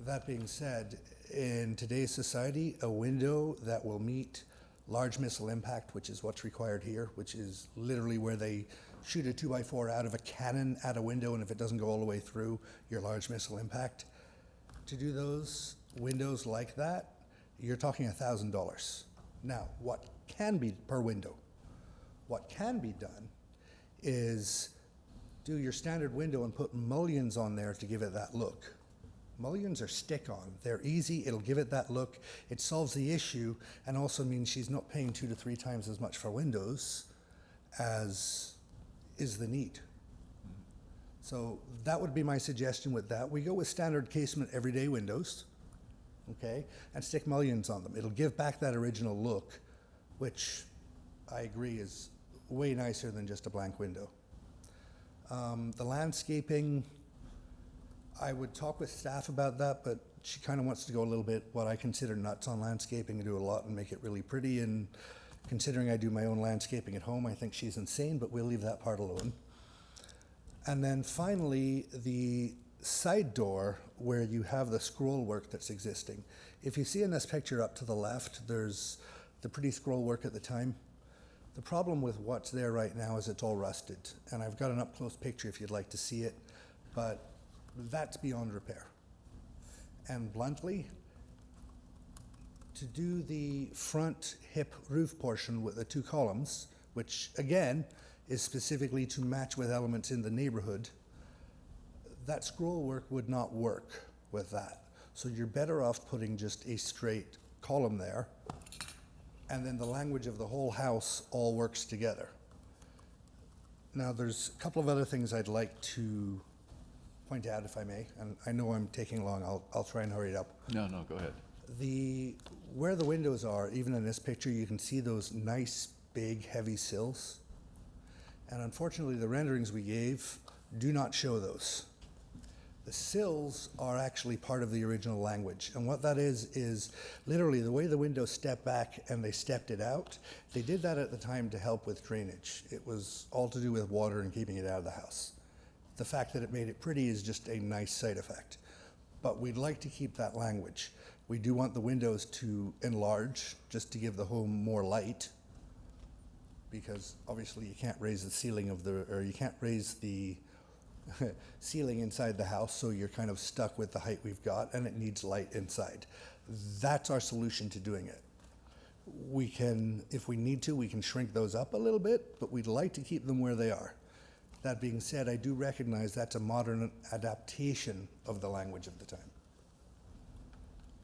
That being said, in today's society, a window that will meet large missile impact, which is what's required here, which is literally where they shoot a 2x4 out of a cannon at a window, and if it doesn't go all the way through, your large missile impact. To do those windows like that, you're talking $1,000. Now, what can be per window? What can be done is do your standard window and put mullions on there to give it that look. Mullions are stick-on. They're easy, it'll give it that look. It solves the issue and also means she's not paying 2 to 3 times as much for windows as is the need. So that would be my suggestion with that. We go with standard casement everyday windows, okay, and stick mullions on them. It'll give back that original look, which I agree is way nicer than just a blank window. The landscaping, I would talk with staff about that, but she kind of wants to go a little bit what I consider nuts on landscaping and do a lot and make it really pretty. And considering I do my own landscaping at home, I think she's insane, but we'll leave that part alone. And then finally, the side door where you have the scroll work that's existing. If you see in this picture up to the left, there's the pretty scroll work at the time. The problem with what's there right now is it's all rusted. And I've got an up-close picture if you'd like to see it, but that's beyond repair. And bluntly, to do the front hip roof portion with the 2 columns, which again is specifically to match with elements in the neighborhood, that scroll work would not work with that. So you're better off putting just a straight column there, and then the language of the whole house all works together. Now, there's a couple of other things I'd like to point out, if I may, and I know I'm taking long, I'll try and hurry it up. No, go ahead. Where the windows are, even in this picture, you can see those nice, big, heavy sills. And unfortunately, the renderings we gave do not show those. The sills are actually part of the original language. And what that is literally the way the windows step back and they stepped it out. They did that at the time to help with drainage. It was all to do with water and keeping it out of the house. The fact that it made it pretty is just a nice side effect. But we'd like to keep that language. We do want the windows to enlarge just to give the home more light, because obviously you can't raise the ceiling of or you can't raise the ceiling inside the house, so you're kind of stuck with the height we've got, and it needs light inside. That's our solution to doing it. We can, if we need to, we can shrink those up a little bit, but we'd like to keep them where they are. That being said, I do recognize that's a modern adaptation of the language of the time.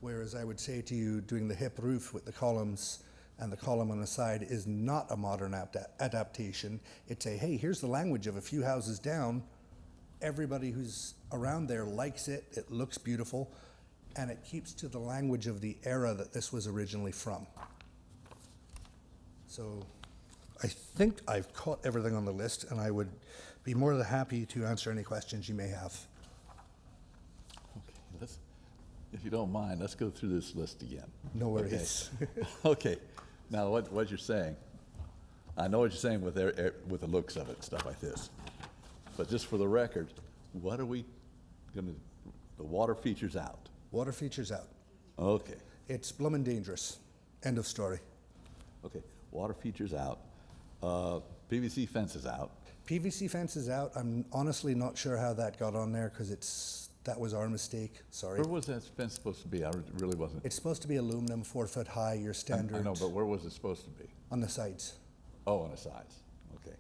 Whereas I would say to you, doing the hip roof with the columns and the column on the side is not a modern adaptation. It's a, hey, here's the language of a few houses down. Everybody who's around there likes it. It looks beautiful. And it keeps to the language of the era that this was originally from. So I think I've caught everything on the list, and I would be more than happy to answer any questions you may have. Okay, if you don't mind, let's go through this list again. No worries. Okay. Okay. Now, what you're saying, I know what you're saying with the looks of it, stuff like this. But just for the record, what are we going to, the water features out? Water features out. Okay. It's bloomin' dangerous. End of story. Okay, water features out. PVC fence is out. PVC fence is out. I'm honestly not sure how that got on there because that was our mistake. Sorry. Where was that fence supposed to be? I really wasn't. It's supposed to be aluminum, 4 foot high, your standard. I know, but where was it supposed to be? On the sides. Oh, on the sides. Okay.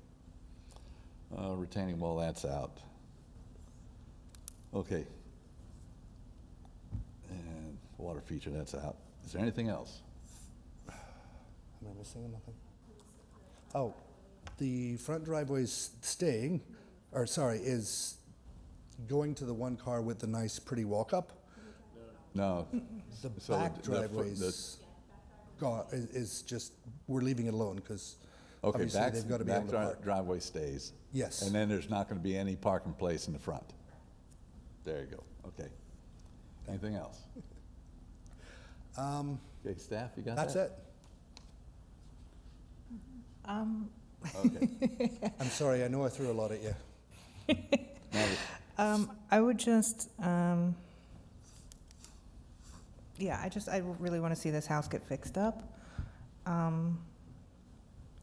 Retaining wall, that's out. Okay. And water feature, that's out. Is there anything else? Am I missing anything? Oh, the front driveway's staying, or sorry, is going to the one car with the nice, pretty walk-up. No. The So back the driveway's gone, is just, we're leaving it alone because Okay, obviously they've got to be able to park. driveway stays. Yes. And then there's not going to be any parking place in the front. There you go. Okay. Anything else? Okay, staff, you got that? That's it. Okay. I'm sorry, I know I threw a lot at you. I would just, yeah, I really want to see this house get fixed up.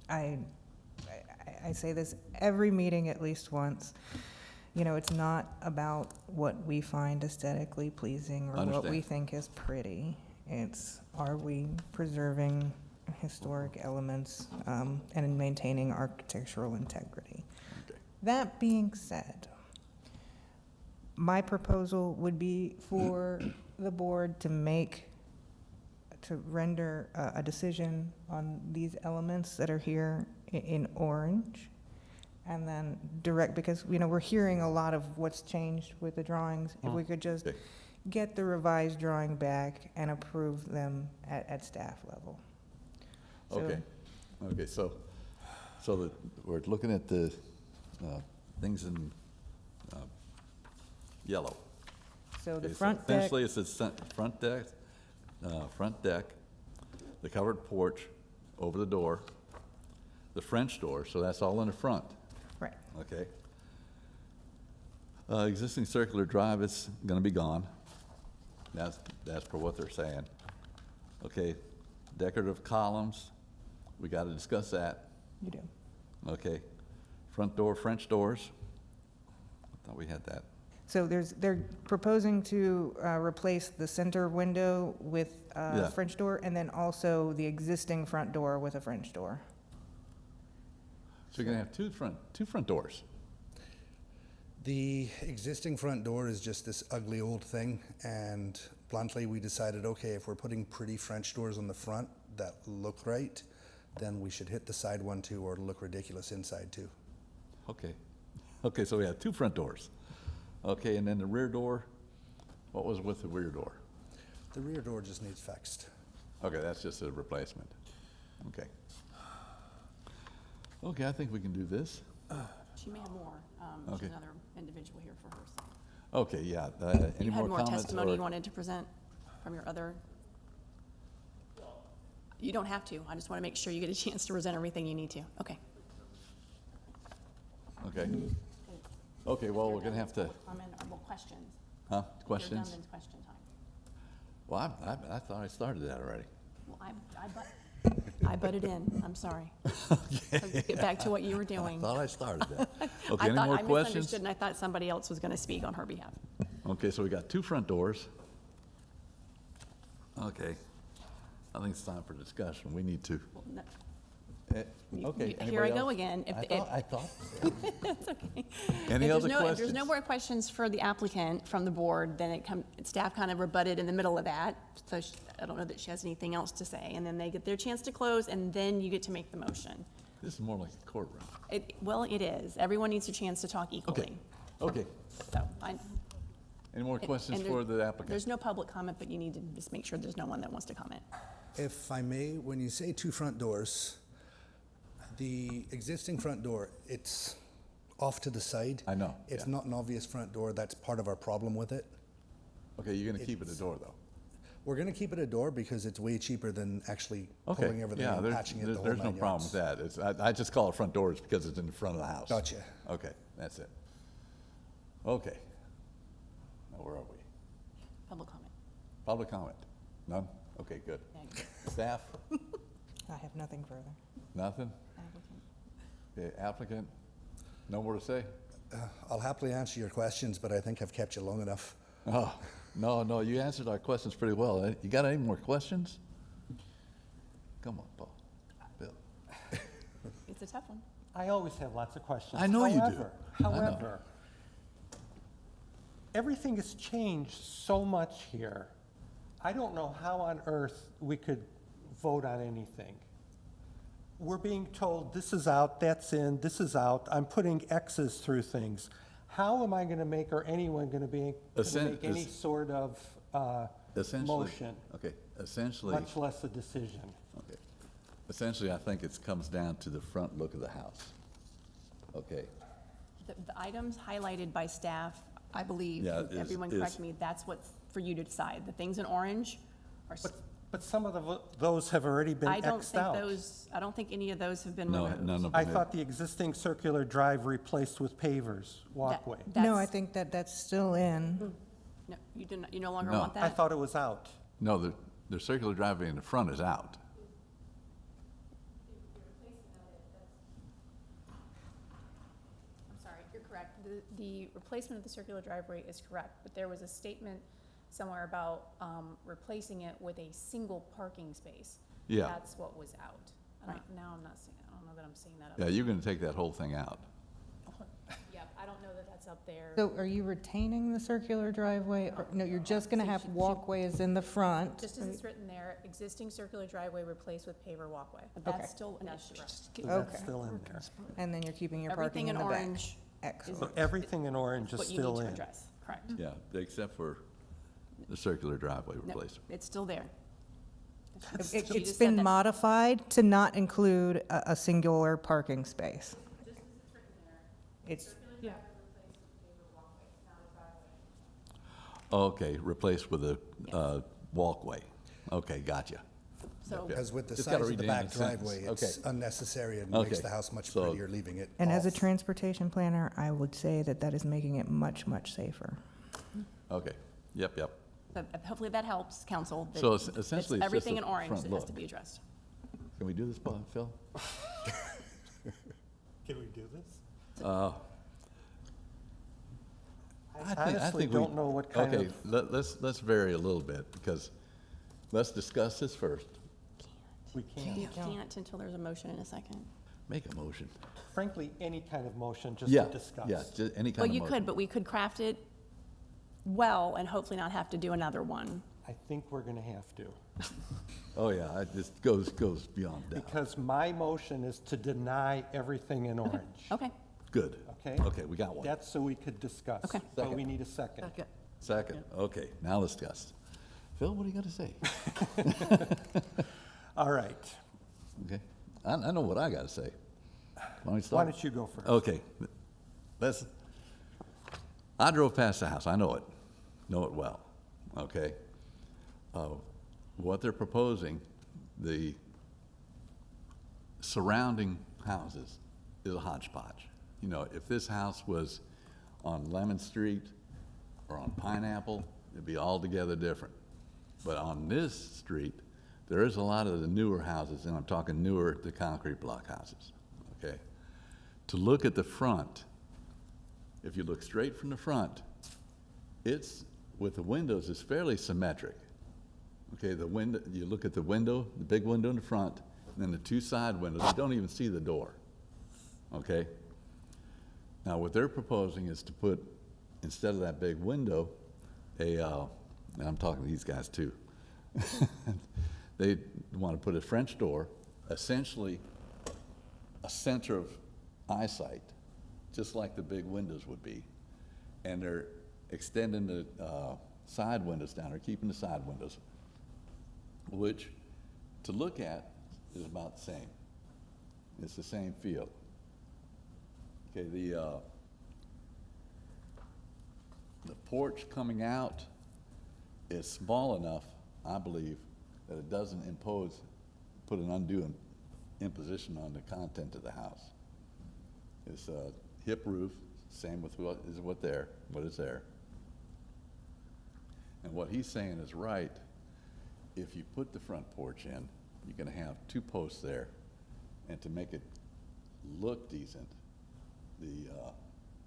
I say this every meeting at least once. You know, it's not about what we find aesthetically pleasing or what we think is pretty. It's, are we preserving historic elements and maintaining architectural integrity? Okay. That being said, my proposal would be for the board to render a decision on these elements that are here in orange, and then direct, because, you know, we're hearing a lot of what's changed with the drawings. If we could just Okay. get the revised drawing back and approve them at staff level. So- Okay. Okay, so we're looking at the things in yellow. So the Okay, front deck, Essentially, it says front deck, the covered porch over the door, the French door, so that's all in the front, right, okay? Existing circular drive is gonna be gone. That's for what they're saying. Okay, decorative columns, we gotta discuss that, you do. okay? Front door, French doors, I thought we had that. So they're proposing to replace the center window with Yeah. a French door, and then also the existing front door with a French door. So you're gonna have two front doors. The existing front door is just this ugly old thing, and bluntly, we decided, okay, if we're putting pretty French doors on the front that look right, then we should hit the side one too, or it'll look ridiculous inside too. Okay. Okay, so we have two front doors. Okay, and then the rear door, what was with the rear door? The rear door just needs fixed. Okay, that's just a replacement. Okay. Okay, I think we can do this. She may have more. Okay. She's another individual here for hers. Okay, yeah. Any You had more more comments? testimony or- you wanted to present from your other? You don't have to. I just want to make sure you get a chance to present everything you need to. Okay. Okay. Okay, well, we're gonna have to, Questions. huh, You're questions? done, then it's question time. Well, I thought I started that already. Well, I butted in, I'm sorry. Get back to what you were doing. Thought I started that. I Okay, any thought more I questions? misunderstood, and I thought somebody else was going to speak on her behalf. Okay, so we got 2 front doors. Okay, I think it's time for discussion. We need to. Well, no, Okay. Here I anybody go else? again. I thought. It's okay. Any If other there's no- If there's questions? no more questions for the applicant from the board, then staff kind of rebutted in the middle of that. So I don't know that she has anything else to say. And then they get their chance to close, and then you get to make the motion. This is more like a courtroom. Well, it is. Everyone needs a chance to talk equally. Okay. So, Any more questions and for the applicant? there's no public comment, but you need to just make sure there's no one that wants to comment. If I may, when you say 2 front doors, the existing front door, it's off to the side. I know, It's yeah. not an obvious front door. That's part of our problem with it. Okay, you're gonna keep it a door, though? We're gonna keep it a door because it's way cheaper than actually Okay, pulling everything yeah, and patching it the whole there's no 9 problem yards. with that. I just call it front doors because it's in the front of the house. Gotcha. Okay, that's it. Okay. Now, where are we? Public comment. Public comment? None? Okay, good. Staff? I have nothing further. Nothing? Applicant. Okay, applicant? No more to say? I'll happily answer your questions, but I think I've kept you long enough. Oh, no, you answered our questions pretty well. You got any more questions? Come on, Paul. Bill. It's a tough one. I always have lots of questions. I know you do. I know. However, everything has changed so much here. I don't know how on earth we could vote on anything. We're being told this is out, that's in, this is out. I'm putting X's through things. How am I going to make, or anyone going to be able to Essen- make any es- sort of Essentially. motion, Okay, essentially. much less a decision? Okay. Essentially, I think it comes down to the front look of the house. Okay, The items highlighted by staff, I believe, Yeah, and everyone correct me, that's what's for you to decide. The things in orange are, But some of those have already been I don't Xed think out. I don't think any of those have been no, removed. none of them. I have- thought the existing circular drive replaced with pavers walkway. No, I think that's still in. No, you do not, you no longer No. want that? I thought it was out. No, the circular driveway in the front is out. I'm sorry, you're correct. The replacement of the circular driveway is correct, but there was a statement somewhere about replacing it with a single parking space. Yeah. That's what was out. I don't- Now I'm not seeing, I don't know that I'm seeing that up. Yeah, you're gonna take that whole thing out. Yeah, I don't know that that's up there. So are you retaining the circular driveway? Or, no, you're just gonna have walkways in the front? Just as it's written there, existing circular driveway replaced with paver walkway. But that's Okay. still an That's issue. correct. So that's Okay. still in there. And then you're keeping your Everything parking in in the back? orange Excellent. So everything in orange is what you need still to in. address, correct. Yeah, except for the circular driveway No, replacement. it's still there. It's You just said been that. modified to not include a singular parking space. It's, Okay, replaced with a walkway. Okay, gotcha. So, Because with the Just gotta size of the read the back end of the sentence. driveway, it's Okay. unnecessary and Okay. makes the house much So- prettier leaving it and as a off. transportation planner, I would say that is making it much, much safer. Okay, yep. hopefully that helps, council. that So essentially, it's just everything a in orange front that has to look. be addressed. Can we do this, Phil? Can we do this? I honestly think we- don't know what kind Okay, of- let's vary a little bit, because let's discuss this first. We can't. You can't until there's a motion in a second. Make a motion. Frankly, any kind of motion just Yeah, to discuss. yeah, any kind Well, of you motion. could, but we could craft it well and hopefully not have to do another one. I think we're going to have to. Oh, yeah, it just goes beyond doubt. Because my motion is to deny everything in orange. Okay. Good. Okay? Okay, we got one. That's so we could discuss. Okay. But Second. we need a second. Second, okay, now let's discuss. Phil, what are you gonna say? All right. Okay, I know what I gotta say. Why don't we Why start? don't you go first? Okay, I drove past the house, I know it well, okay? What they're proposing, the surrounding houses is a hodgepodge. You know, if this house was on Lemon Street or on Pineapple, it'd be altogether different. But on this street, there is a lot of the newer houses, and I'm talking newer, the concrete block houses, okay? To look at the front, if you look straight from the front, it's, with the windows, it's fairly symmetric. Okay, the window, you look at the window, the big window in the front, and then the two side windows, you don't even see the door, okay? Now, what they're proposing is to put, instead of that big window, and I'm talking to these guys too, they want to put a French door, essentially a center of eyesight, just like the big windows would be. And they're extending the side windows down, or keeping the side windows, which to look at is about the same. It's the same feel. Okay, the porch coming out is small enough, I believe, that it doesn't put an undue imposition on the content of the house. It's a hip roof, same with what is there. And what he's saying is right. If you put the front porch in, you're gonna have two posts there, and to make it look decent,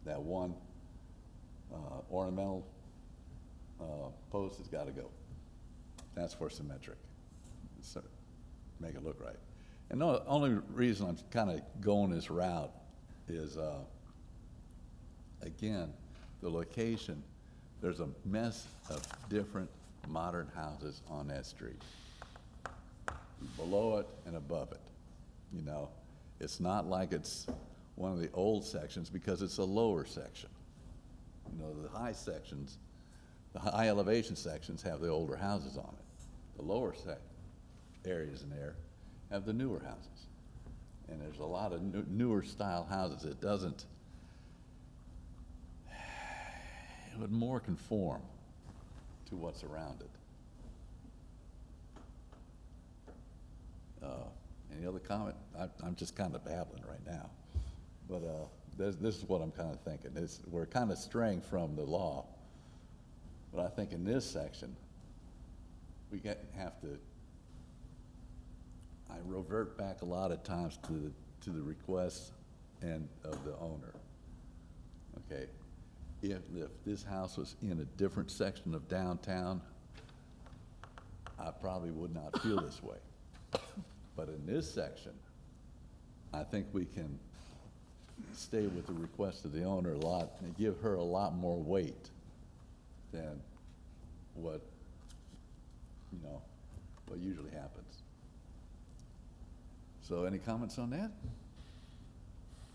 that one ornamental post has got to go. That's for symmetric, so make it look right. And the only reason I'm kind of going this route is, again, the location. There's a mess of different modern houses on that street, below it and above it. You know, it's not like it's one of the old sections, because it's a lower section. You know, the high sections, the high elevation sections have the older houses on it. The lower areas in there have the newer houses. And there's a lot of newer style houses. It would more conform to what's around it. Any other comment? I'm just kind of babbling right now. But this is what I'm kind of thinking. We're kind of straying from the law. But I think in this section, we have to, I revert back a lot of times to the requests and of the owner. Okay, if this house was in a different section of downtown, I probably would not feel this way. But in this section, I think we can stay with the request of the owner a lot and give her a lot more weight than what usually happens. So any comments on that?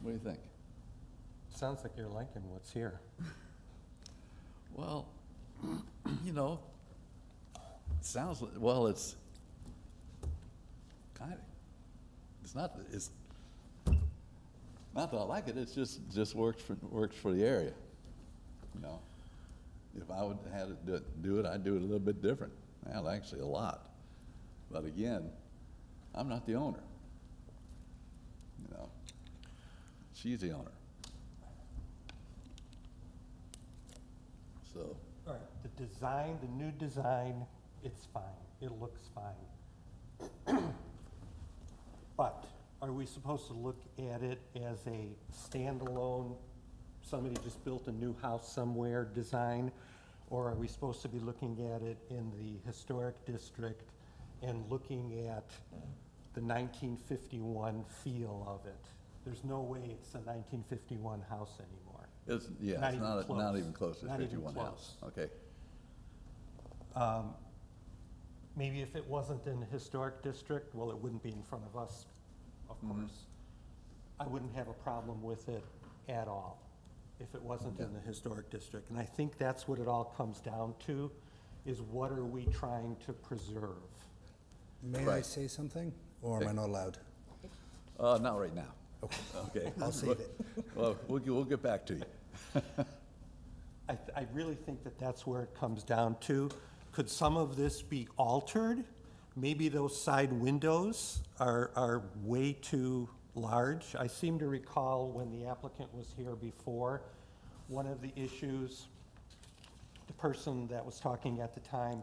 What do you think? Sounds like you're liking what's here. Well, sounds like, well, it's kind of, it's not that I like it, it's just works for the area, you know. If I would have to do it, I'd do it a little bit different. Well, actually a lot. But again, I'm not the owner, you know. She's the owner. So. All right, the new design, it's fine. It looks fine. But are we supposed to look at it as a standalone, somebody just built a new house somewhere design? Or are we supposed to be looking at it in the historic district and looking at the 1951 feel of it? There's no way it's a 1951 house anymore. It's not even close to a 51 house. Okay. Maybe if it wasn't in the historic district, well, it wouldn't be in front of us, of course. I wouldn't have a problem with it at all if it wasn't in the historic district. And I think that's what it all comes down to, is what are we trying to preserve? May I say something, or am I not allowed? Not right now. Okay. I'll save it. Well, we'll get back to you. I really think that that's where it comes down to. Could some of this be altered? Maybe those side windows are way too large. I seem to recall when the applicant was here before, one of the issues, the person that was talking at the time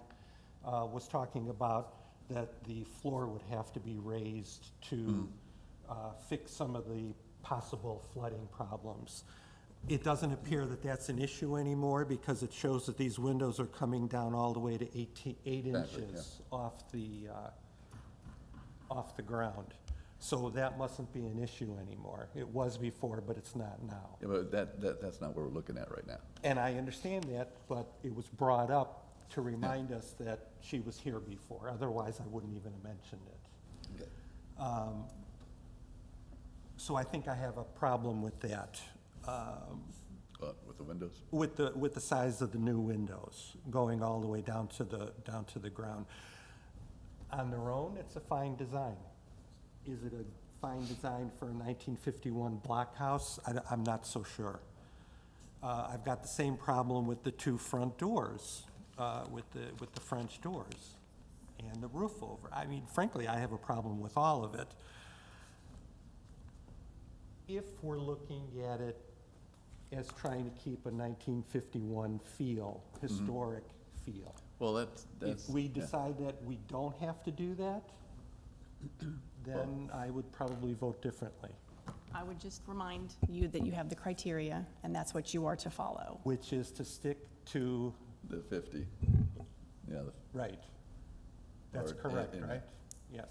was talking about that the floor would have to be raised to fix some of the possible flooding problems. It doesn't appear that that's an issue anymore because it shows that these windows are coming down all the way to 8 inches off the ground. So that mustn't be an issue anymore. It was before, but it's not now. Yeah, but that's not what we're looking at right now. And I understand that, but it was brought up to remind us that she was here before. Otherwise, I wouldn't even have mentioned it. Okay. So I think I have a problem with that. With the windows? With the size of the new windows, going all the way down to the ground. On their own, it's a fine design. Is it a fine design for a 1951 blockhouse? I'm not so sure. I've got the same problem with the two front doors, with the French doors and the roof over. I mean, frankly, I have a problem with all of it. If we're looking at it as trying to keep a 1951 feel, historic feel. Well, that's. If we decide that we don't have to do that, then I would probably vote differently. I would just remind you that you have the criteria, and that's what you are to follow. Which is to stick to, The 50. Yeah. right. That's Or- correct, and- right? Yes.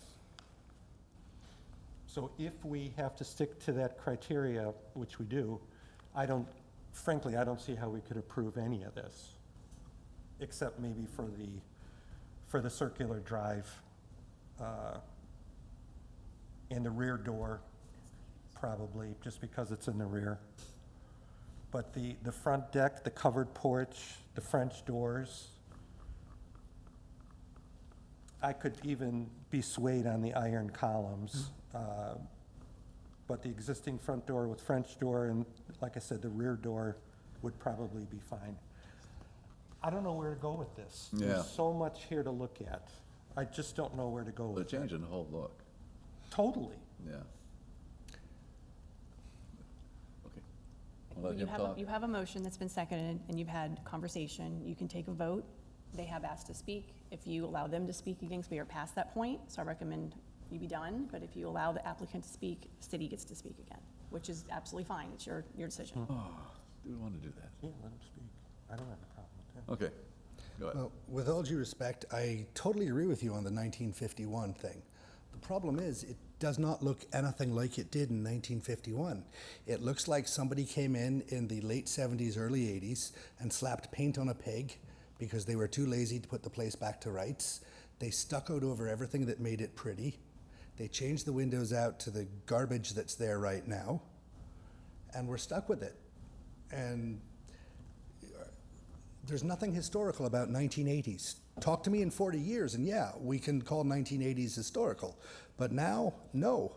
So if we have to stick to that criteria, which we do, frankly, I don't see how we could approve any of this, except maybe for the circular drive, and the rear door, probably, just because it's in the rear. But the front deck, the covered porch, the French doors, I could even be swayed on the iron columns. But the existing front door with French door and, like I said, the rear door would probably be fine. I don't know where to go with this. Yeah. There's so much here to look at. I just don't know where to go They're with it. changing the whole look. Totally. Yeah. Okay. I'll let him talk. You have a motion that's been seconded, and you've had conversation. You can take a vote. They have asked to speak. If you allow them to speak against, we are past that point, so I recommend you be done. But if you allow the applicant to speak, city gets to speak again, which is absolutely fine. It's your decision. Oh, do we want to do that? Yeah, let them speak. I don't have a problem with that. Okay. Go ahead. Well, with all due respect, I totally agree with you on the 1951 thing. The problem is, it does not look anything like it did in 1951. It looks like somebody came in the late 70s, early 80s, and slapped paint on a pig because they were too lazy to put the place back to rights. They stuccoed over everything that made it pretty. They changed the windows out to the garbage that's there right now, and we're stuck with it. And there's nothing historical about 1980s. Talk to me in 40 years, and yeah, we can call 1980s historical. But now, no.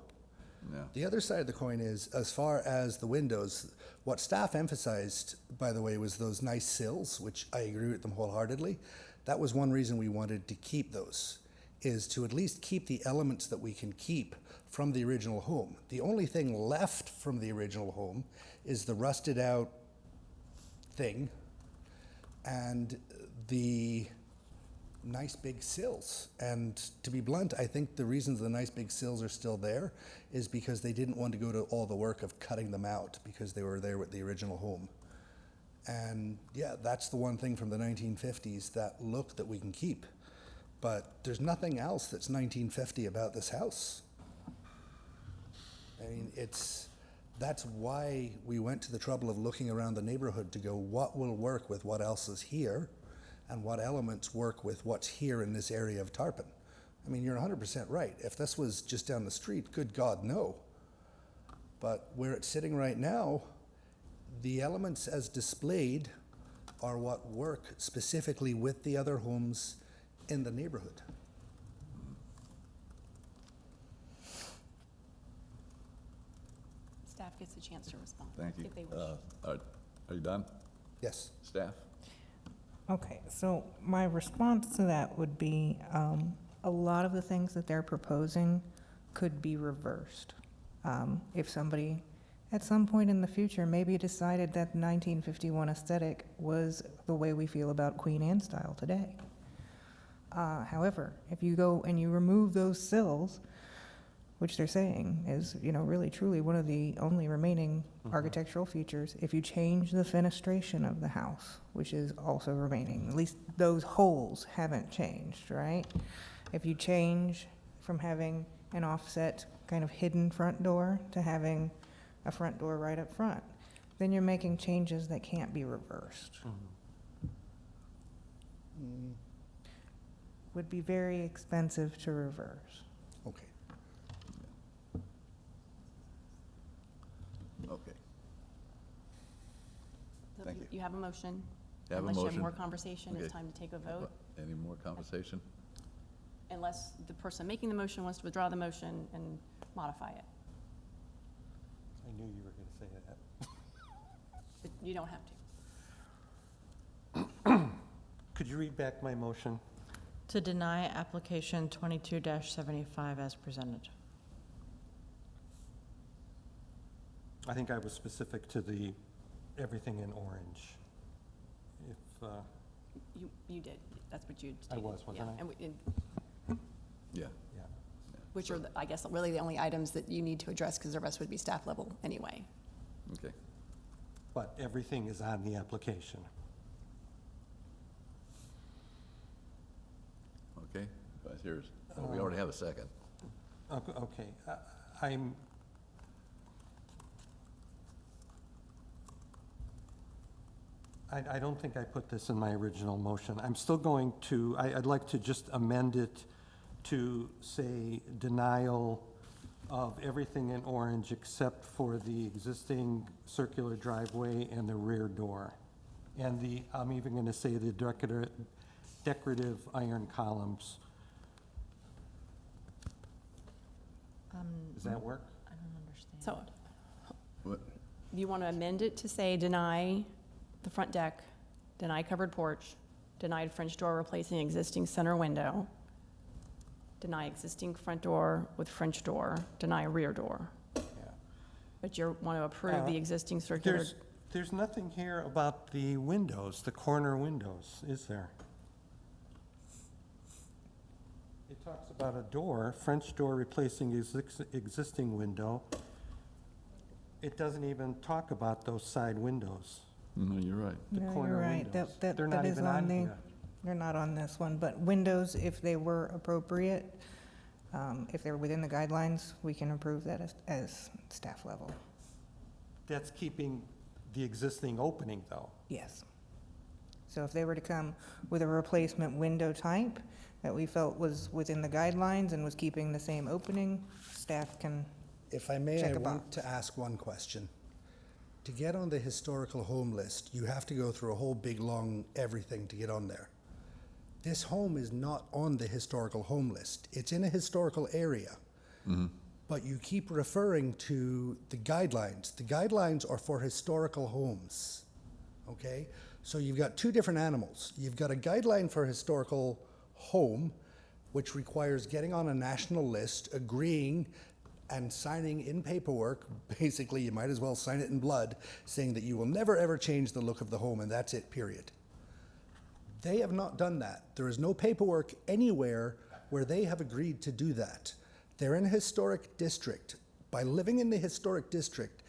Yeah. The other side of the coin is, as far as the windows, what staff emphasized, by the way, was those nice sills, which I agree with them wholeheartedly. That was one reason we wanted to keep those, is to at least keep the elements that we can keep from the original home. The only thing left from the original home is the rusted out thing and the nice big sills. And to be blunt, I think the reason the nice big sills are still there is because they didn't want to go to all the work of cutting them out because they were there with the original home. And yeah, that's the one thing from the 1950s, that look that we can keep. But there's nothing else that's 1950 about this house. I mean, that's why we went to the trouble of looking around the neighborhood to go, what will work with what else is here, and what elements work with what's here in this area of Tarpon. I mean, you're 100% right. If this was just down the street, good God, no. But where it's sitting right now, the elements as displayed are what work specifically with the other homes in the neighborhood. Staff gets a chance to respond. Thank you. If they wish. Are you done, Yes. staff? Okay, so my response to that would be, a lot of the things that they're proposing could be reversed. If somebody, at some point in the future, maybe decided that 1951 aesthetic was the way we feel about Queen Anne style today. However, if you go and you remove those sills, which they're saying is, really truly one of the only remaining architectural features, if you change the fenestration of the house, which is also remaining, at least those holes haven't changed, right? If you change from having an offset kind of hidden front door to having a front door right up front, then you're making changes that can't be reversed. Would be very expensive to reverse. Okay. Okay. So Thank you. You have a motion? You have a Unless you have motion. more conversation, it's Okay. time to take a vote. Any more conversation? Unless the person making the motion wants to withdraw the motion and modify it. I knew you were going to say that. But you don't have to. Could you read back my motion? To deny application 22-75 as presented. I think I was specific to the everything in orange. If, You did. That's what you I stated. was, wasn't Yeah, I? and Yeah. yeah. which are, I guess, really the only items that you need to address, because the rest would be staff level anyway. Okay. But everything is on the application. Okay. Here's, we already have a second. Okay, I don't think I put this in my original motion. I'm still going to, I'd like to just amend it to say denial of everything in orange except for the existing circular driveway and the rear door. And I'm even gonna say the decorative iron columns. Does that work? I don't understand. So What? you want to amend it to say deny the front deck, deny covered porch, denied French door replacing existing center window, deny existing front door with French door, deny rear door. Yeah. But you want to approve the existing circular. There's nothing here about the windows, the corner windows, is there? It talks about a door, French door replacing existing window. It doesn't even talk about those side windows. No, you're right. The No, corner you're right. windows. That They're not is even on on the- here. They're not on this one, but windows, if they were appropriate, if they were within the guidelines, we can approve that as staff level. That's keeping the existing opening, though. Yes. So if they were to come with a replacement window type that we felt was within the guidelines and was keeping the same opening, staff can, If I may, Check I a want box. to ask one question. To get on the historical home list, you have to go through a whole big, long everything to get on there. This home is not on the historical home list. It's in a historical area. But you keep referring to the guidelines. The guidelines are for historical homes, okay? So you've got two different animals. You've got a guideline for historical home, which requires getting on a national list, agreeing and signing in paperwork, basically you might as well sign it in blood, saying that you will never ever change the look of the home and that's it, period. They have not done that. There is no paperwork anywhere where they have agreed to do that. They're in a historic district. By living in the historic district,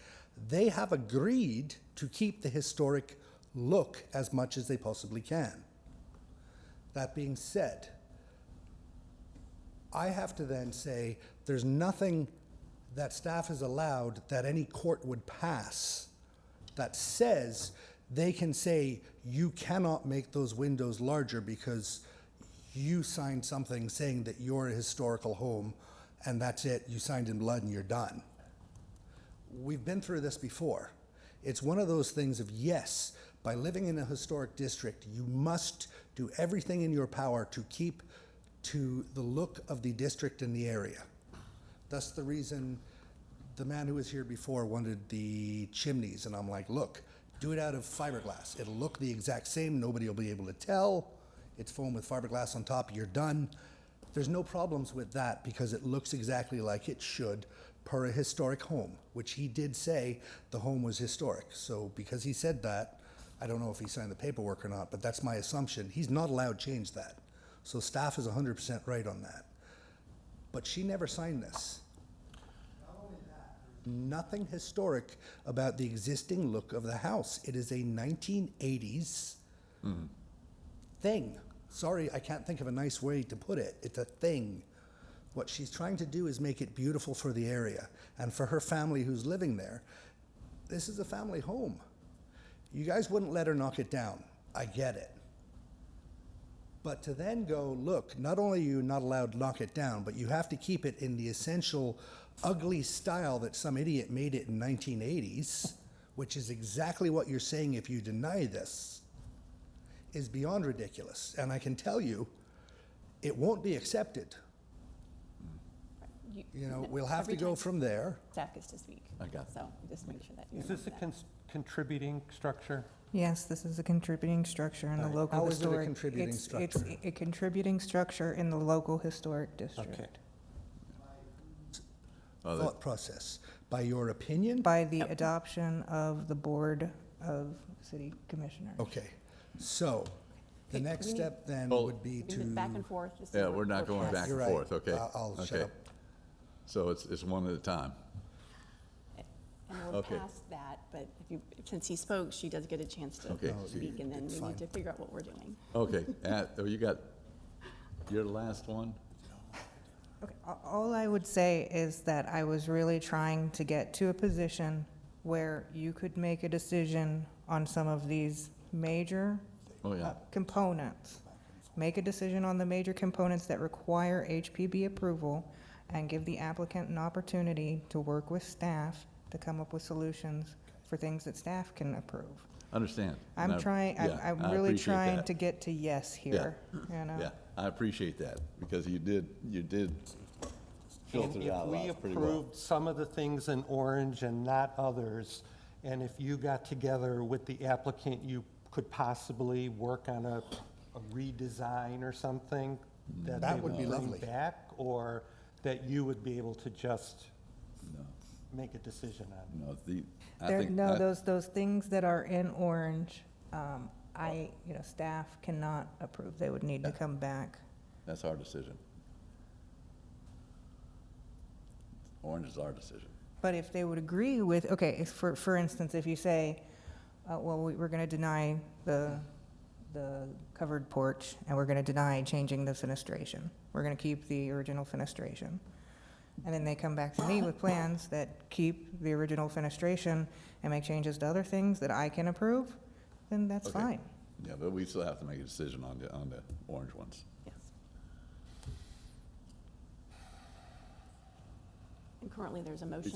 they have agreed to keep the historic look as much as they possibly can. That being said, I have to then say there's nothing that staff has allowed that any court would pass that says they can say you cannot make those windows larger because you signed something saying that you're a historical home and that's it, you signed in blood and you're done. We've been through this before. It's one of those things of yes, by living in a historic district, you must do everything in your power to keep to the look of the district and the area. That's the reason the man who was here before wanted the chimneys, and I'm like, look, do it out of fiberglass. It'll look the exact same, nobody will be able to tell. It's foam with fiberglass on top, you're done. There's no problems with that because it looks exactly like it should per a historic home, which he did say the home was historic. So because he said that, I don't know if he signed the paperwork or not, but that's my assumption. He's not allowed to change that. So staff is 100% right on that. But she never signed this. Nothing historic about the existing look of the house. It is a 1980s thing. Sorry, I can't think of a nice way to put it. It's a thing. What she's trying to do is make it beautiful for the area and for her family who's living there. This is a family home. You guys wouldn't let her knock it down. I get it. But to then go, look, not only are you not allowed to knock it down, but you have to keep it in the essential ugly style that some idiot made it in 1980s, which is exactly what you're saying if you deny this, is beyond ridiculous. And I can tell you, it won't be accepted. You know, we'll have to go from there. Zach is to speak. I got it. So just make sure that you Is this a remember that. contributing structure? Yes, this is a contributing structure in the All right. local How is it a historic. contributing It's structure? a contributing structure in the local historic district. Okay. Thought process. By your opinion? By the adoption of the Board of City Commissioners. Okay, so the Okay, next we need- step then Hold- would be We can to. back and forth. just Yeah, so we're not going past- back You're and right. forth, okay? I'll shut Okay. up. So it's one at a time. And we're Okay. past that, but if you, since he spoke, she does get a chance to Okay. speak, and then It's we fine. need to figure out what we're doing. Okay, you're the last one? Okay, all I would say is that I was really trying to get to a position where you could make a decision on some of these major Oh, yeah. components. Make a decision on the major components that require HPB approval and give the applicant an opportunity to work with staff to come up with solutions for things that staff can approve. Understand. I'm And trying, yeah, I'm I really appreciate trying that. to get to yes here, you know? Yeah, I appreciate that, because you did filter And it out if we loud pretty well. approved some of the things in orange and not others, and if you got together with the applicant, you could possibly work on a redesign or something that That they would would be bring lovely. back, or that you would be able to just No, make a decision on? no, No, those things that are in orange, staff cannot approve. They would need to come back. That's our decision. Orange is our decision. But if they would agree with, okay, if for instance, if you say, we're gonna deny the covered porch, and we're gonna deny changing the fenestration. We're gonna keep the original fenestration. And then they come back to me with plans that keep the original fenestration and make changes to other things that I can approve, then that's Okay. fine. Yeah, but we still have to make a decision on the orange ones. Yes. And currently, there's a motion.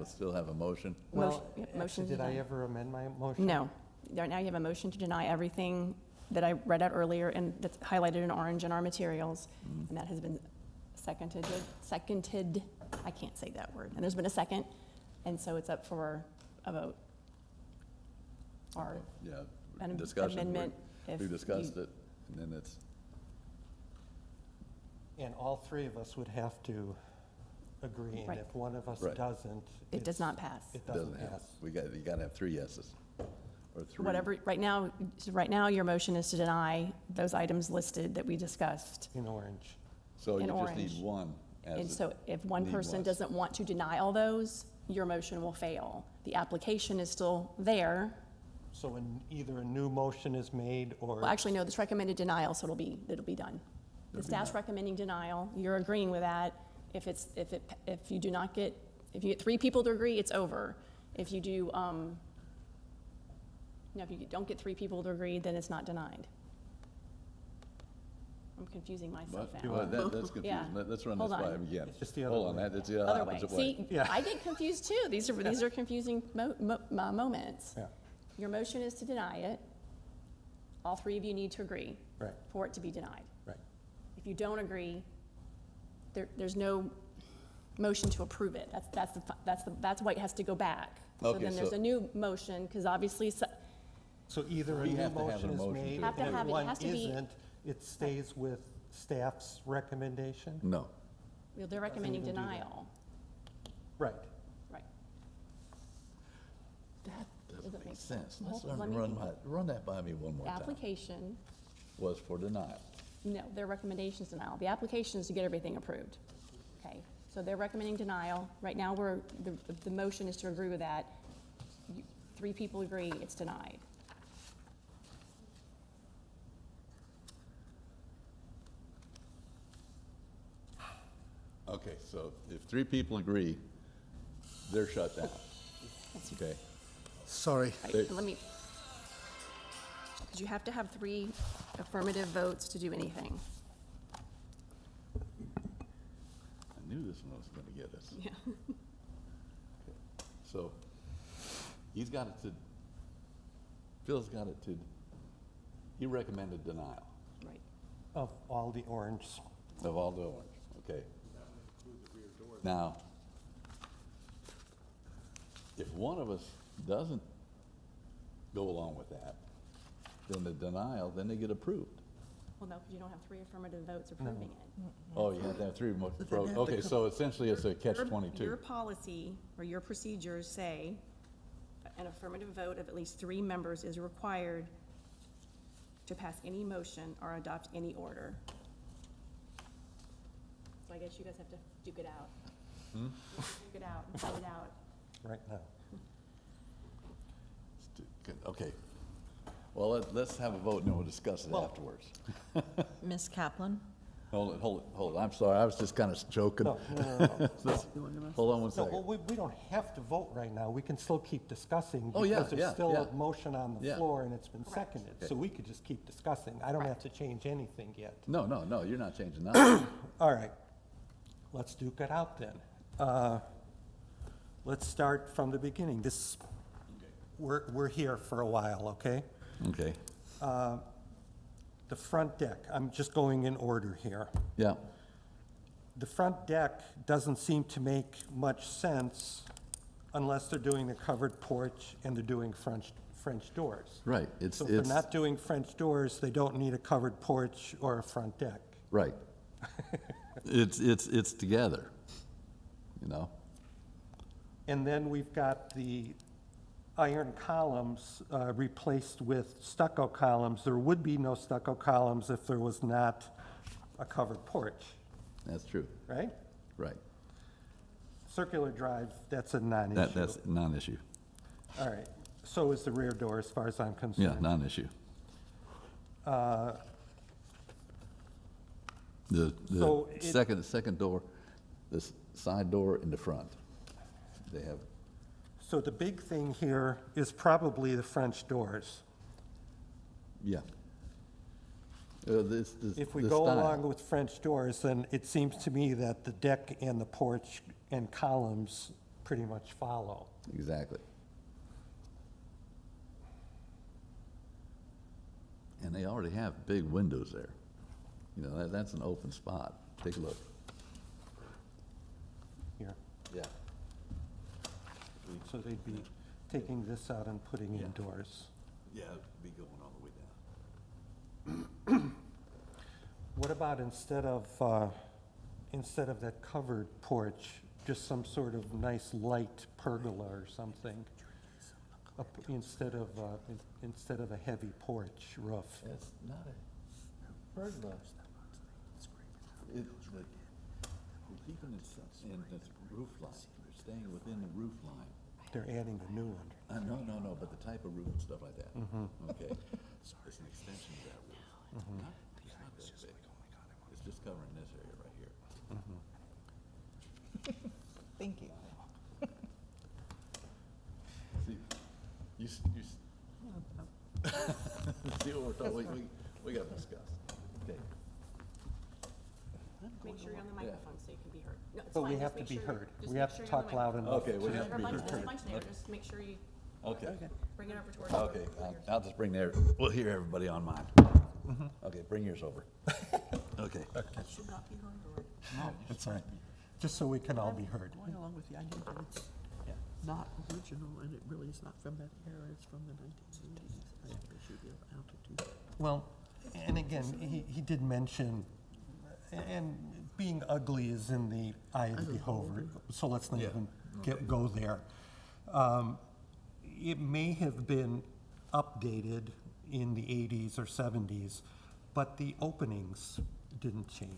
Still have a motion? Well, Motion to did I deny. ever amend my motion? No. Right now, you have a motion to deny everything that I read out earlier and that's highlighted in orange in our materials, and that has been seconded, I can't say that word, and there's been a second, and so it's up for a vote. Or Yeah, an discussion. amendment if We discussed you- it, and then it's, And all three of us would have to agree, and Right. if one of us Right. doesn't. It does it's- not pass. It doesn't doesn't have, pass. you gotta have 3 yeses, or 3. Whatever, right now, your motion is to deny those items listed that we discussed. In orange. So you in just need orange. one. And so if one need person was. doesn't want to deny all those, your motion will fail. The application is still there. So when either a new motion is made or. Well, actually, no, it's recommended denial, so it'll be done. The staff's recommending denial, you're agreeing with that. If you get 3 people to agree, it's over. If you do, if you don't get 3 people to agree, then it's not denied. I'm confusing myself But, now. well, that's confusing. Yeah. Let's run Hold this by on. him again. It's just the other Hold on, way. that's the Other way. opposite way. See, Yeah. I get confused too. These are confusing moments. Yeah, Your motion is to deny it. All 3 of you need to agree right, for it to be denied. right. If you don't agree, there's no motion to approve it. That's why it has to go back. So Okay, then there's so- a new motion, because obviously, So either a We new have to have motion a is motion made, to Have to and have if it. It one has to be- isn't, it stays with staff's recommendation? No. they're recommending even do that. denial. Right. Right. That Doesn't doesn't make make sense. sense. Let's Let me- run that by me one more time. Application, Was for denial. No, their recommendation is denial. The application is to get everything approved. Okay, so they're recommending denial. Right now, the motion is to agree with that. 3 people agree, it's denied. Okay, so if 3 people agree, they're shut down. Okay, Sorry. Right, let me, because you have to have 3 affirmative votes to do anything. I knew this one was gonna get us. Yeah. So, he's got it to, Phil's got it to, he recommended denial Right. Of all the orange. of all the orange, okay? Now, if one of us doesn't go along with that, then the denial, then they get approved. Well, no, because you don't have 3 affirmative votes approving it. Oh, you have to have 3 more, So then they have to okay, so essentially it's a Your catch-22. policy or your procedures say an affirmative vote of at least 3 members is required to pass any motion or adopt any order. So I guess you guys have to duke it out. Duke it out and fight it out. Right now. Okay. Well, let's have a vote and then we'll discuss it afterwards. Ms. Kaplan? Hold it, I'm sorry, I was just kind of joking. No. Hold on one No, second. well, we don't have to vote right now. We can still keep discussing. Oh, yeah, Because there's yeah, still yeah. a motion on the Yeah. floor and it's been seconded. So we could just keep discussing. I don't have to change anything yet. No, you're not changing nothing. All right. Let's duke it out then. Let's start from the beginning. We're here for a while, okay? Okay, The front deck, I'm just going in order here. yeah, The front deck doesn't seem to make much sense unless they're doing a covered porch and they're doing French doors. right, So if they're not doing French doors, they don't need a covered porch or a front deck. right. It's together, you know? And then we've got the iron columns replaced with stucco columns. There would be no stucco columns if there was not a covered porch, That's true, right? right. Circular drive, that's a non-issue. That's non-issue. All right, so is the rear door as far as I'm concerned. Yeah, non-issue. So The second door, this side door in the front, they have, So the big thing here is probably the French doors. yeah. If we go along with French doors, then it seems to me that the deck and the porch and columns pretty much follow. Exactly. And they already have big windows there. You know, that's an open spot. Take a look. Here. Yeah. So they'd be taking this out and putting Yeah. in doors. Yeah, it'd be going all the way down. What about instead of that covered porch, just some sort of nice light pergola or something? Instead of a heavy porch roof. That's not a pergola. We're keeping it in the roof line. We're staying within the roof line. They're adding a new one. No, but the type of roof and stuff like that. Okay. It's an extension of that roof. It's not that big. It's just covering this area right here. Thank you. See, see what we're talking, we got to discuss. Okay. Make sure you're on the microphone so you can be heard. No, it's But fine, we just have to make be sure you're- heard. just We make have sure to you're on talk the loud microphone. enough. Okay, we to have to be There's heard. a bunch there, just make sure you, Okay. bring it over towards. Okay, I'll just bring we'll hear everybody on mine. Okay, bring yours over. Okay. That should not be heard, or No, That's right. Just so we can all be heard. going along with the idea that it's not original and it really is not from that era, it's from the 1980s. I think there should be an altitude. Well, and again, he did mention, and being ugly is in the eye of the beholder, so let's not Yeah. even go there. It may have been updated in the 80s or 70s, but the openings didn't change.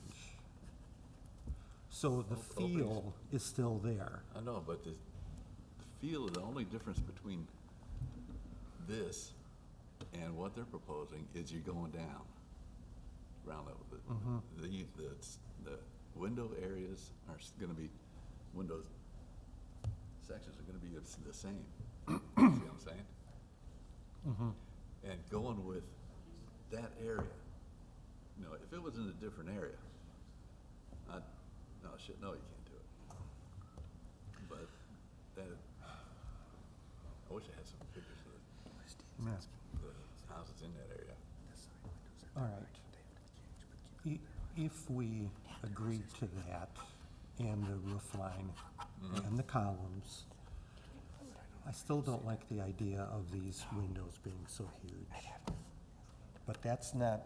So the feel is still there. I know, but the feel, the only difference between this and what they're proposing is you're going down. Round level. The window areas are gonna be, windows sections are gonna be the same. See what I'm saying? And going with that area, you know, if it was in a different area, no, you can't do it. But that, I wish I had some pictures of the houses in that area. All right. If we agreed to that, and the roof line, and the columns, I still don't like the idea of these windows being so huge. But that's not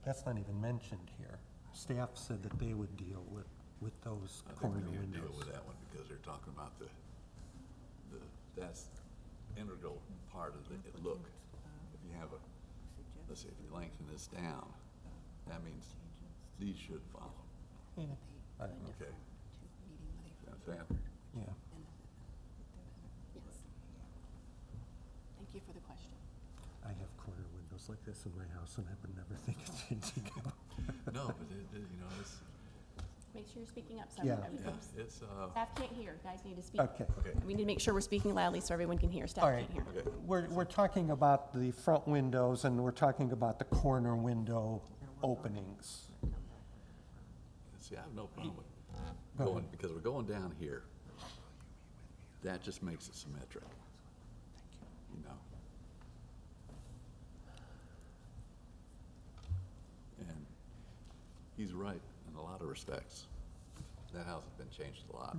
even mentioned here. Staff said that they would deal with those I think corner we need to windows. deal with that one because they're talking about that's integral part of the look. If you have let's say if you lengthen this down, that means these should follow. Yeah. Okay. You understand? Yeah. Thank you for the question. I have corner windows like this in my house, and I would never think of changing them. No, but you know, it's, Make sure you're speaking up, Yeah. it's, Staff can't hear, guys need to speak. Okay. We need to make sure we're speaking loudly so everyone can hear. Staff All right. can't hear. We're talking about the front windows, and we're talking about the corner window openings. see, I have no problem with Go going, ahead. because we're going down here. That just makes it symmetric, you know? And he's right in a lot of respects. That house has been changed a lot.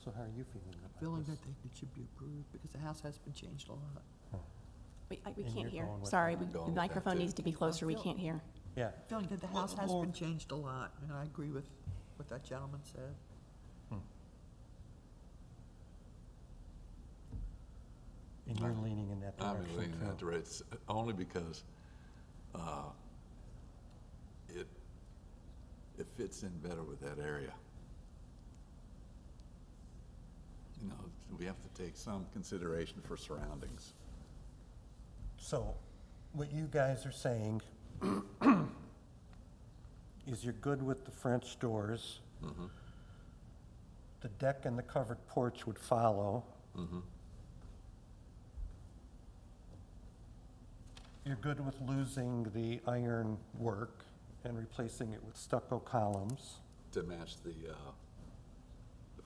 So how are you feeling about Feeling this? that it should be approved because the house has been changed a lot. We And can't you're hear. going with Sorry, that. I'm going the with that microphone too. needs to be closer, we can't hear. Yeah. Feeling that the house has Well- been changed a lot, and I agree with what that gentleman said. And you're leaning in that I'm direction leaning in that too. direction, only because it fits in better with that area. You know, we have to take some consideration for surroundings. So, what you guys are saying is you're good with the French doors. The deck and the covered porch would follow. You're good with losing the iron work and replacing it with stucco columns. To match the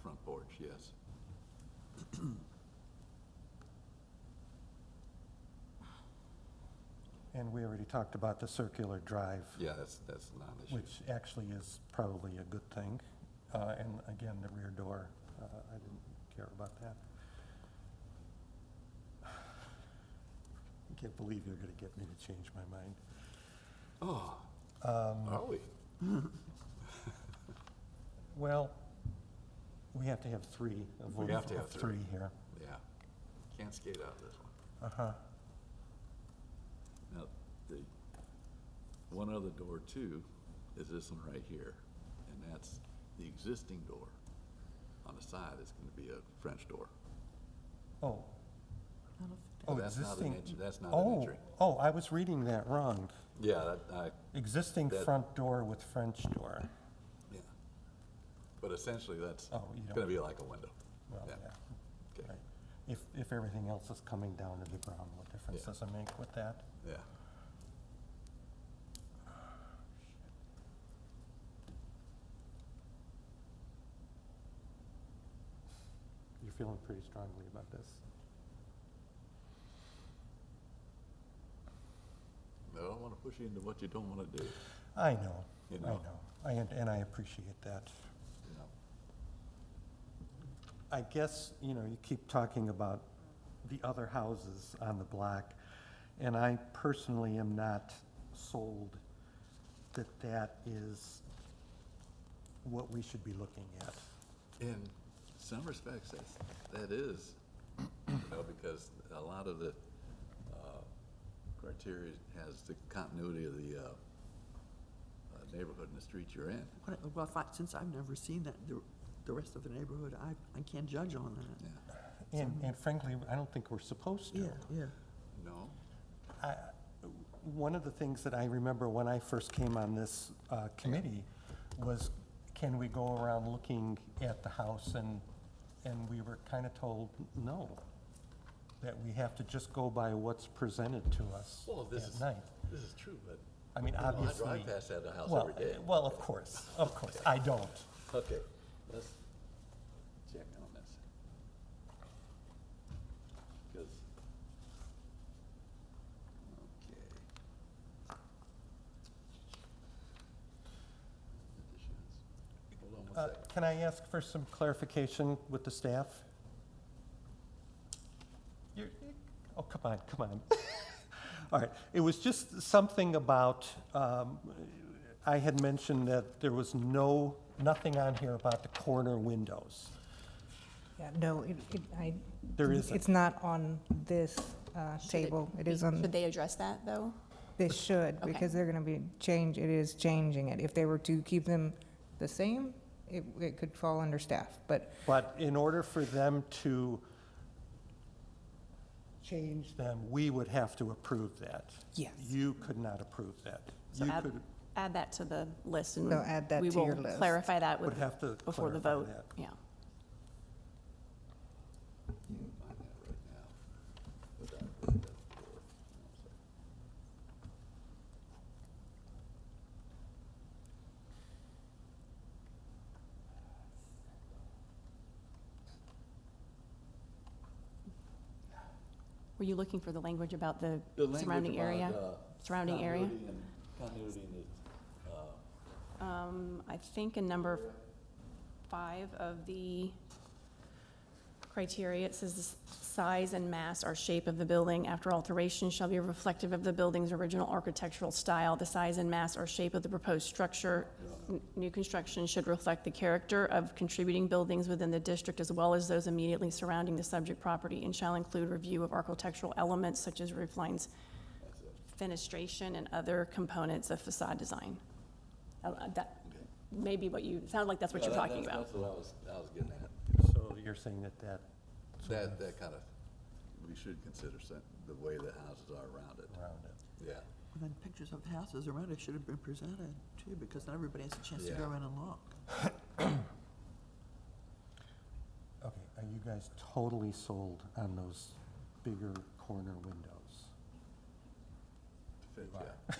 front porch, yes. And we already talked about the circular drive, Yeah, that's not an issue. which actually is probably a good thing. And again, the rear door, I didn't care about that. I can't believe you're gonna get me to change my mind. Oh, are we? Well, we have to have three. We have to have three. here. Yeah. Can't skate out of this one. Uh-huh. Now, the one other door too is this one right here, and that's the existing door. On the side is going to be a French door. Oh. So Oh, that's not an existing. entry. That's not an entry. Oh, I was reading that wrong. Yeah, Existing That- front door with French door. yeah. But essentially, that's Oh, you don't- going to be like a window. Well, Yeah. yeah. Okay. Right. If everything else is coming down to the ground, what difference Yeah. does it make with that? Yeah. You're feeling pretty strongly about this. I don't want to push you into what you don't want to do. I know, You I know. know, and I appreciate that. You know. I guess, you know, you keep talking about the other houses on the block, and I personally am not sold that that is what we should be looking at. In some respects, that is, you know, because a lot of the criteria has the continuity of the neighborhood and the street you're in. Well, since I've never seen that, the rest of the neighborhood, I can't judge on that. Yeah. And frankly, I don't think we're supposed to. Yeah. No? One of the things that I remember when I first came on this committee was, can we go around looking at the house? And we were kind of told, no, that we have to just go by what's presented to us at night. This is true, but. I mean, you know, obviously. I drive past that house well, every day. Well, of course, I don't. Okay, let's check on this. 'Cause, okay. Hold on one second. Can I ask for some clarification with the staff? Oh, come on. All right, it was just something about, I had mentioned that there was nothing on here about the corner windows. Yeah, no, There isn't. it's not on this table. It is on, Should they address that, though? they should, Okay. because they're gonna be it is changing it. If they were to keep them the same, it could fall under staff, but But in order for them to change them, we would have to approve that. Yes. You could not approve that. So You add, could, add that to the list, and So add that we to your will list. clarify that would have to before the clarify vote. that. Yeah. You can find that right now. Without putting that before. Were you looking for the language about the The language surrounding area? about, Surrounding area? Continuity in the, I think in number 5 of the criteria, it says the size and mass or shape of the building after alteration shall be reflective of the building's original architectural style. The size and mass or shape of the proposed structure, new construction should reflect the character of contributing buildings within the district as well as those immediately surrounding the subject property, and shall include review of architectural elements such as roof lines, fenestration, and other components of facade design. That may be what you, sounded like that's what you're talking about. That's what I was getting at. So you're saying that That kind of, we should consider the way the houses are around it. Yeah. Well, then pictures of the houses around it should have been presented too, because then everybody has a chance to Yeah. go around and look. Okay, are you guys totally sold on those bigger corner windows? Fit, Right. yeah.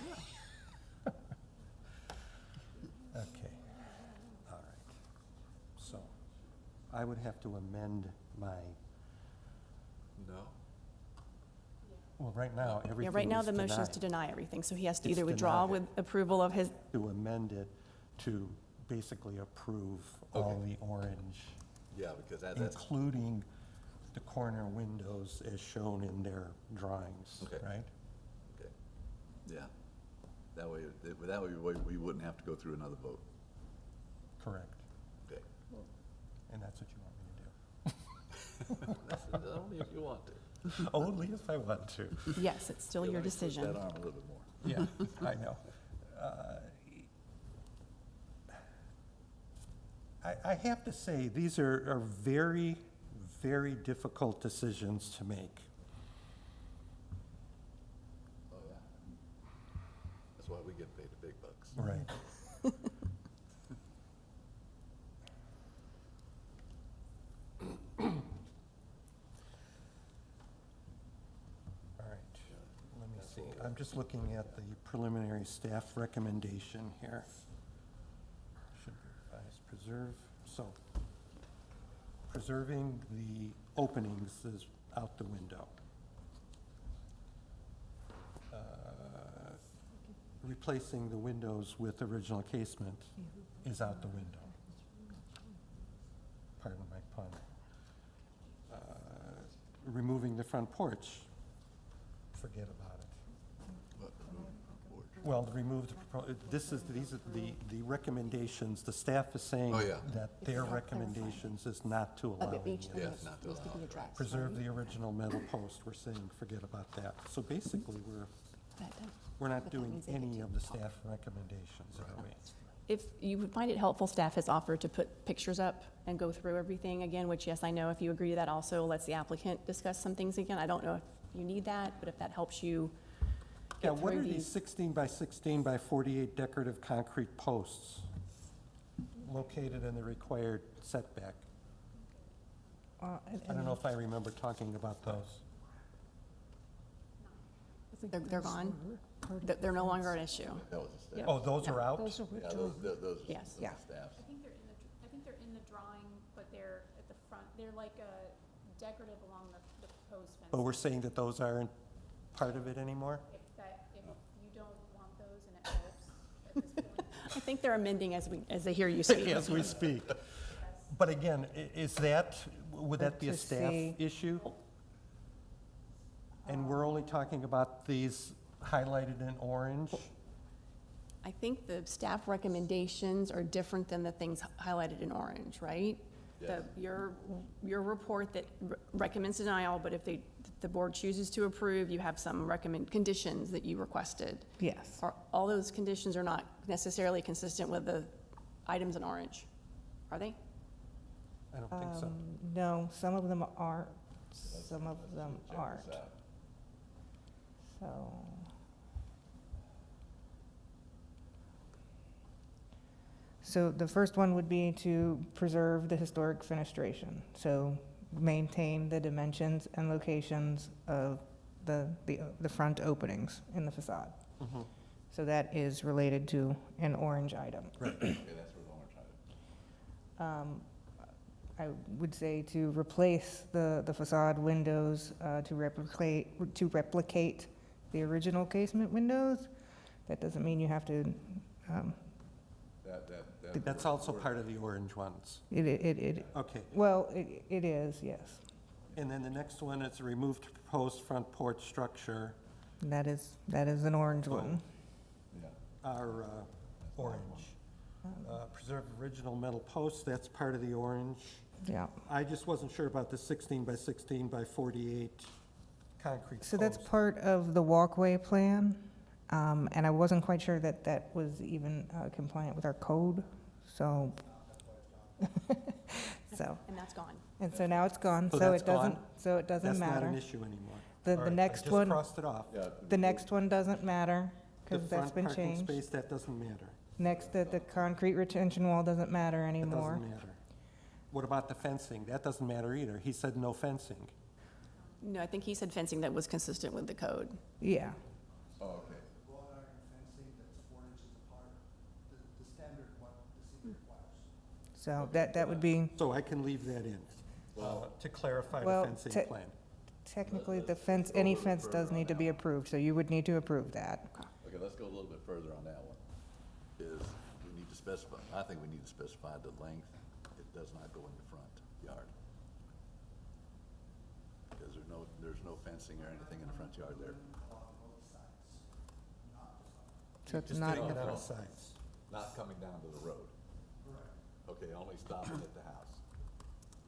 Okay, all right. So I would have to amend my, No? well, right now, everything Yeah, is right now the motion is denied. to deny everything, so he has to It's either withdraw denied. with approval of his, To amend it to basically approve all Okay. the orange, Yeah, because that's, including the corner windows as shown in their drawings, Okay. right? okay. Yeah. That way we wouldn't have to go through another vote. Correct. Okay. And that's what you want me to do? That's only if you want to. Only if I want to. yes, it's still Yeah, your let me twist decision. that arm a little bit more. Yeah, I know. I have to say, these are very, very difficult decisions to make. Oh, yeah. That's why we get paid the big bucks. Right. All right, let me see. I'm just looking at the preliminary staff recommendation here. Should be revised, preserve, so preserving the openings is out the window. Replacing the windows with original casement is out the window. Pardon my pun. Removing the front porch, forget about it. But remove the porch. Well, remove these are the recommendations, the staff is saying Oh, yeah. that their recommendations is not to allow any of Yeah, this. not to allow it, right. Preserve the original metal post, we're saying forget about that. So basically, we're We're not that doing means they get any to of the talk. staff recommendations, are we? If you would find it helpful, staff has offered to put pictures up and go through everything again, which, yes, I know if you agree to that also lets the applicant discuss some things again. I don't know if you need that, but if that helps you Yeah, get what through are these these. 16 by 16 by 48 decorative concrete posts located in the required setback? I don't know if I remember talking about those. They're gone? They're no longer an issue? That was a staff. Oh, those are out? Those are Yeah, withdrawn. those are Yes. Yeah. staffs. I think they're in the drawing, but they're at the front, they're like decorative along the proposed fence. But we're saying that those aren't part of it anymore? If you don't want those and it helps at this point. I think they're amending as they hear you speak. As we speak. But again, is that, would that be a To staff see. issue? And we're only talking about these highlighted in orange? I think the staff recommendations are different than the things highlighted in orange, right? Yes. Your report that recommends denial, but if the board chooses to approve, you have some conditions that you requested. Yes. All those conditions are not necessarily consistent with the items in orange, are they? I don't think so. No, some of them are, some of them aren't. So. So the first one would be to preserve the historic fenestration. So maintain the dimensions and locations of the front openings in the facade. Mhm. So that is related to an orange item. Right. Okay, that's where the orange item. I would say to replace the facade windows, to replicate the original casement windows. That doesn't mean you have to, That's also part of the orange ones. it, Okay. well, it is, yes. And then the next one is removed proposed front porch structure That is an orange one. Yeah. are orange. Preserve original metal posts, that's part of the orange. Yeah. I just wasn't sure about the 16 by 16 by 48 concrete So that's post. part of the walkway plan, and I wasn't quite sure that that was even compliant with our code, so. So, And that's gone. and so now it's gone, So so that's it doesn't, gone? so it doesn't That's not matter. an issue anymore. The All right, next I one, just crossed it off. Yeah. the next one doesn't matter, because that's been The front parking changed. space, that doesn't matter. Next, the concrete retention wall doesn't matter That anymore. doesn't matter. What about the fencing? That doesn't matter either. He said no fencing. No, I think he said fencing that was consistent with the code. Yeah, Oh, okay. Wrought iron fencing that's 4 inches apart, the standard what the city requires. so that would be, So I can leave that in, to clarify the Well, fencing te- plan. technically, the fence, any fence does need to be approved, so you would need to approve that. Okay, let's go a little bit further on that one. Is we need to specify, I think we need to specify the length. It does not go in the front yard. Because there's no fencing or anything in the front yard there. So it's Just not, take in it the out of front. sights. Not coming down to the road. Okay, only stopping at the house.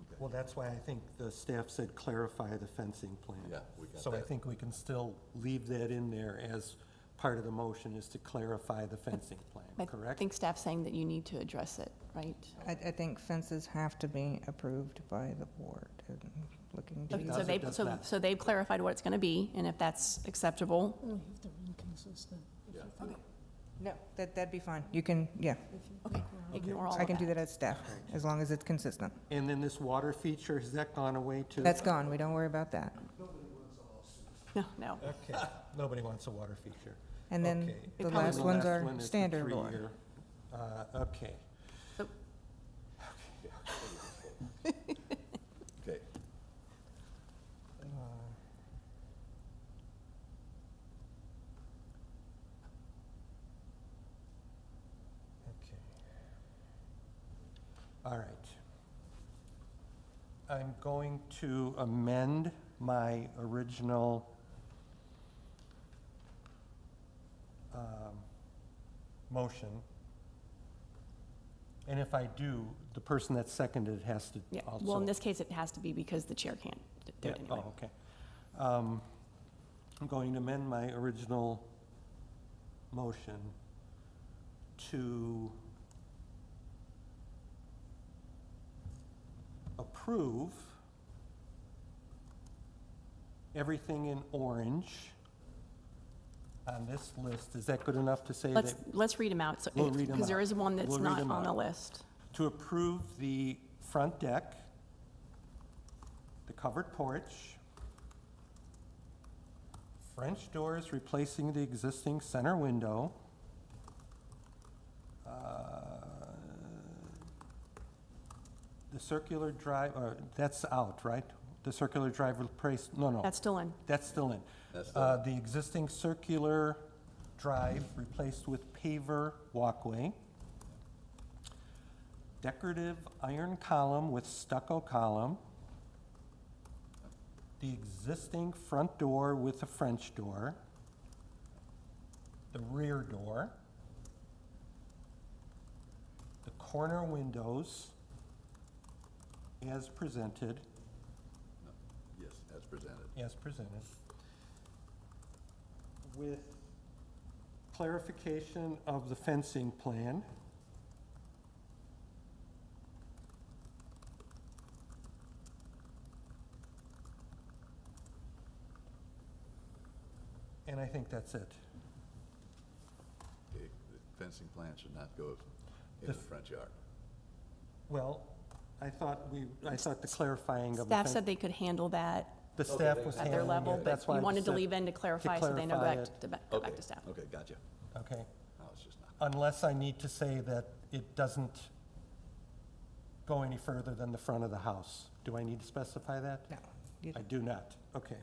Okay. Well, that's why I think the staff said clarify the fencing plan. Yeah, we got So I that. think we can still leave that in there as part of the motion is to clarify the fencing plan, I correct? think staff's saying that you need to address it, right? I think fences have to be approved by the board, and looking to Okay, you. does, so they, it does not. so they've clarified what it's gonna be, and if that's acceptable, Only if they're inconsistent. If Yeah. you think- No, that'd be fine. You can, yeah, okay, ignore all of I can do that. that as staff, as long as it's consistent. And then this water feature, has that gone away too? That's gone, we don't worry about that. No. Okay, nobody wants a water feature. And then Okay. the probably last the ones last are one is the standard door. 3-year. Okay. So- Okay, Okay. All right. I'm going to amend my original motion. And if I do, the person that seconded it has to Yeah, also. well, in this case, it has to be because the chair can't do it Yeah, anyway. oh, okay. I'm going to amend my original motion to approve everything in orange on this list. Is that good enough to say that? Let's read them out, We'll read 'em because there out. is one that's We'll read not 'em on the out. list. To approve the front deck, the covered porch, French doors replacing the existing center window, the circular drive, that's out, right? The circular drive replace, no. That's still in. That's still in. That's still in. The existing circular drive replaced with paver walkway. Decorative iron column with stucco column. The existing front door with a French door. The rear door. The corner windows as presented. Yes, as presented. As presented. With clarification of the fencing plan. And I think that's it. Okay, the fencing plan should not go in The the front yard. Well, I thought the clarifying of the Staff fence. said they could handle that The staff was at their handling level, it. but That's why you I wanted to said leave in to clarify, so they know clarify back it. to, go Okay, back to staff. okay, gotcha. Okay, No, it's just not. unless I need to say that it doesn't go any further than the front of the house. Do I need to specify that? No. you- I do not, okay.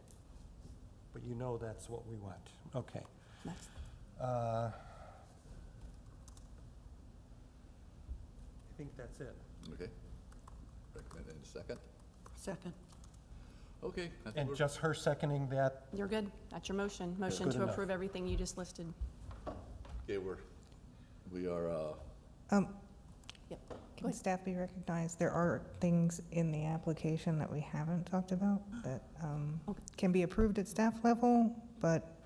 But you know that's what we want, okay. That's- I think that's it. Okay. Recommend in a second. Second. Okay. I think And we're- just her seconding that, You're good. That's your motion. Motion Good to enough. approve everything you just listed. Okay, we are, Yep. Can staff be recognized? There are things in the application that we haven't talked about that Okay. can be approved at staff level, but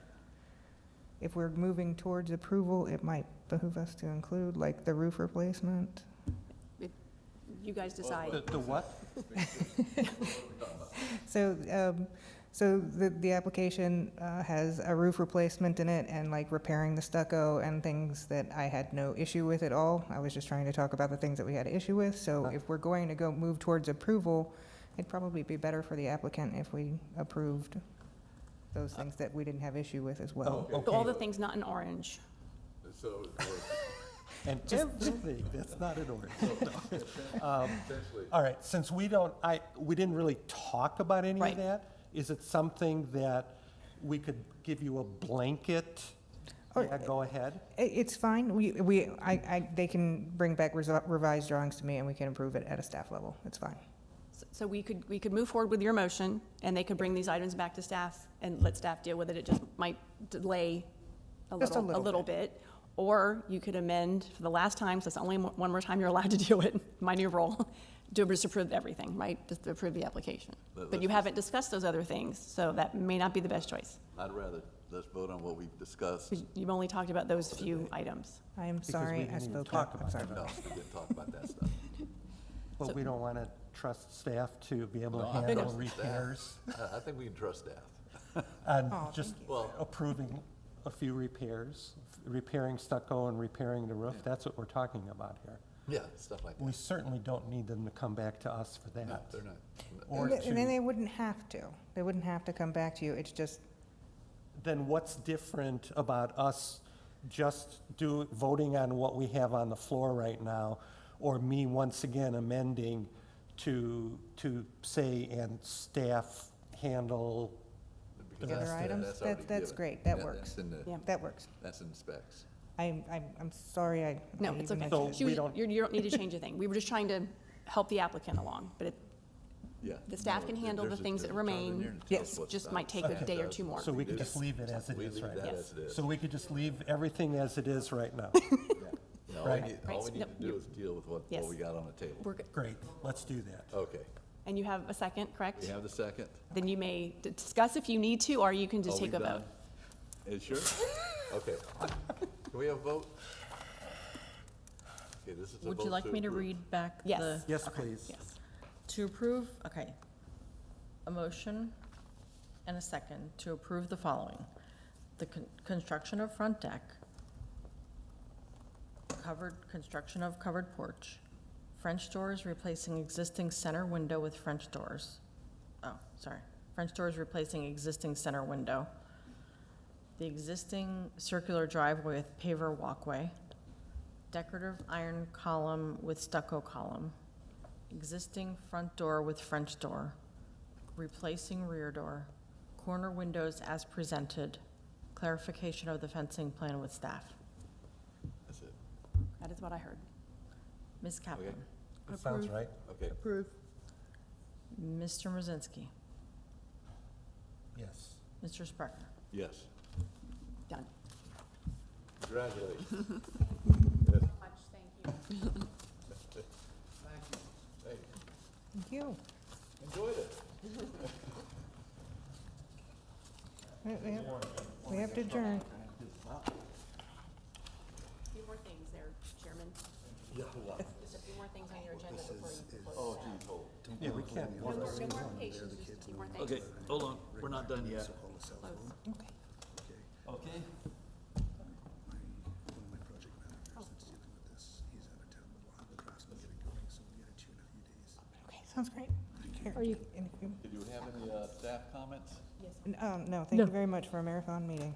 if we're moving towards approval, it might behoove us to include, like the roof replacement. You guys decide. the what? So the application has a roof replacement in it and like repairing the stucco and things that I had no issue with at all. I was just trying to talk about the things that we had issue with. So if we're going to move towards approval, it'd probably be better for the applicant if we approved those things that we didn't have issue with as well. Oh, So all the okay. things not in orange. so, And everything, that's not in order. essentially, All right, since we didn't really talk about any of Right. that, is it something that we could give you a blanket? Or- Yeah, go ahead. It's fine. They can bring back revised drawings to me and we can approve it at a staff level. It's fine. So we could move forward with your motion, and they could bring these items back to staff and let staff deal with it. It just might delay Just a a little little bit. Or you could amend for the last time, so it's only one more time you're allowed to do it, my new role, to just approve everything, right? Just to approve the application. But you haven't discussed those other things, so that may not be the best choice. I'd rather, let's vote on what we've discussed. 'Cause you've only talked about those few items. I am Because we sorry, didn't I even spoke talk up. I'm about sorry. that. No, we didn't talk about that stuff. But we don't want to trust staff to be able to No, I handle trust staff. repairs. I think we can trust staff. And Oh, just thank Well, approving a few repairs, repairing stucco and repairing the roof, that's what we're talking about here. yeah, stuff like We that. certainly don't need them to come back to us for No, that. they're not. Or And then to, they wouldn't have to. They wouldn't have to come back to you. It's just, then what's different about us just voting on what we have on the floor right now, or me once again amending to say, and staff handle Because the other that's- items, already that's given. great. That Yeah, works. That's in the, Yeah. that works. that's in the specs. I'm sorry I. No, I it's even okay. So mentioned She we was- don't- You don't need to change a thing. We were just trying to help the applicant along, but Yeah. the staff No, can handle the there's a- things that there's a chart in remain. there that tells Yes. what Just stuff might take a staff day or does, two more. what So we do. could just leave it as it We is leave right that now. as it is. So we could just leave everything as it is right now. No, all Right. we need Right. to Yep. do is deal with what Yes. we got on the table. We're good. Great, let's do that. Okay, And you have a second, correct? we have the second. Then you may discuss if you need to, or you can just Are we take a vote. done? Sure? Okay. Can we have a vote? Okay, this is a Would you vote like me to approve. read back the? Yes. Yes, Okay. please. Yes. To approve, okay. A motion and a second to approve the following. The construction of front deck, construction of covered porch, French doors replacing existing center window with French doors. Oh, sorry. French doors replacing existing center window. The existing circular driveway with paver walkway. Decorative iron column with stucco column. Existing front door with French door. Replacing rear door. Corner windows as presented. Clarification of the fencing plan with staff. That's it. That is what I heard. Ms. Kaplan. Okay. That sounds right. Okay. Approve. Mr. Mrazinski. Yes. Mr. Sprecher. Yes. Done. Congratulations. Much, thank you. Hey, Thank you. enjoyed it. We have to adjourn. A few more things there, Chairman. Just a few more things on your agenda before you close. Oh, geez, hold. Yeah, we can't. No more applications, just a few more things. Okay, hold on, we're not done yet. Close. Okay. Okay, sounds great. Are you, Did you have any staff comments? No, thank No. you very much for a marathon meeting.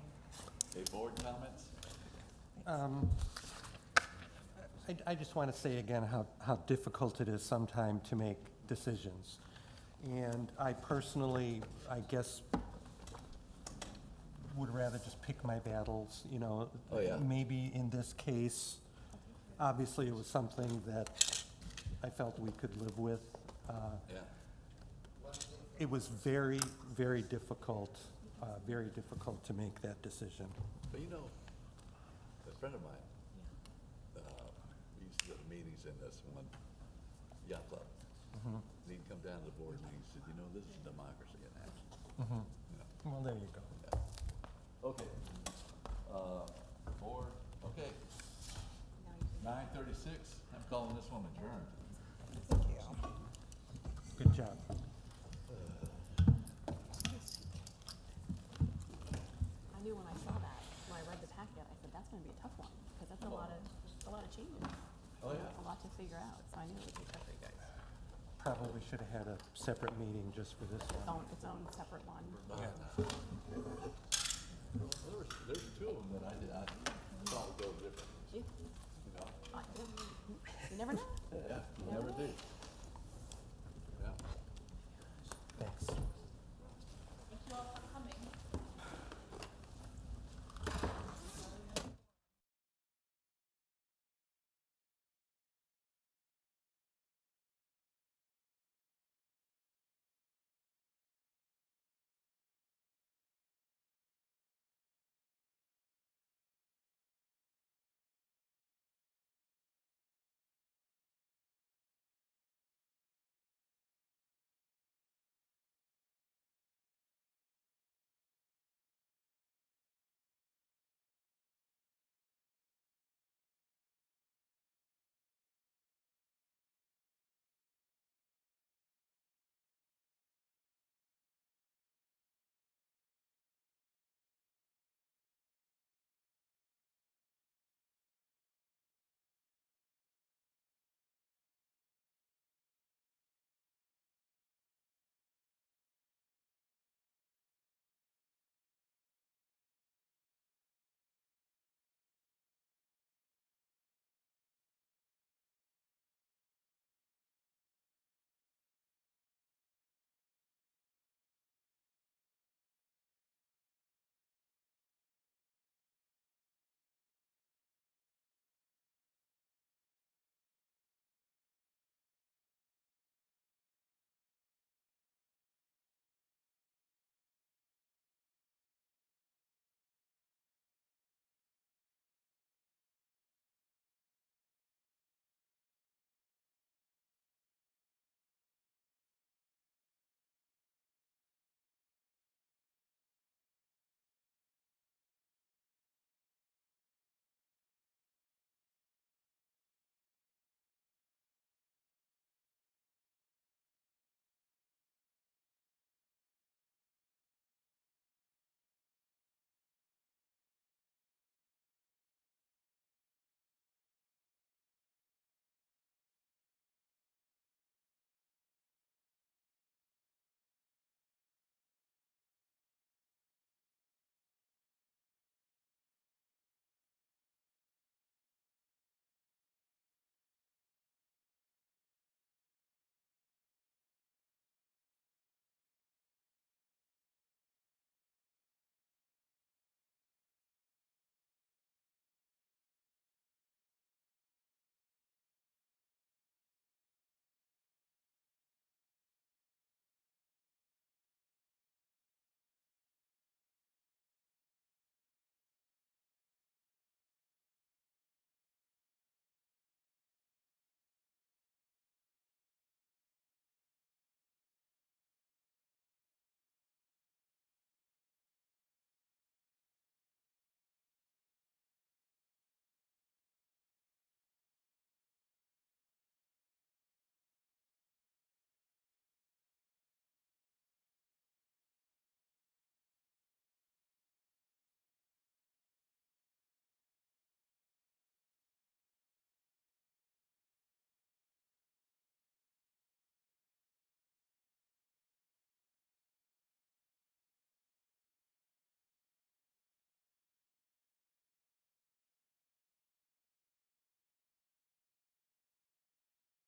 Any board comments? I just want to say again how difficult it is sometimes to make decisions. And I personally, I guess, would rather just pick my battles, you know. Oh, yeah. Maybe in this case, obviously it was something that I felt we could live with. Yeah. It was very, very difficult to make that decision. But you know, a friend of mine, we used to go to meetings in this one yacht club. And he'd come down to the board meeting, he said, you know, this is democracy in action. You know, Well, there you go. yeah. Okay. Board, okay. 9:36, I'm calling this one adjourned. Thank you. Good job. I knew when I saw that, when I read the packet, I said, that's gonna be a tough one, because that's a lot of changes. Oh, yeah. A lot to figure out, so I knew it would be tough for you guys. Probably should have had a separate meeting just for this one. Its own separate one. Yeah.